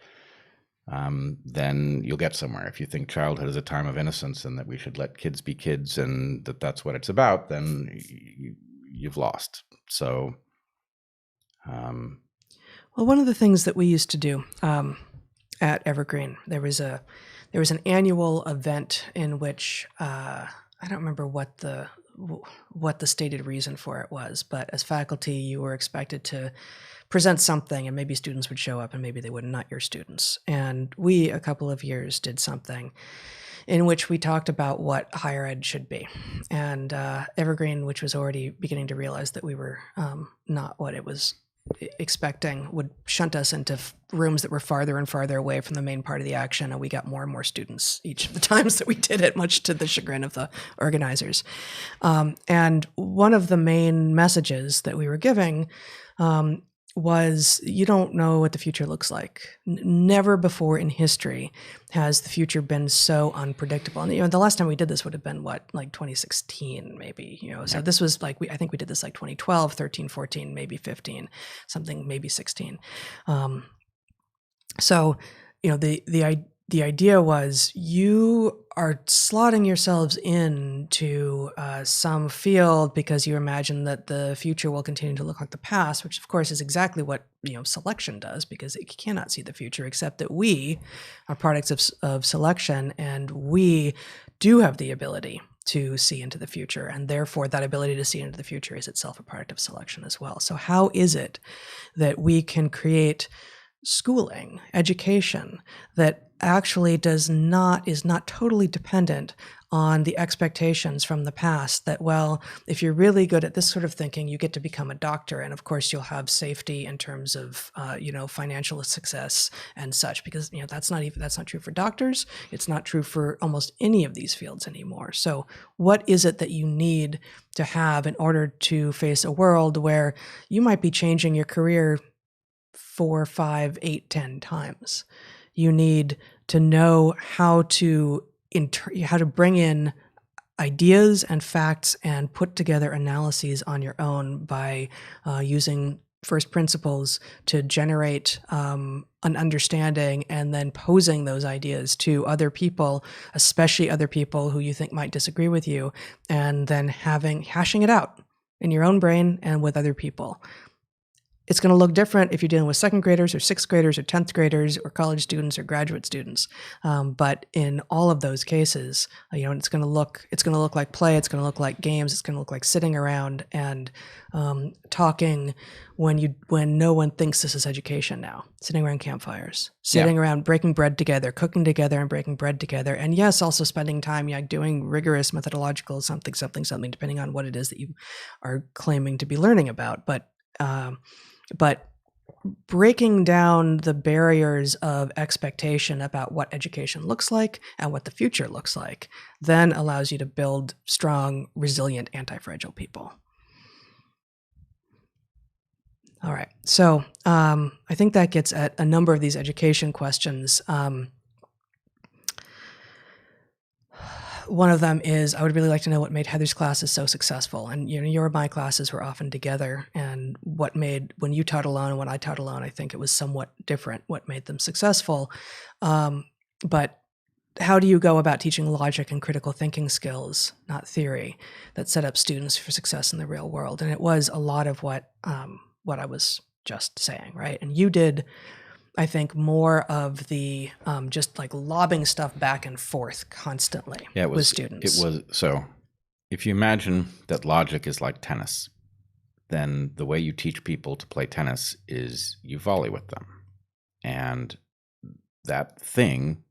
S1: then you'll get somewhere. If you think childhood is a time of innocence and that we should let kids be kids and that's what it's about, then you've lost. So,
S2: well, one of the things that we used to do at Evergreen, there was an annual event in which I don't remember what the stated reason for it was, but as faculty, you were expected to present something, and maybe students would show up and maybe they would not, your students. And we, a couple of years, did something in which we talked about what higher ed should be. And Evergreen, which was already beginning to realize that we were not what it was expecting, would shunt us into rooms that were farther and farther away from the main part of the action, and we got more and more students each of the times that we did it, much to the chagrin of the organizers. And one of the main messages that we were giving was you don't know what the future looks like. Never before in history has the future been so unpredictable. And the last time we did this would have been what, like 2016 maybe, So this was like I think we did this like 2012, 13, 14, maybe 15, something, maybe 16. So, the idea was you are slotting yourselves into some field because you imagine that the future will continue to look like the past, which of course is exactly what selection does, because it cannot see the future, except that we are products of selection, and we do have the ability to see into the future, and therefore that ability to see into the future is itself a product of selection as well. So how is it that we can create schooling, education that actually is not totally dependent on the expectations from the past that, well, if you're really good at this sort of thinking, you get to become a doctor, and of course you'll have safety in terms of financial success and such, because that's not true for doctors. It's not true for almost any of these fields anymore. So what is it that you need to have in order to face a world where you might be changing your career 4, 5, 8, 10 times? You need to know how to bring in ideas and facts and put together analyses on your own by using first principles to generate an understanding, and then posing those ideas to other people, especially other people who you think might disagree with you, and then hashing it out in your own brain and with other people. It's going to look different if you're dealing with second graders or sixth graders or 10th graders or college students or graduate students. But in all of those cases, it's going to look like play. It's going to look like games. It's going to look like sitting around and talking when no one thinks this is education now. Sitting around campfires, sitting around breaking bread together, cooking together and breaking bread together. And yes, also spending time doing rigorous methodological something, depending on what it is that you are claiming to be learning about. But breaking down the barriers of expectation about what education looks like and what the future looks like then allows you to build strong, resilient, anti-fragile people. All right. So I think that gets at a number of these education questions. One of them is, I would really like to know what made Heather's classes so successful. And your and my classes were often together, and what made, when you taught alone and when I taught alone, I think it was somewhat different what made them successful. But how do you go about teaching logic and critical thinking skills, not theory, that set up students for success in the real world? And it was a lot of what I was just saying, right? And you did, I think, more of the just like lobbing stuff back and forth constantly with students.
S1: So if you imagine that logic is like tennis, then the way you teach people to play tennis is you volley with them. And that thing,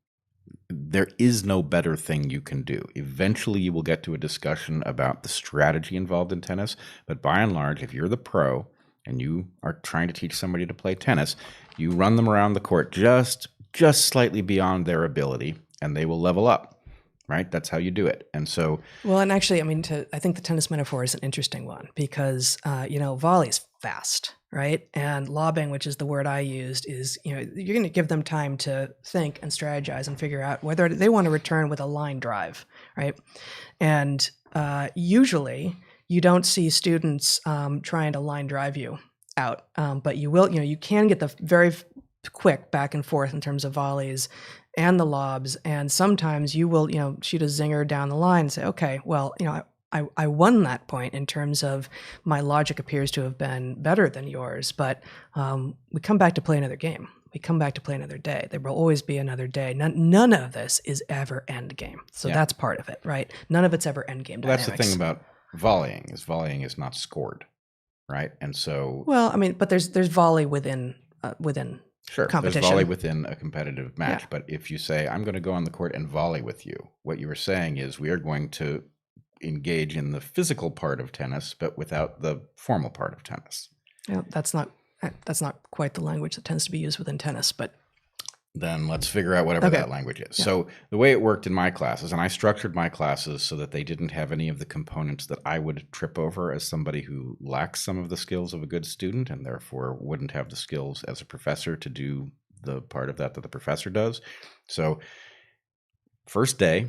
S1: there is no better thing you can do. Eventually you will get to a discussion about the strategy involved in tennis. But by and large, if you're the pro and you are trying to teach somebody to play tennis, you run them around the court just slightly beyond their ability, and they will level up, right? That's how you do it. And so,
S2: well, and actually, I think the tennis metaphor is an interesting one, because volley is fast, right? And lobbing, which is the word I used, is you're going to give them time to think and strategize and figure out whether they want to return with a line drive, right? And usually, you don't see students trying to line drive you out, but you will. You can get the very quick back and forth in terms of volleys and the lobs, and sometimes you will, shoot a zinger down the line and say, okay, well, I won that point in terms of my logic appears to have been better than yours, but we come back to play another game. We come back to play another day. There will always be another day. None of this is ever end game. So that's part of it, right? None of it's ever end game dynamics.
S1: That's the thing about volleying is not scored, right? And so,
S2: well, but there's volley within
S1: sure,
S2: competition.
S1: There's volley within a competitive match. Yeah. But if you say, I'm going to go on the court and volley with you, what you were saying is we are going to engage in the physical part of tennis, but without the formal part of tennis.
S2: That's not quite the language that tends to be used within tennis, but
S1: then let's figure out whatever that language is. Yeah. So the way it worked in my classes, and I structured my classes so that they didn't have any of the components that I would trip over as somebody who lacks some of the skills of a good student and therefore wouldn't have the skills as a professor to do the part of that the professor does. So first day,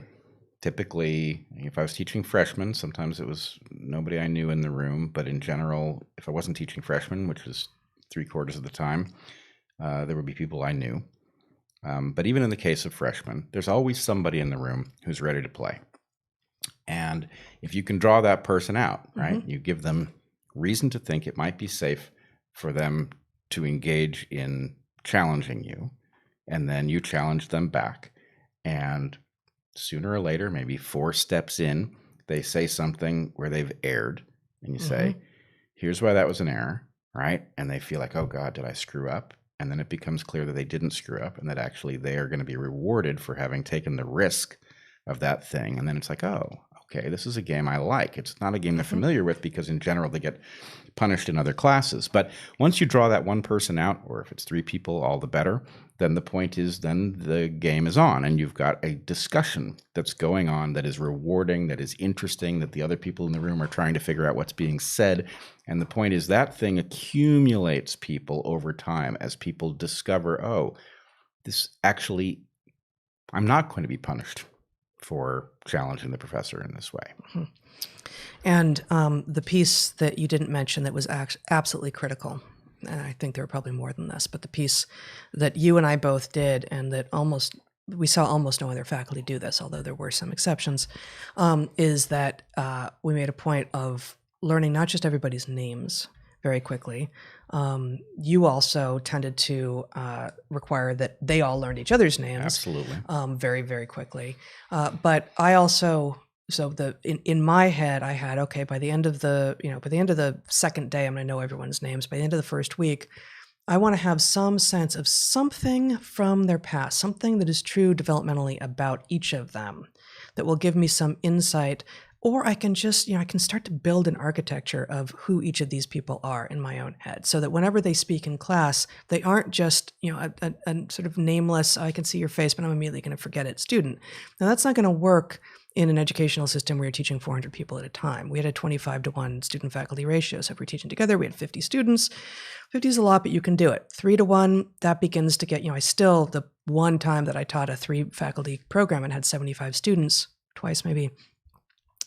S1: typically, if I was teaching freshmen, sometimes it was nobody I knew in the room, but in general, if I wasn't teaching freshmen, which was 3/4 of the time, there would be people I knew. But even in the case of freshmen, there's always somebody in the room who's ready to play. And if you can draw that person out, right, you give them reason to think it might be safe for them to engage in challenging you, and then you challenge them back. And sooner or later, maybe 4 steps in, they say something where they've erred, and you say, here's why that was an error, right? And they feel like, oh God, did I screw up? And then it becomes clear that they didn't screw up and that actually they are going to be rewarded for having taken the risk of that thing. And then it's like, oh, okay, this is a game I like. It's not a game they're familiar with because in general they get punished in other classes. But once you draw that one person out, or if it's 3 people, all the better, then the point is then the game is on and you've got a discussion that's going on that is rewarding, that is interesting, that the other people in the room are trying to figure out what's being said. And the point is that thing accumulates people over time as people discover, oh, this actually, I'm not going to be punished for challenging the professor in this way.
S2: And the piece that you didn't mention that was absolutely critical, and I think there are probably more than this, but the piece that you and I both did and that we saw almost no other faculty do this, although there were some exceptions, is that we made a point of learning not just everybody's names very quickly. You also tended to require that they all learned each other's names.
S1: Absolutely.
S2: Very, very quickly. But I also, in my head, I had, okay, by the end of the second day, I'm going to know everyone's names. By the end of the first week, I want to have some sense of something from their past, something that is true developmentally about each of them that will give me some insight. Or I can just, I can start to build an architecture of who each of these people are in my own head so that whenever they speak in class, they aren't just, a sort of nameless, I can see your face, but I'm immediately going to forget it student. Now, that's not going to work in an educational system where you're teaching 400 people at a time. We had a 25-to-1 student-faculty ratio. So if we're teaching together, we had 50 students. 50 is a lot, but you can do it. 3-to-1, that begins to get, the one time that I taught a 3-faculty program and had 75 students, twice maybe,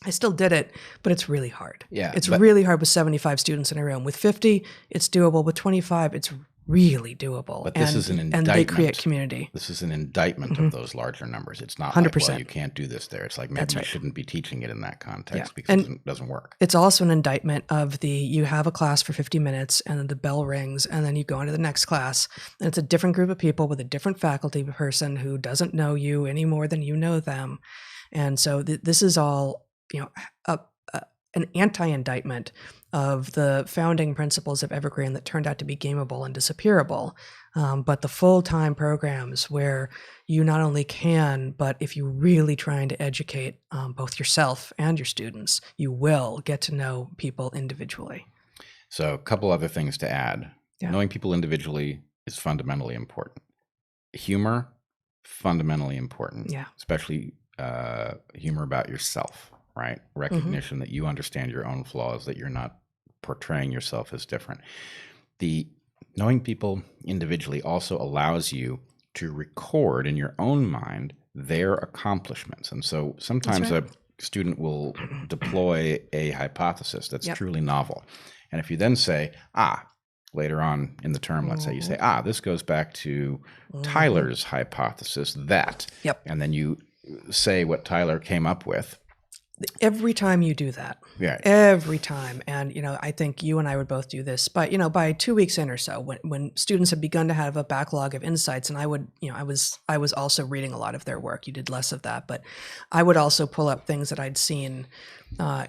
S2: I still did it, but it's really hard.
S1: Yeah,
S2: it's really hard with 75 students in a room. With 50, it's doable. With 25, it's really doable.
S1: But this is an indictment.
S2: And they create community.
S1: This is an indictment of those larger numbers. It's not 100%. Like, well, you can't do this there. It's like maybe you shouldn't be teaching it in that context because it doesn't work.
S2: It's also an indictment of you have a class for 50 minutes and then the bell rings and then you go into the next class. And it's a different group of people with a different faculty person who doesn't know you any more than you know them. And so this is all an anti-indictment of the founding principles of Evergreen that turned out to be gameable and disappearable. But the full-time programs where you not only can, but if you're really trying to educate both yourself and your students, you will get to know people individually.
S1: So a couple other things to add.
S2: Yeah.
S1: Knowing people individually is fundamentally important. Humor, fundamentally important.
S2: Yeah.
S1: Especially humor about yourself. Right? Recognition that you understand your own flaws, that you're not portraying yourself as different. The knowing people individually also allows you to record in your own mind their accomplishments. And so sometimes a student will deploy a hypothesis that's truly novel. And if you then say, later on in the term, let's say you say, this goes back to Tyler's hypothesis that, and then you say what Tyler came up with.
S2: Every time you do that, every time. And, I think you and I would both do this, but, by 2 weeks in or so, when students had begun to have a backlog of insights, and I would, I was also reading a lot of their work. You did less of that, but I would also pull up things that I'd seen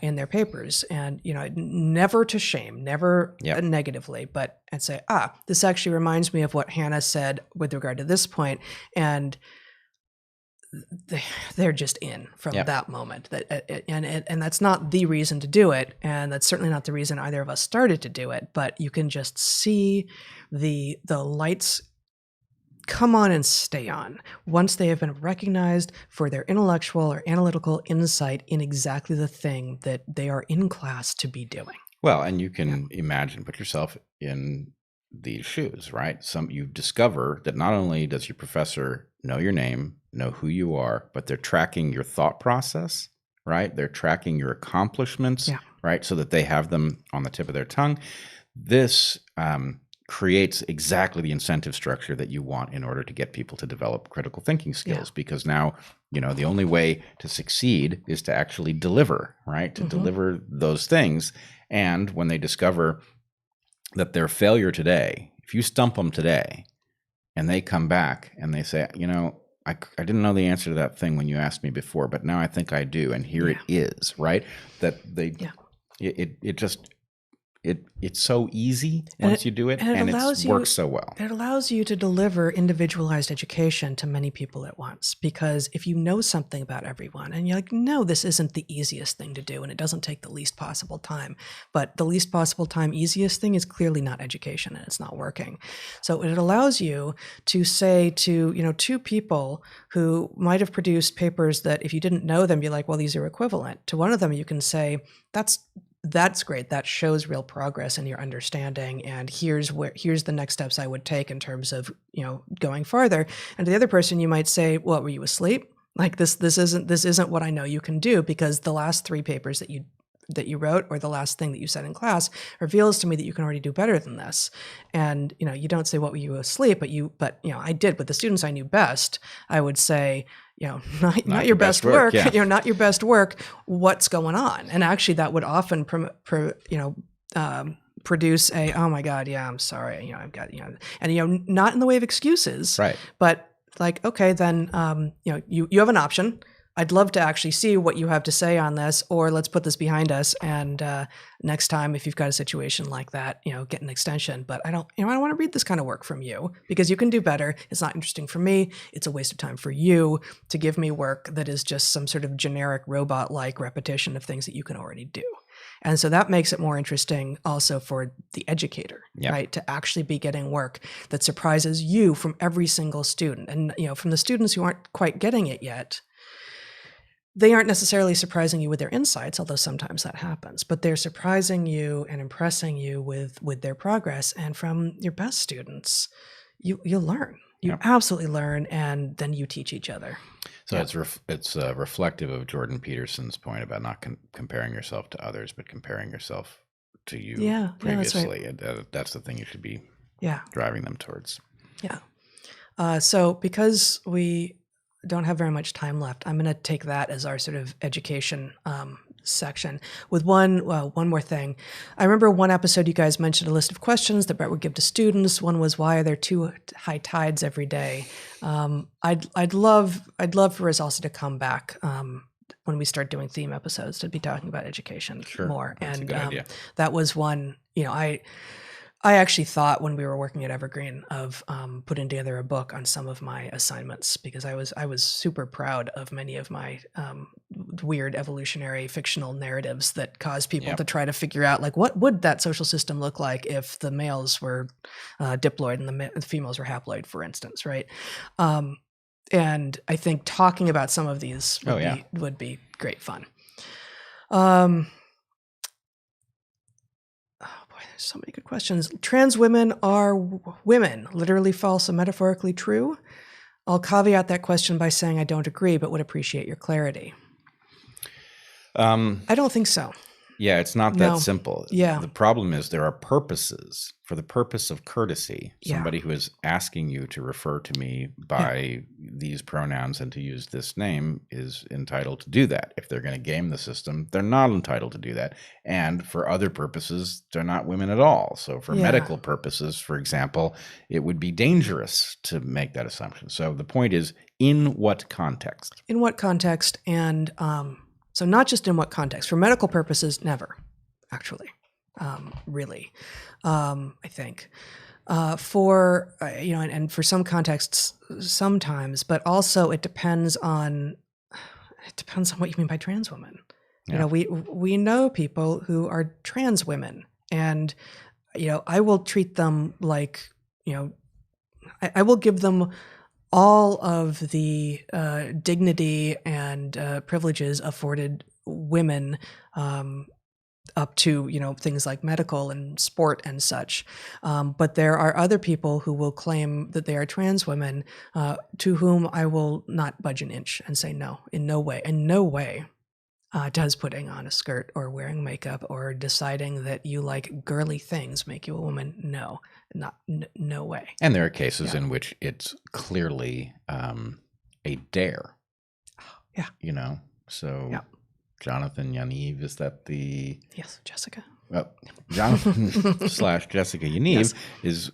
S2: in their papers and, never to shame, never negatively, but I'd say, this actually reminds me of what Hannah said with regard to this point. And they're just in from that moment. And that's not the reason to do it, and that's certainly not the reason either of us started to do it. But you can just see the lights come on and stay on once they have been recognized for their intellectual or analytical insight in exactly the thing that they are in class to be doing.
S1: Well, and you can imagine, put yourself in these shoes, right? You discover that not only does your professor know your name, know who you are, but they're tracking your thought process, right? They're tracking your accomplishments, right? So that they have them on the tip of their tongue. This creates exactly the incentive structure that you want in order to get people to develop critical thinking skills, because now, the only way to succeed is to actually deliver, right? To deliver those things. And when they discover that their failure today, if you stump them today and they come back and they say, I didn't know the answer to that thing when you asked me before, but now I think I do. And here it is, right? That it's so easy once you do it, and it works so well.
S2: It allows you to deliver individualized education to many people at once, because if you know something about everyone and you're like, no, this isn't the easiest thing to do and it doesn't take the least possible time, but the least possible time easiest thing is clearly not education and it's not working. So it allows you to say to, two people who might have produced papers that if you didn't know them, you're like, well, these are equivalent. To one of them, you can say, that's great. That shows real progress in your understanding. And here's the next steps I would take in terms of, going farther. And to the other person, you might say, what, were you asleep? Like this isn't what I know you can do, because the last 3 papers that you wrote, or the last thing that you said in class, reveals to me that you can already do better than this. And, you don't say, what, were you asleep? But I did. With the students I knew best, I would say, not your best work, not your best work. What's going on? And actually that would often, produce a, oh my God, yeah, I'm sorry. I've got, and, not in the way of excuses,
S1: right?
S2: But like, okay, then, you have an option. I'd love to actually see what you have to say on this, or let's put this behind us. And next time, if you've got a situation like that, get an extension. But I don't want to read this kind of work from you, because you can do better. It's not interesting for me. It's a waste of time for you to give me work that is just some sort of generic robot-like repetition of things that you can already do. And so that makes it more interesting also for the educator, right? To actually be getting work that surprises you from every single student. And, from the students who aren't quite getting it yet, they aren't necessarily surprising you with their insights, although sometimes that happens, but they're surprising you and impressing you with their progress. And from your best students, you learn. You absolutely learn, and then you teach each other.
S1: So it's reflective of Jordan Peterson's point about not comparing yourself to others, but comparing yourself to you previously. That's right. That's the thing you should be driving them towards.
S2: Yeah. So because we don't have very much time left, I'm going to take that as our sort of education section with one more thing. I remember one episode you guys mentioned a list of questions that Bret would give to students. One was, why are there 2 high tides every day? I'd love for us also to come back when we start doing theme episodes to be talking about education more.
S1: That's
S2: and
S1: a good idea.
S2: That was one, I actually thought when we were working at Evergreen of putting together a book on some of my assignments, because I was super proud of many of my weird evolutionary fictional narratives that cause people to try to figure out, like, what would that social system look like if the males were diploid and the females were haploid, for instance, right? And I think talking about some of these would be great fun. So many good questions. Trans women are women, literally false and metaphorically true? I'll caveat that question by saying I don't agree, but would appreciate your clarity. I don't think so.
S1: Yeah, it's not that simple.
S2: Yeah.
S1: The problem is there are purposes. For the purpose of courtesy, somebody who is asking you to refer to me by these pronouns and to use this name is entitled to do that. If they're going to game the system, they're not entitled to do that. And for other purposes, they're not women at all. So for medical purposes, for example, it would be dangerous to make that assumption. So the point is, in what context? In what context? And so not just in what context. For medical purposes, never, actually. Really, I think for, and for some contexts, sometimes, but also it depends on what you mean by trans women. Yeah. We know people who are trans women, and, I will treat them like,
S2: I will give them all of the dignity and privileges afforded women, up to, things like medical and sport and such. But there are other people who will claim that they are trans women, to whom I will not budge an inch and say no, in no way. Does putting on a skirt or wearing makeup or deciding that you like girly things make you a woman? No, no way.
S1: And there are cases in which it's clearly a dare.
S2: Yeah.
S1: So
S2: Yeah.
S1: Jonathan Yaniv, is that the...
S2: Yes, Jessica.
S1: Well, Jonathan / Jessica Yaniv is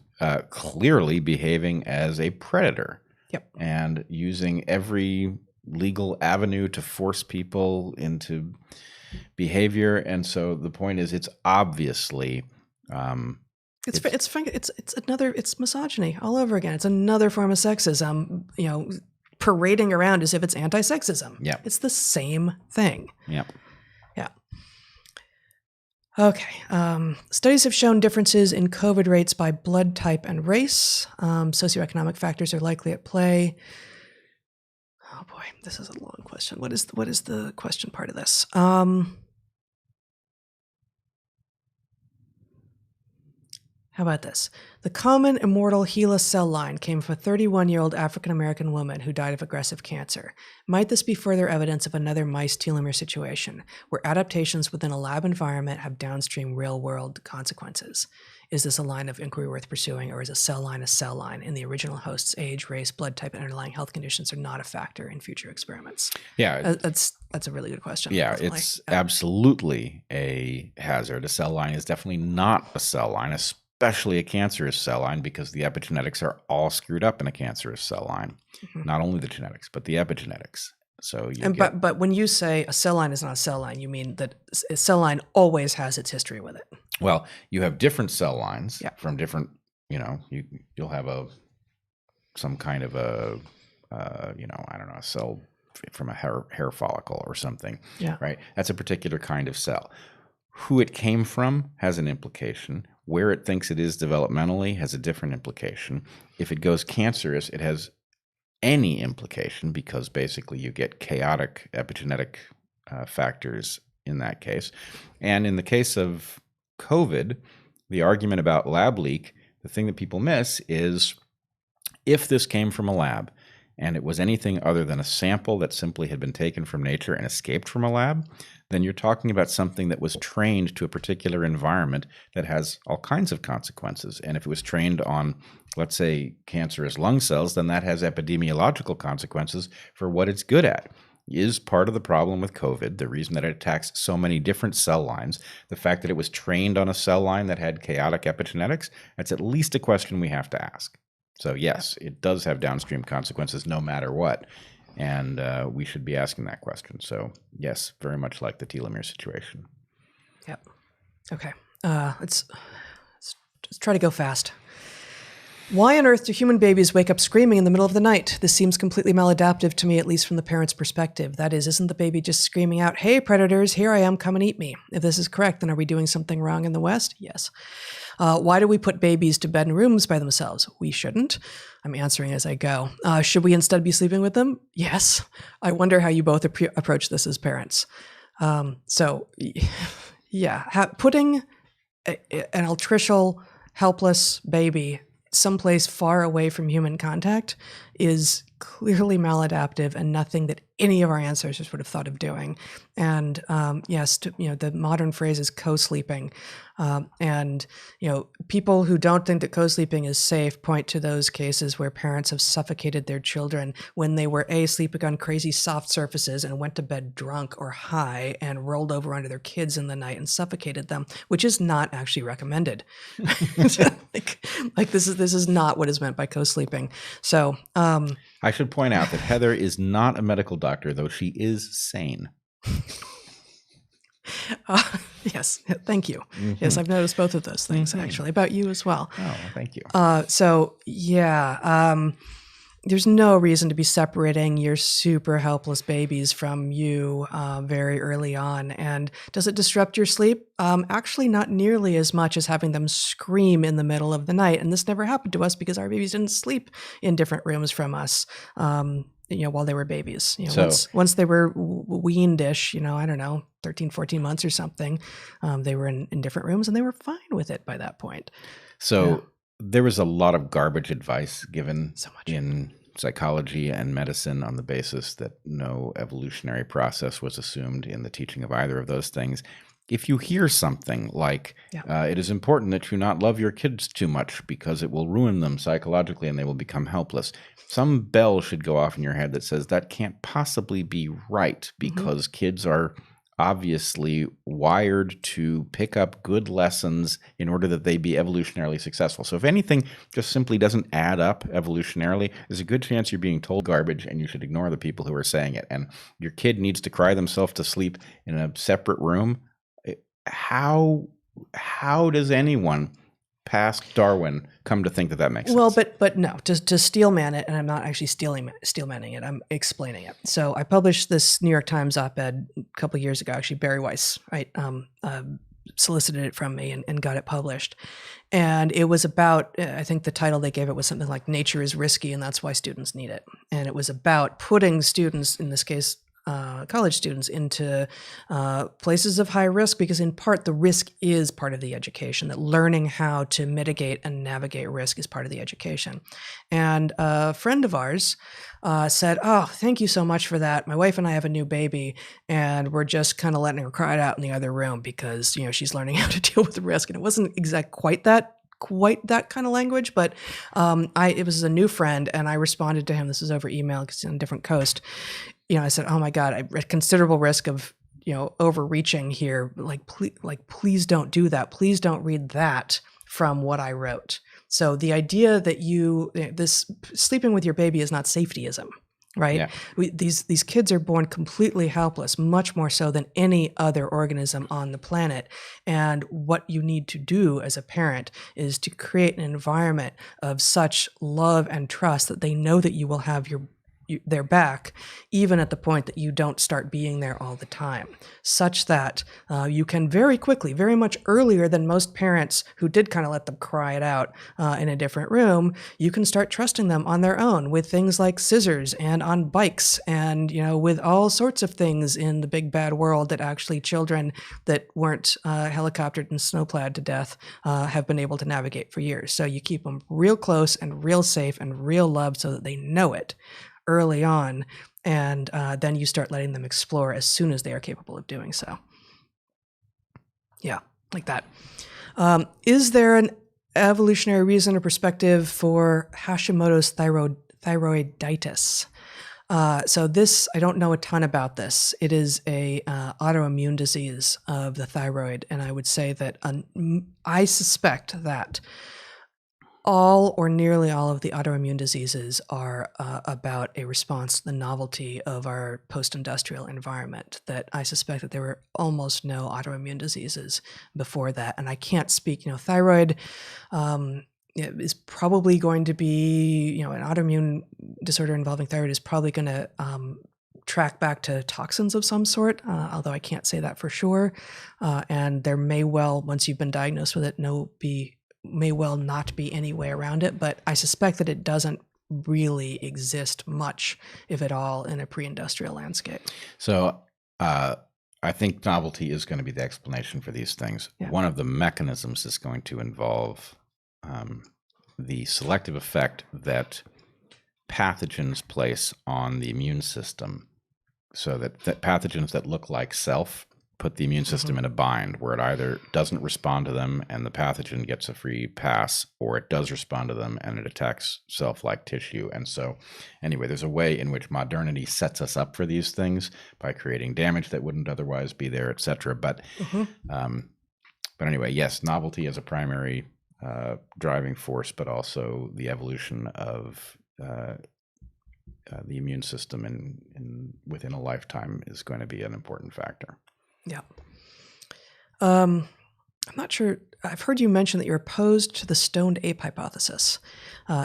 S1: clearly behaving as a predator.
S2: Yep. And
S1: using every legal avenue to force people into behavior. And so the point is, it's obviously
S2: it's misogyny all over again. It's another form of sexism, parading around as if it's anti-sexism.
S1: Yeah.
S2: It's the same thing.
S1: Yeah.
S2: Yeah. Okay. Studies have shown differences in COVID rates by blood type and race. Socioeconomic factors are likely at play. Oh boy, this is a long question. What is the question part of this? How about this? The common immortal HeLa cell line came from a 31-year-old African-American woman who died of aggressive cancer. Might this be further evidence of another mice telomere situation, where adaptations within a lab environment have downstream real-world consequences? Is this a line of inquiry worth pursuing, or is a cell line, and the original host's age, race, blood type, and underlying health conditions are not a factor in future experiments?
S1: Yeah.
S2: That's a really good question.
S1: Yeah,
S2: definitely.
S1: It's absolutely a hazard. A cell line is definitely not a cell line, especially a cancerous cell line, because the epigenetics are all screwed up in a cancerous cell line. Mm-hmm. Not only the genetics, but the epigenetics. So
S2: but when you say a cell line is not a cell line, you mean that a cell line always has its history with it.
S1: Well, you have different cell lines from different, you'll have some kind of a cell from a hair follicle or something.
S2: Yeah.
S1: Right. That's a particular kind of cell. Who it came from has an implication. Where it thinks it is developmentally has a different implication. If it goes cancerous, it has any implication, because basically you get chaotic epigenetic factors in that case. And in the case of COVID, the argument about lab leak, the thing that people miss is, if this came from a lab and it was anything other than a sample that simply had been taken from nature and escaped from a lab, then you're talking about something that was trained to a particular environment that has all kinds of consequences. And if it was trained on, let's say, cancerous lung cells, then that has epidemiological consequences for what it's good at. Is part of the problem with COVID, the reason that it attacks so many different cell lines, the fact that it was trained on a cell line that had chaotic epigenetics? That's at least a question we have to ask. So yes, it does have downstream consequences no matter what. And we should be asking that question. So yes, very much like the telomere situation.
S2: Yep. Okay. Let's try to go fast. Why on earth do human babies wake up screaming in the middle of the night? This seems completely maladaptive to me, at least from the parent's perspective. That is, isn't the baby just screaming out, "Hey, predators, here I am, come and eat me"? If this is correct, then are we doing something wrong in the West? Yes. Why do we put babies to bed in rooms by themselves? We shouldn't. I'm answering as I go. Should we instead be sleeping with them? Yes. I wonder how you both approach this as parents. Putting an altricial, helpless baby someplace far away from human contact is clearly maladaptive and nothing that any of our ancestors would have thought of doing. And the modern phrase is co-sleeping. And people who don't think that co-sleeping is safe point to those cases where parents have suffocated their children when they were sleeping on crazy soft surfaces and went to bed drunk or high and rolled over onto their kids in the night and suffocated them, which is not actually recommended. like this is not what is meant by co-sleeping. So
S1: I should point out that Heather is not a medical doctor, though she is sane.
S2: Yes, thank you. Mm-hmm. Yes, I've noticed both of those things, actually, about you as well.
S1: Oh, thank you.
S2: there's no reason to be separating your super helpless babies from you very early on. And does it disrupt your sleep? Actually, not nearly as much as having them scream in the middle of the night. And this never happened to us because our babies didn't sleep in different rooms from us. While they were babies, once they were weaned-ish, I don't know, 13, 14 months or something, they were in different rooms and they were fine with it by that point.
S1: So there was a lot of garbage advice given
S2: So much.
S1: in psychology and medicine on the basis that no evolutionary process was assumed in the teaching of either of those things. If you hear something like, it is important that you not love your kids too much because it will ruin them psychologically and they will become helpless, some bell should go off in your head that says that can't possibly be right, because kids are obviously wired to pick up good lessons in order that they be evolutionarily successful. So if anything just simply doesn't add up evolutionarily, there's a good chance you're being told garbage and you should ignore the people who are saying it. And your kid needs to cry themselves to sleep in a separate room. How does anyone past Darwin come to think that makes sense?
S2: Well, but no, to steelman it, and I'm not actually steelmanning it, I'm explaining it. So I published this New York Times op-ed a couple of years ago. Actually, Barry Weiss, right, solicited it from me and got it published. And it was about, I think the title they gave it was something like "Nature is Risky and That's Why Students Need It." And it was about putting students, in this case, college students, into places of high risk, because in part the risk is part of the education, that learning how to mitigate and navigate risk is part of the education. And a friend of ours said, "Oh, thank you so much for that. My wife and I have a new baby and we're just kind of letting her cry it out in the other room because, she's learning how to deal with risk." And it wasn't quite that kind of language, but it was a new friend, and I responded to him. This is over email because he's on a different coast. I said, "Oh my God, I'm at considerable risk of, overreaching here. Please don't do that. Please don't read that from what I wrote." So the idea that this sleeping with your baby is not safetyism, right? Yeah. These kids are born completely helpless, much more so than any other organism on the planet. And what you need to do as a parent is to create an environment of such love and trust that they know that you will have their back, even at the point that you don't start being there all the time, such that you can very quickly, very much earlier than most parents who did kind of let them cry it out in a different room, you can start trusting them on their own with things like scissors and on bikes and, with all sorts of things in the big bad world that actually children that weren't helicoptered and snowplowed to death have been able to navigate for years. So you keep them real close and real safe and real loved so that they know it early on, and then you start letting them explore as soon as they are capable of doing so. Yeah, like that. Is there an evolutionary reason or perspective for Hashimoto's thyroiditis? So this, I don't know a ton about this. It is a autoimmune disease of the thyroid, and I would say that I suspect that all or nearly all of the autoimmune diseases are about a response to the novelty of our post-industrial environment, that I suspect that there were almost no autoimmune diseases before that. And I can't speak, thyroid is probably going to be, an autoimmune disorder involving thyroid is probably going to track back to toxins of some sort, although I can't say that for sure. And there may well, once you've been diagnosed with it, may well not be any way around it, but I suspect that it doesn't really exist much, if at all, in a pre-industrial landscape.
S1: So I think novelty is going to be the explanation for these things. Yeah. One of the mechanisms is going to involve the selective effect that pathogens place on the immune system, so that pathogens that look like self put the immune system in a bind where it either doesn't respond to them and the pathogen gets a free pass, or it does respond to them and it attacks self-like tissue. And so anyway, there's a way in which modernity sets us up for these things by creating damage that wouldn't otherwise be there, etc. But anyway, yes, novelty is a primary driving force, but also the evolution of the immune system within a lifetime is going to be an important factor.
S2: Yeah. I'm not sure. I've heard you mention that you're opposed to the stoned ape hypothesis.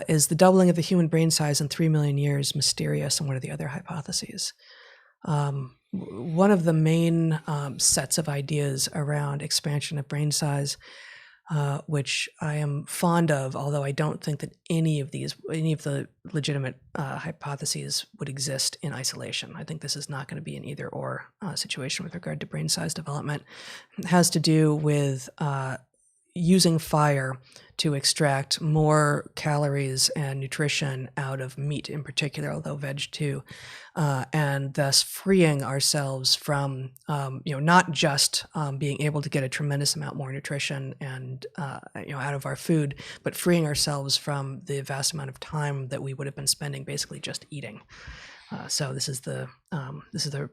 S2: Is the doubling of the human brain size in 3 million years mysterious, and what are the other hypotheses? One of the main sets of ideas around expansion of brain size, which I am fond of, although I don't think that any of the legitimate hypotheses would exist in isolation. I think this is not going to be an either or situation with regard to brain size development. It has to do with using fire to extract more calories and nutrition out of meat in particular, although veg too, and thus freeing ourselves from, not just being able to get a tremendous amount more nutrition and, out of our food, but freeing ourselves from the vast amount of time that we would have been spending basically just eating. So this is the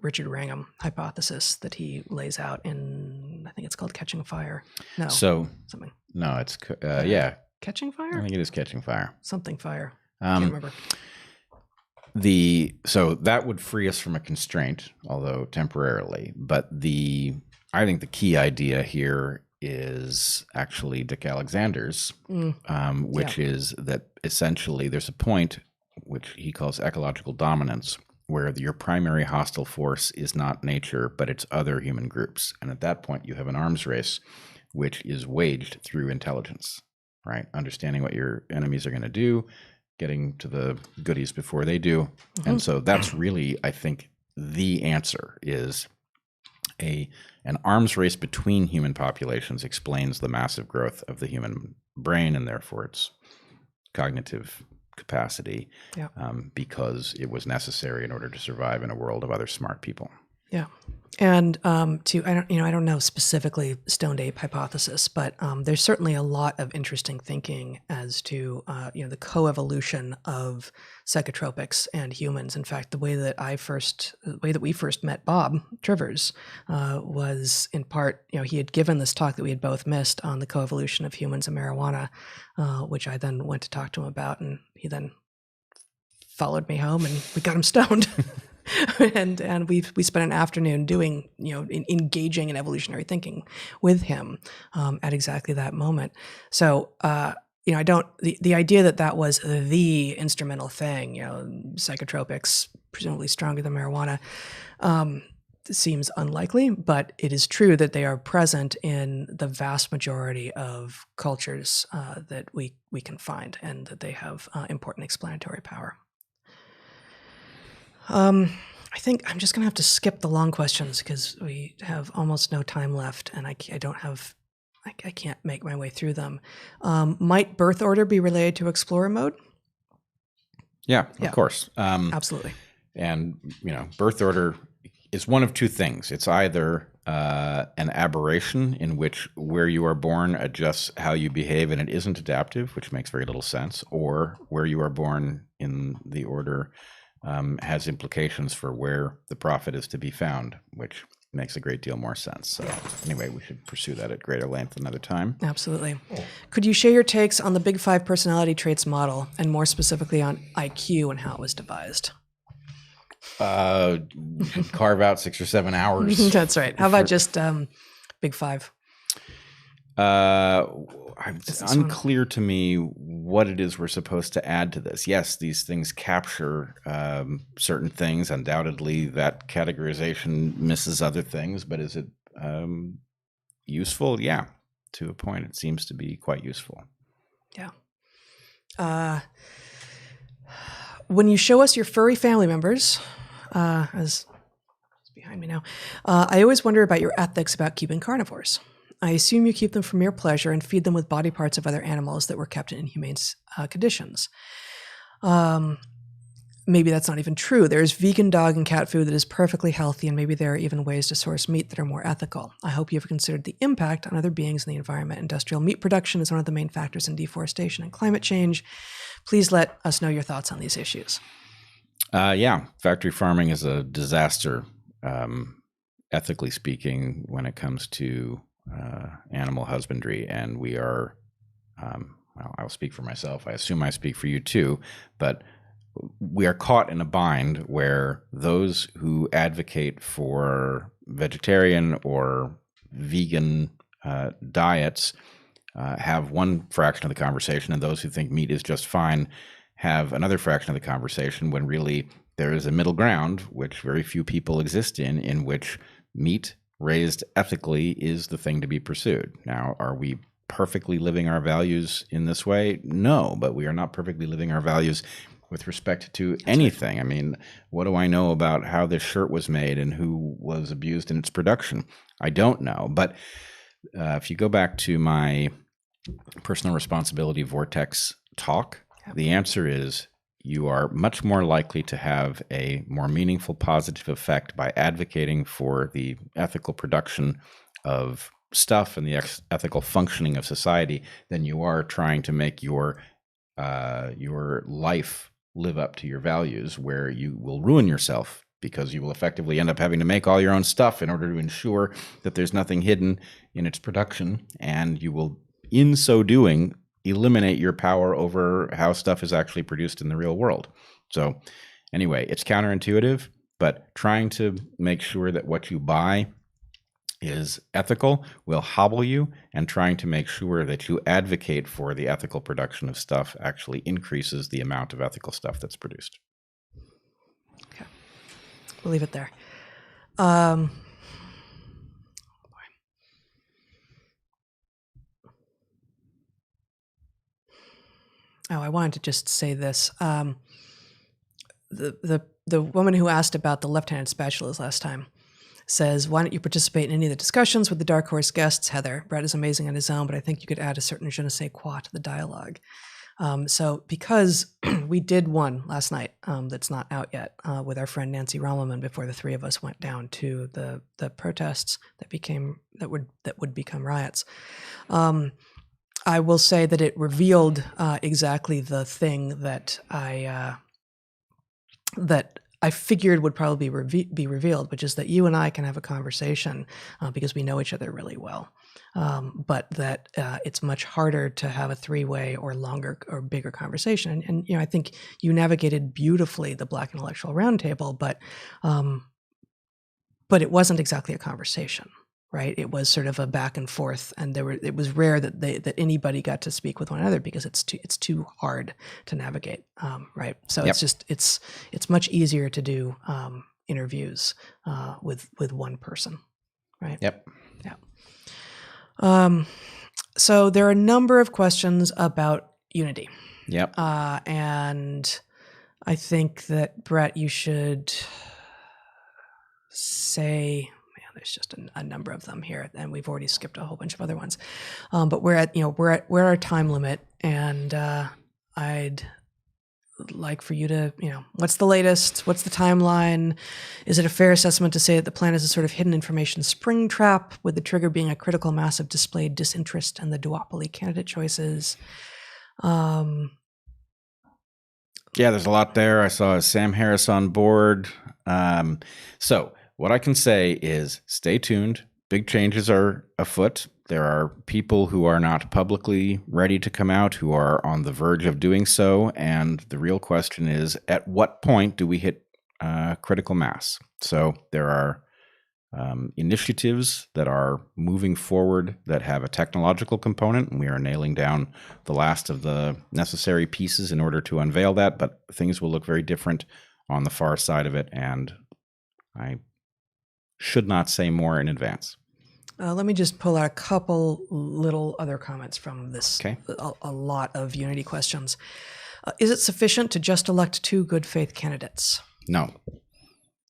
S2: Richard Wrangham hypothesis that he lays out in, I think it's called Catching Fire. No, something.
S1: No, it's
S2: Catching Fire.
S1: I think it is Catching Fire.
S2: Something Fire. Can't remember.
S1: So that would free us from a constraint, although temporarily. But I think the key idea here is actually Dick Alexander's, which is that essentially there's a point which he calls ecological dominance, where your primary hostile force is not nature, but it's other human groups. And at that point, you have an arms race, which is waged through intelligence, right? Understanding what your enemies are going to do, getting to the goodies before they do. Mm-hmm. And so that's really, I think, the answer is an arms race between human populations explains the massive growth of the human brain and therefore its cognitive capacity, because it was necessary in order to survive in a world of other smart people.
S2: Yeah. And I don't know specifically stoned ape hypothesis, but there's certainly a lot of interesting thinking as to the coevolution of psychotropics and humans. In fact, the way that we first met Bob Trivers was in part, he had given this talk that we had both missed on the coevolution of humans and marijuana, which I then went to talk to him about, and he then followed me home and we got him stoned. and we spent an afternoon doing, engaging in evolutionary thinking with him at exactly that moment. So, the idea that was the instrumental thing, psychotropics, presumably stronger than marijuana, seems unlikely, but it is true that they are present in the vast majority of cultures that we can find, and that they have important explanatory power. I think I'm just going to have to skip the long questions because we have almost no time left, and I can't make my way through them. Might birth order be related to explorer mode?
S1: Yeah, of course.
S2: Absolutely.
S1: And, birth order is one of two things. It's either an aberration in which where you are born adjusts how you behave and it isn't adaptive, which makes very little sense, or where you are born in the order has implications for where the profit is to be found, which makes a great deal more sense. So anyway, we should pursue that at greater length another time.
S2: Absolutely. Could you share your takes on the Big Five personality traits model, and more specifically on IQ and how it was devised?
S1: Carve out 6 or 7 hours.
S2: That's right. How about just Big Five?
S1: It's unclear to me what it is we're supposed to add to this. Yes, these things capture certain things. Undoubtedly, that categorization misses other things, but is it useful? Yeah, to a point, it seems to be quite useful.
S2: Yeah. When you show us your furry family members, as behind me now, I always wonder about your ethics about keeping carnivores. I assume you keep them for mere pleasure and feed them with body parts of other animals that were kept in inhumane conditions. Maybe that's not even true. There's vegan dog and cat food that is perfectly healthy, and maybe there are even ways to source meat that are more ethical. I hope you have considered the impact on other beings in the environment. Industrial meat production is one of the main factors in deforestation and climate change. Please let us know your thoughts on these issues.
S1: Factory farming is a disaster, ethically speaking, when it comes to animal husbandry, and we are, I'll speak for myself. I assume I speak for you too, but we are caught in a bind where those who advocate for vegetarian or vegan diets have one fraction of the conversation, and those who think meat is just fine have another fraction of the conversation, when really there is a middle ground, which very few people exist in which meat raised ethically is the thing to be pursued. Now, are we perfectly living our values in this way? No, but we are not perfectly living our values with respect to anything. Right. I mean, what do I know about how this shirt was made and who was abused in its production? I don't know. But if you go back to my personal responsibility vortex talk, the answer is you are much more likely to have a more meaningful positive effect by advocating for the ethical production of stuff and the ethical functioning of society than you are trying to make your life live up to your values, where you will ruin yourself because you will effectively end up having to make all your own stuff in order to ensure that there's nothing hidden in its production, and you will, in so doing, eliminate your power over how stuff is actually produced in the real world. So anyway, it's counterintuitive, but trying to make sure that what you buy is ethical will hobble you, and trying to make sure that you advocate for the ethical production of stuff actually increases the amount of ethical stuff that's produced.
S2: Okay. We'll leave it there. I wanted to just say this. The woman who asked about the left-handed spatulas last time says, why don't you participate in any of the discussions with the Dark Horse guests, Heather? Bret is amazing on his own, but I think you could add a certain je ne sais quoi to the dialogue. So because we did one last night that's not out yet with our friend Nancy Rommelman before the three of us went down to the protests that would become riots. I will say that it revealed exactly the thing that I figured would probably be revealed, which is that you and I can have a conversation because we know each other really well, but that it's much harder to have a three-way or longer or bigger conversation. And I think you navigated beautifully the Black Intellectual Roundtable, but it wasn't exactly a conversation. Right, it was sort of a back and forth, and it was rare that anybody got to speak with one another because it's too hard to navigate. Right, so yep. it's much easier to do interviews with one person. Right.
S1: Yep.
S2: Yeah. So there are a number of questions about unity.
S1: Yep.
S2: And I think that Bret, you should say. There's just a number of them here, and we've already skipped a whole bunch of other ones. But we're at our time limit, and I'd like for you to, what's the latest? What's the timeline? Is it a fair assessment to say that the plan is a sort of hidden information spring trap, with the trigger being a critical mass of displayed disinterest and the duopoly candidate choices?
S1: Yeah, there's a lot there. I saw Sam Harris on board. So what I can say is stay tuned. Big changes are afoot. There are people who are not publicly ready to come out, who are on the verge of doing so. And the real question is, at what point do we hit critical mass? So there are initiatives that are moving forward that have a technological component, and we are nailing down the last of the necessary pieces in order to unveil that. But things will look very different on the far side of it, and I should not say more in advance.
S2: Let me just pull out a couple little other comments from this.
S1: Okay.
S2: A lot of unity questions. Is it sufficient to just elect two good faith candidates?
S1: No.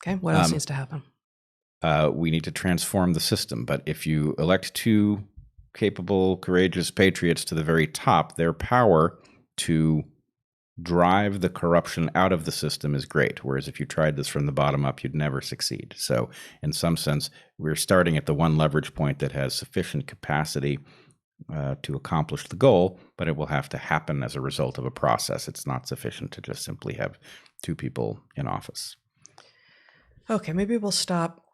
S2: Okay. What else needs to happen?
S1: We need to transform the system. But if you elect two capable, courageous patriots to the very top, their power to drive the corruption out of the system is great. Whereas if you tried this from the bottom up, you'd never succeed. So in some sense, we're starting at the one leverage point that has sufficient capacity to accomplish the goal, but it will have to happen as a result of a process. It's not sufficient to just simply have two people in office.
S2: Okay, maybe we'll stop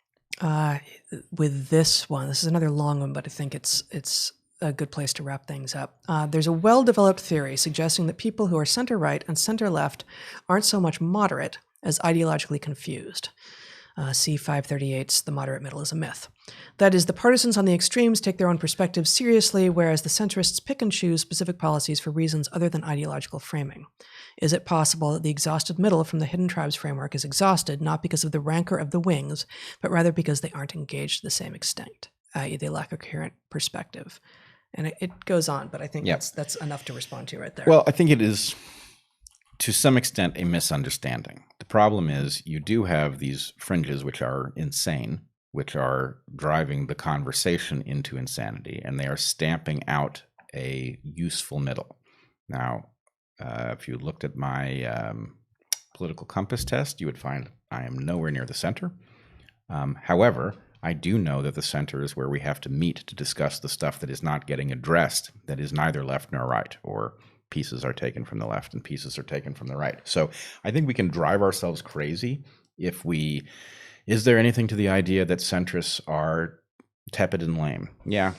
S2: with this one. This is another long one, but I think it's a good place to wrap things up. There's a well-developed theory suggesting that people who are center-right and center-left aren't so much moderate as ideologically confused. C538's The Moderate Middle is a Myth. That is, the partisans on the extremes take their own perspectives seriously, whereas the centrists pick and choose specific policies for reasons other than ideological framing. Is it possible that the exhausted middle from the Hidden Tribes framework is exhausted not because of the rancor of the wings, but rather because they aren't engaged to the same extent, i.e. they lack a coherent perspective? And it goes on, but I think that's enough to respond to right there.
S1: Well, I think it is, to some extent, a misunderstanding. The problem is you do have these fringes which are insane, which are driving the conversation into insanity, and they are stamping out a useful middle. Now, if you looked at my political compass test, you would find I am nowhere near the center. However, I do know that the center is where we have to meet to discuss the stuff that is not getting addressed, that is neither left nor right, or pieces are taken from the left and pieces are taken from the right. So I think we can drive ourselves crazy if we... Is there anything to the idea that centrists are tepid and lame? Yeah,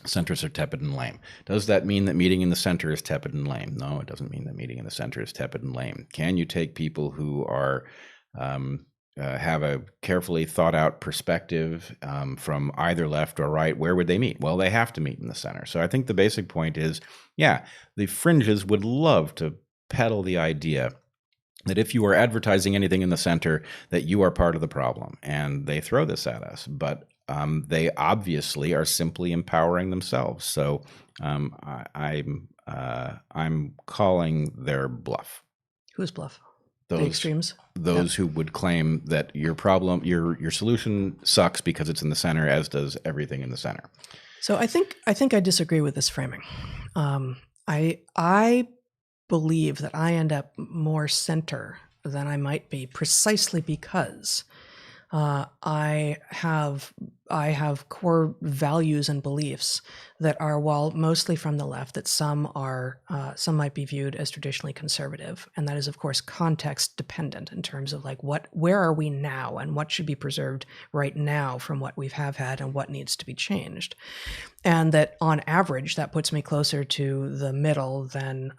S1: centrists are tepid and lame. Does that mean that meeting in the center is tepid and lame? No, it doesn't mean that meeting in the center is tepid and lame. Can you take people who are... have a carefully thought out perspective from either left or right? Where would they meet? Well, they have to meet in the center. So I think the basic point is, yeah, the fringes would love to peddle the idea that if you are advertising anything in the center, that you are part of the problem. And they throw this at us, but they obviously are simply empowering themselves. So I'm calling their bluff.
S2: Who's bluff? The extremes.
S1: Those who would claim that your problem, your solution sucks because it's in the center, as does everything in the center.
S2: So I think I disagree with this framing. I believe that I end up more center than I might be, precisely because I have core values and beliefs that are, while mostly from the left, that some might be viewed as traditionally conservative, and that is, of course, context dependent in terms of like where are we now and what should be preserved right now from what we have had and what needs to be changed, and that on average that puts me closer to the middle than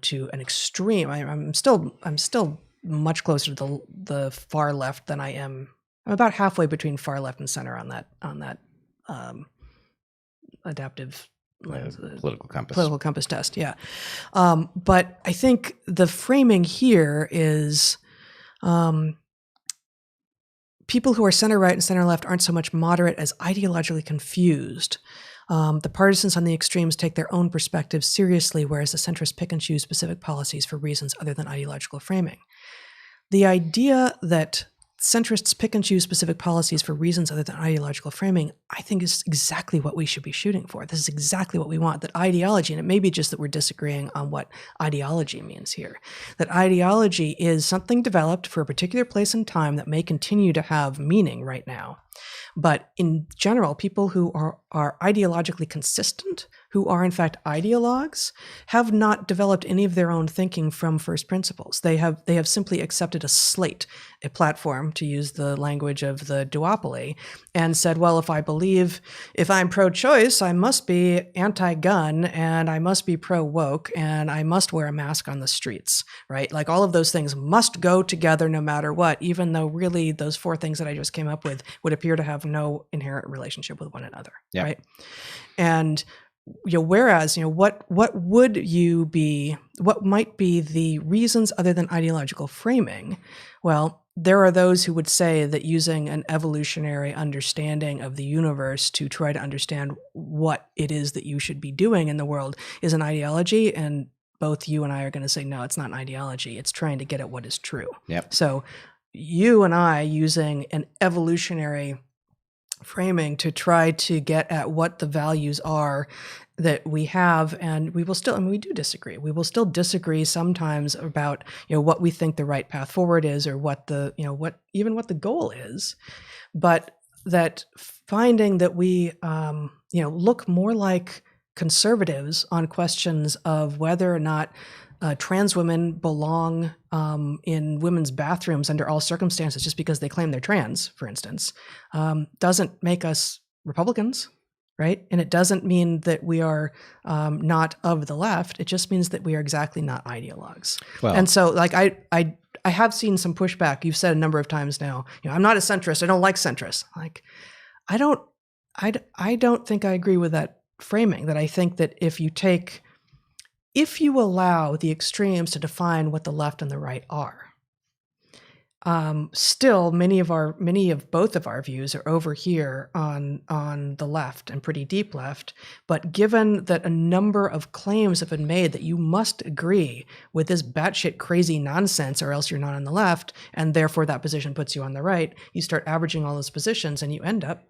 S2: to an extreme. I'm still much closer to the far left than I am. I'm about halfway between far left and center on that adaptive
S1: political compass
S2: test. Yeah. But I think the framing here is people who are center right and center left aren't so much moderate as ideologically confused. The partisans on the extremes take their own perspectives seriously, whereas the centrists pick and choose specific policies for reasons other than ideological framing. The idea that centrists pick and choose specific policies for reasons other than ideological framing, I think is exactly what we should be shooting for. This is exactly what we want, that ideology, and it may be just that we're disagreeing on what ideology means here, that ideology is something developed for a particular place and time that may continue to have meaning right now. But in general, people who are ideologically consistent, who are in fact ideologues, have not developed any of their own thinking from first principles. They have simply accepted a slate, a platform, to use the language of the duopoly, and said, well, if I'm pro-choice, I must be anti-gun, and I must be pro-woke, and I must wear a mask on the streets, right? Like all of those things must go together no matter what, even though really those four things that I just came up with would appear to have no inherent relationship with one another, right? And whereas what might be the reasons other than ideological framing? Well, there are those who would say that using an evolutionary understanding of the universe to try to understand what it is that you should be doing in the world is an ideology, and both you and I are going to say, no, it's not an ideology. It's trying to get at what is true.
S1: Yep.
S2: So you and I using an evolutionary framing to try to get at what the values are that we have, and we will still, we do disagree. We will still disagree sometimes about, what we think the right path forward is, or what the, what the goal is, but that finding that we, look more like conservatives on questions of whether or not trans women belong in women's bathrooms under all circumstances just because they claim they're trans, for instance, doesn't make us Republicans, right? And it doesn't mean that we are not of the left. It just means that we are exactly not ideologues.
S1: Well,
S2: and so, like, I have seen some pushback. You've said a number of times now, I'm not a centrist. I don't like centrists. Like, I don't think I agree with that framing. That I think that if you allow the extremes to define what the left and the right are, still many of both of our views are over here on the left and pretty deep left. But given that a number of claims have been made that you must agree with this batshit crazy nonsense or else you're not on the left, and therefore that position puts you on the right, you start averaging all those positions and you end up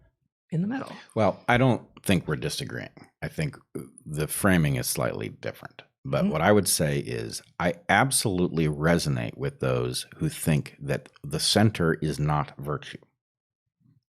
S2: in the middle.
S1: Well, I don't think we're disagreeing. I think the framing is slightly different. But what I would say is I absolutely resonate with those who think that the center is not virtue,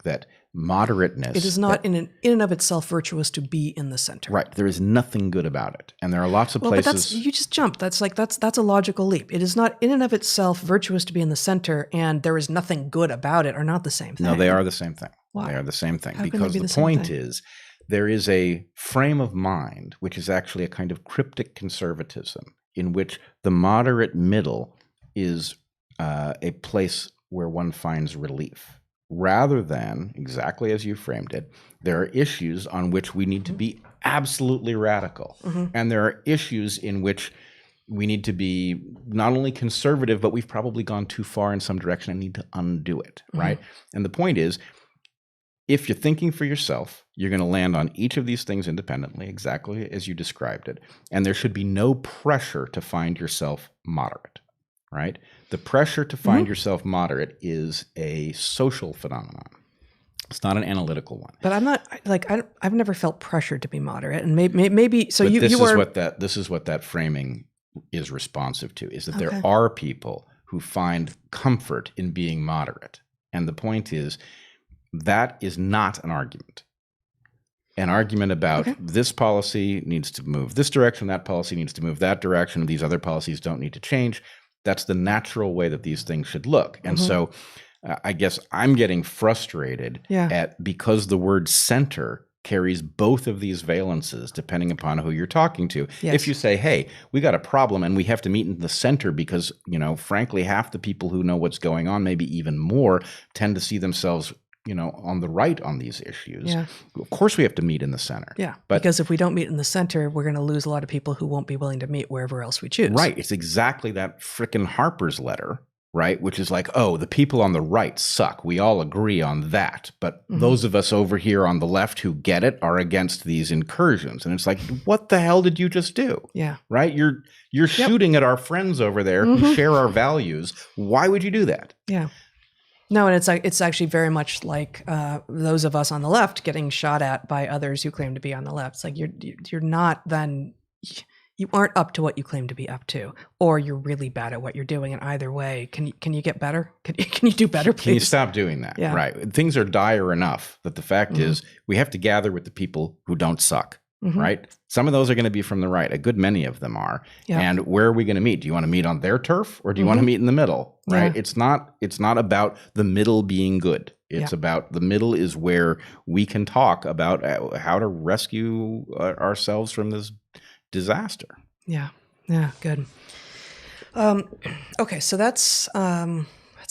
S1: that moderateness.
S2: It is not in and of itself virtuous to be in the center.
S1: Right. There is nothing good about it. And there are lots of places.
S2: But you just jumped. That's a logical leap. It is not in and of itself virtuous to be in the center, and there is nothing good about it are not the same thing.
S1: No, they are the same thing.
S2: Why?
S1: They are the same thing.
S2: How can
S1: Because
S2: they be
S1: the
S2: the same
S1: point
S2: thing?
S1: is, there is a frame of mind, which is actually a kind of cryptic conservatism, in which the moderate middle is a place where one finds relief. Rather than, exactly as you framed it, there are issues on which we need to be absolutely radical. And there are issues in which we need to be not only conservative, but we've probably gone too far in some direction and need to undo it, right? And the point is, if you're thinking for yourself, you're going to land on each of these things independently, exactly as you described it. And there should be no pressure to find yourself moderate, right? The pressure to find yourself moderate is a social phenomenon. It's not an analytical one.
S2: But I'm not I've never felt pressured to be moderate, and maybe so.
S1: But this
S2: you
S1: is what that framing is responsive to, is that there are people who find comfort in being moderate, and the point is that is not an argument. An argument about this policy needs to move this direction, that policy needs to move that direction, these other policies don't need to change. That's the natural way that these things should look. And so I guess I'm getting frustrated at, because the word center carries both of these valences depending upon who you're talking to.
S2: Yes.
S1: If you say, hey, we got a problem and we have to meet in the center because, frankly, half the people who know what's going on, maybe even more, tend to see themselves on the right on these issues.
S2: Yeah.
S1: Of course we have to meet in the center.
S2: Yeah,
S1: But
S2: because if we don't meet in the center, we're going to lose a lot of people who won't be willing to meet wherever else we choose.
S1: right, it's exactly that frickin' Harper's letter, right? Which is like, oh, the people on the right suck. We all agree on that. But those of us over here on the left who get it are against these incursions. And it's like, what the hell did you just do?
S2: Yeah.
S1: Right? You're shooting at our friends over there who share our values. Why would you do that?
S2: Yeah. No, and it's actually very much like those of us on the left getting shot at by others who claim to be on the left. It's like you're not then, you aren't up to what you claim to be up to, or you're really bad at what you're doing. And either way, can you get better? Can you do better, please?
S1: Can you stop doing that?
S2: Yeah.
S1: Right. Things are dire enough that the fact is we have to gather with the people who don't suck. Right? Some of those are going to be from the right. A good many of them are.
S2: Yeah.
S1: And where are we going to meet? Do you want to meet on their turf or do you want to meet in the middle? Right?
S2: Yeah.
S1: It's not about the middle being good. It's about the middle is where we can talk about how to rescue ourselves from this disaster.
S2: Yeah. Yeah. Good. Okay. So that's a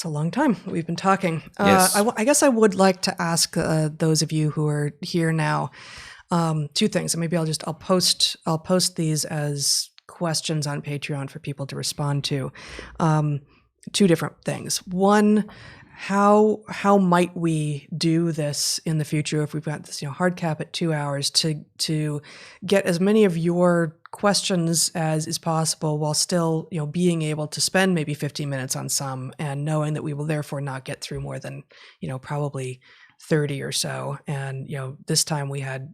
S2: long time that we've been talking.
S1: Yes.
S2: I guess I would like to ask those of you who are here now, two things, and maybe I'll post these as questions on Patreon for people to respond to. Two different things. One, how might we do this in the future if we've got this hard cap at 2 hours to get as many of your questions as is possible while still being able to spend maybe 15 minutes on some, and knowing that we will therefore not get through more than probably 30 or so. And this time we had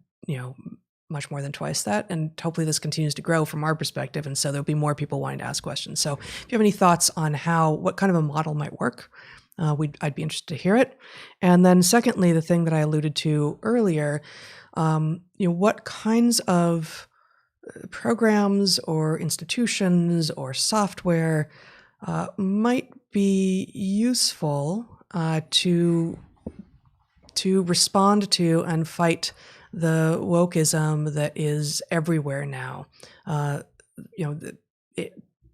S2: much more than twice that. And hopefully this continues to grow from our perspective. And so there'll be more people wanting to ask questions. So if you have any thoughts on what kind of a model might work, I'd be interested to hear it. And then secondly, the thing that I alluded to earlier, what kinds of programs or institutions or software might be useful to respond to and fight the wokeism that is everywhere now.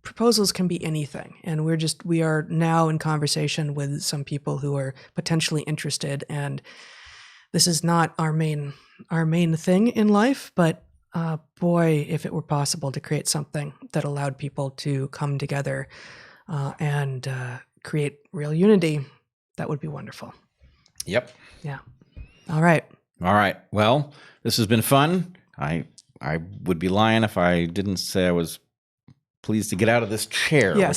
S2: proposals can be anything. And we are now in conversation with some people who are potentially interested. And this is not our main thing in life, but boy, if it were possible to create something that allowed people to come together and create real unity, that would be wonderful.
S1: Yep.
S2: Yeah. All right.
S1: Well, this has been fun. I would be lying if I didn't say I was pleased to get out of this chair.
S2: Yeah.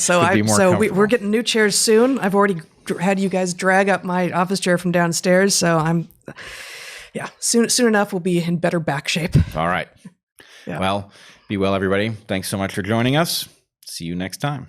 S2: We're getting new chairs soon. I've already had you guys drag up my office chair from downstairs. So soon enough we'll be in better back shape.
S1: All right. Yeah. Well, be well, everybody. Thanks so much for joining us. See you next time.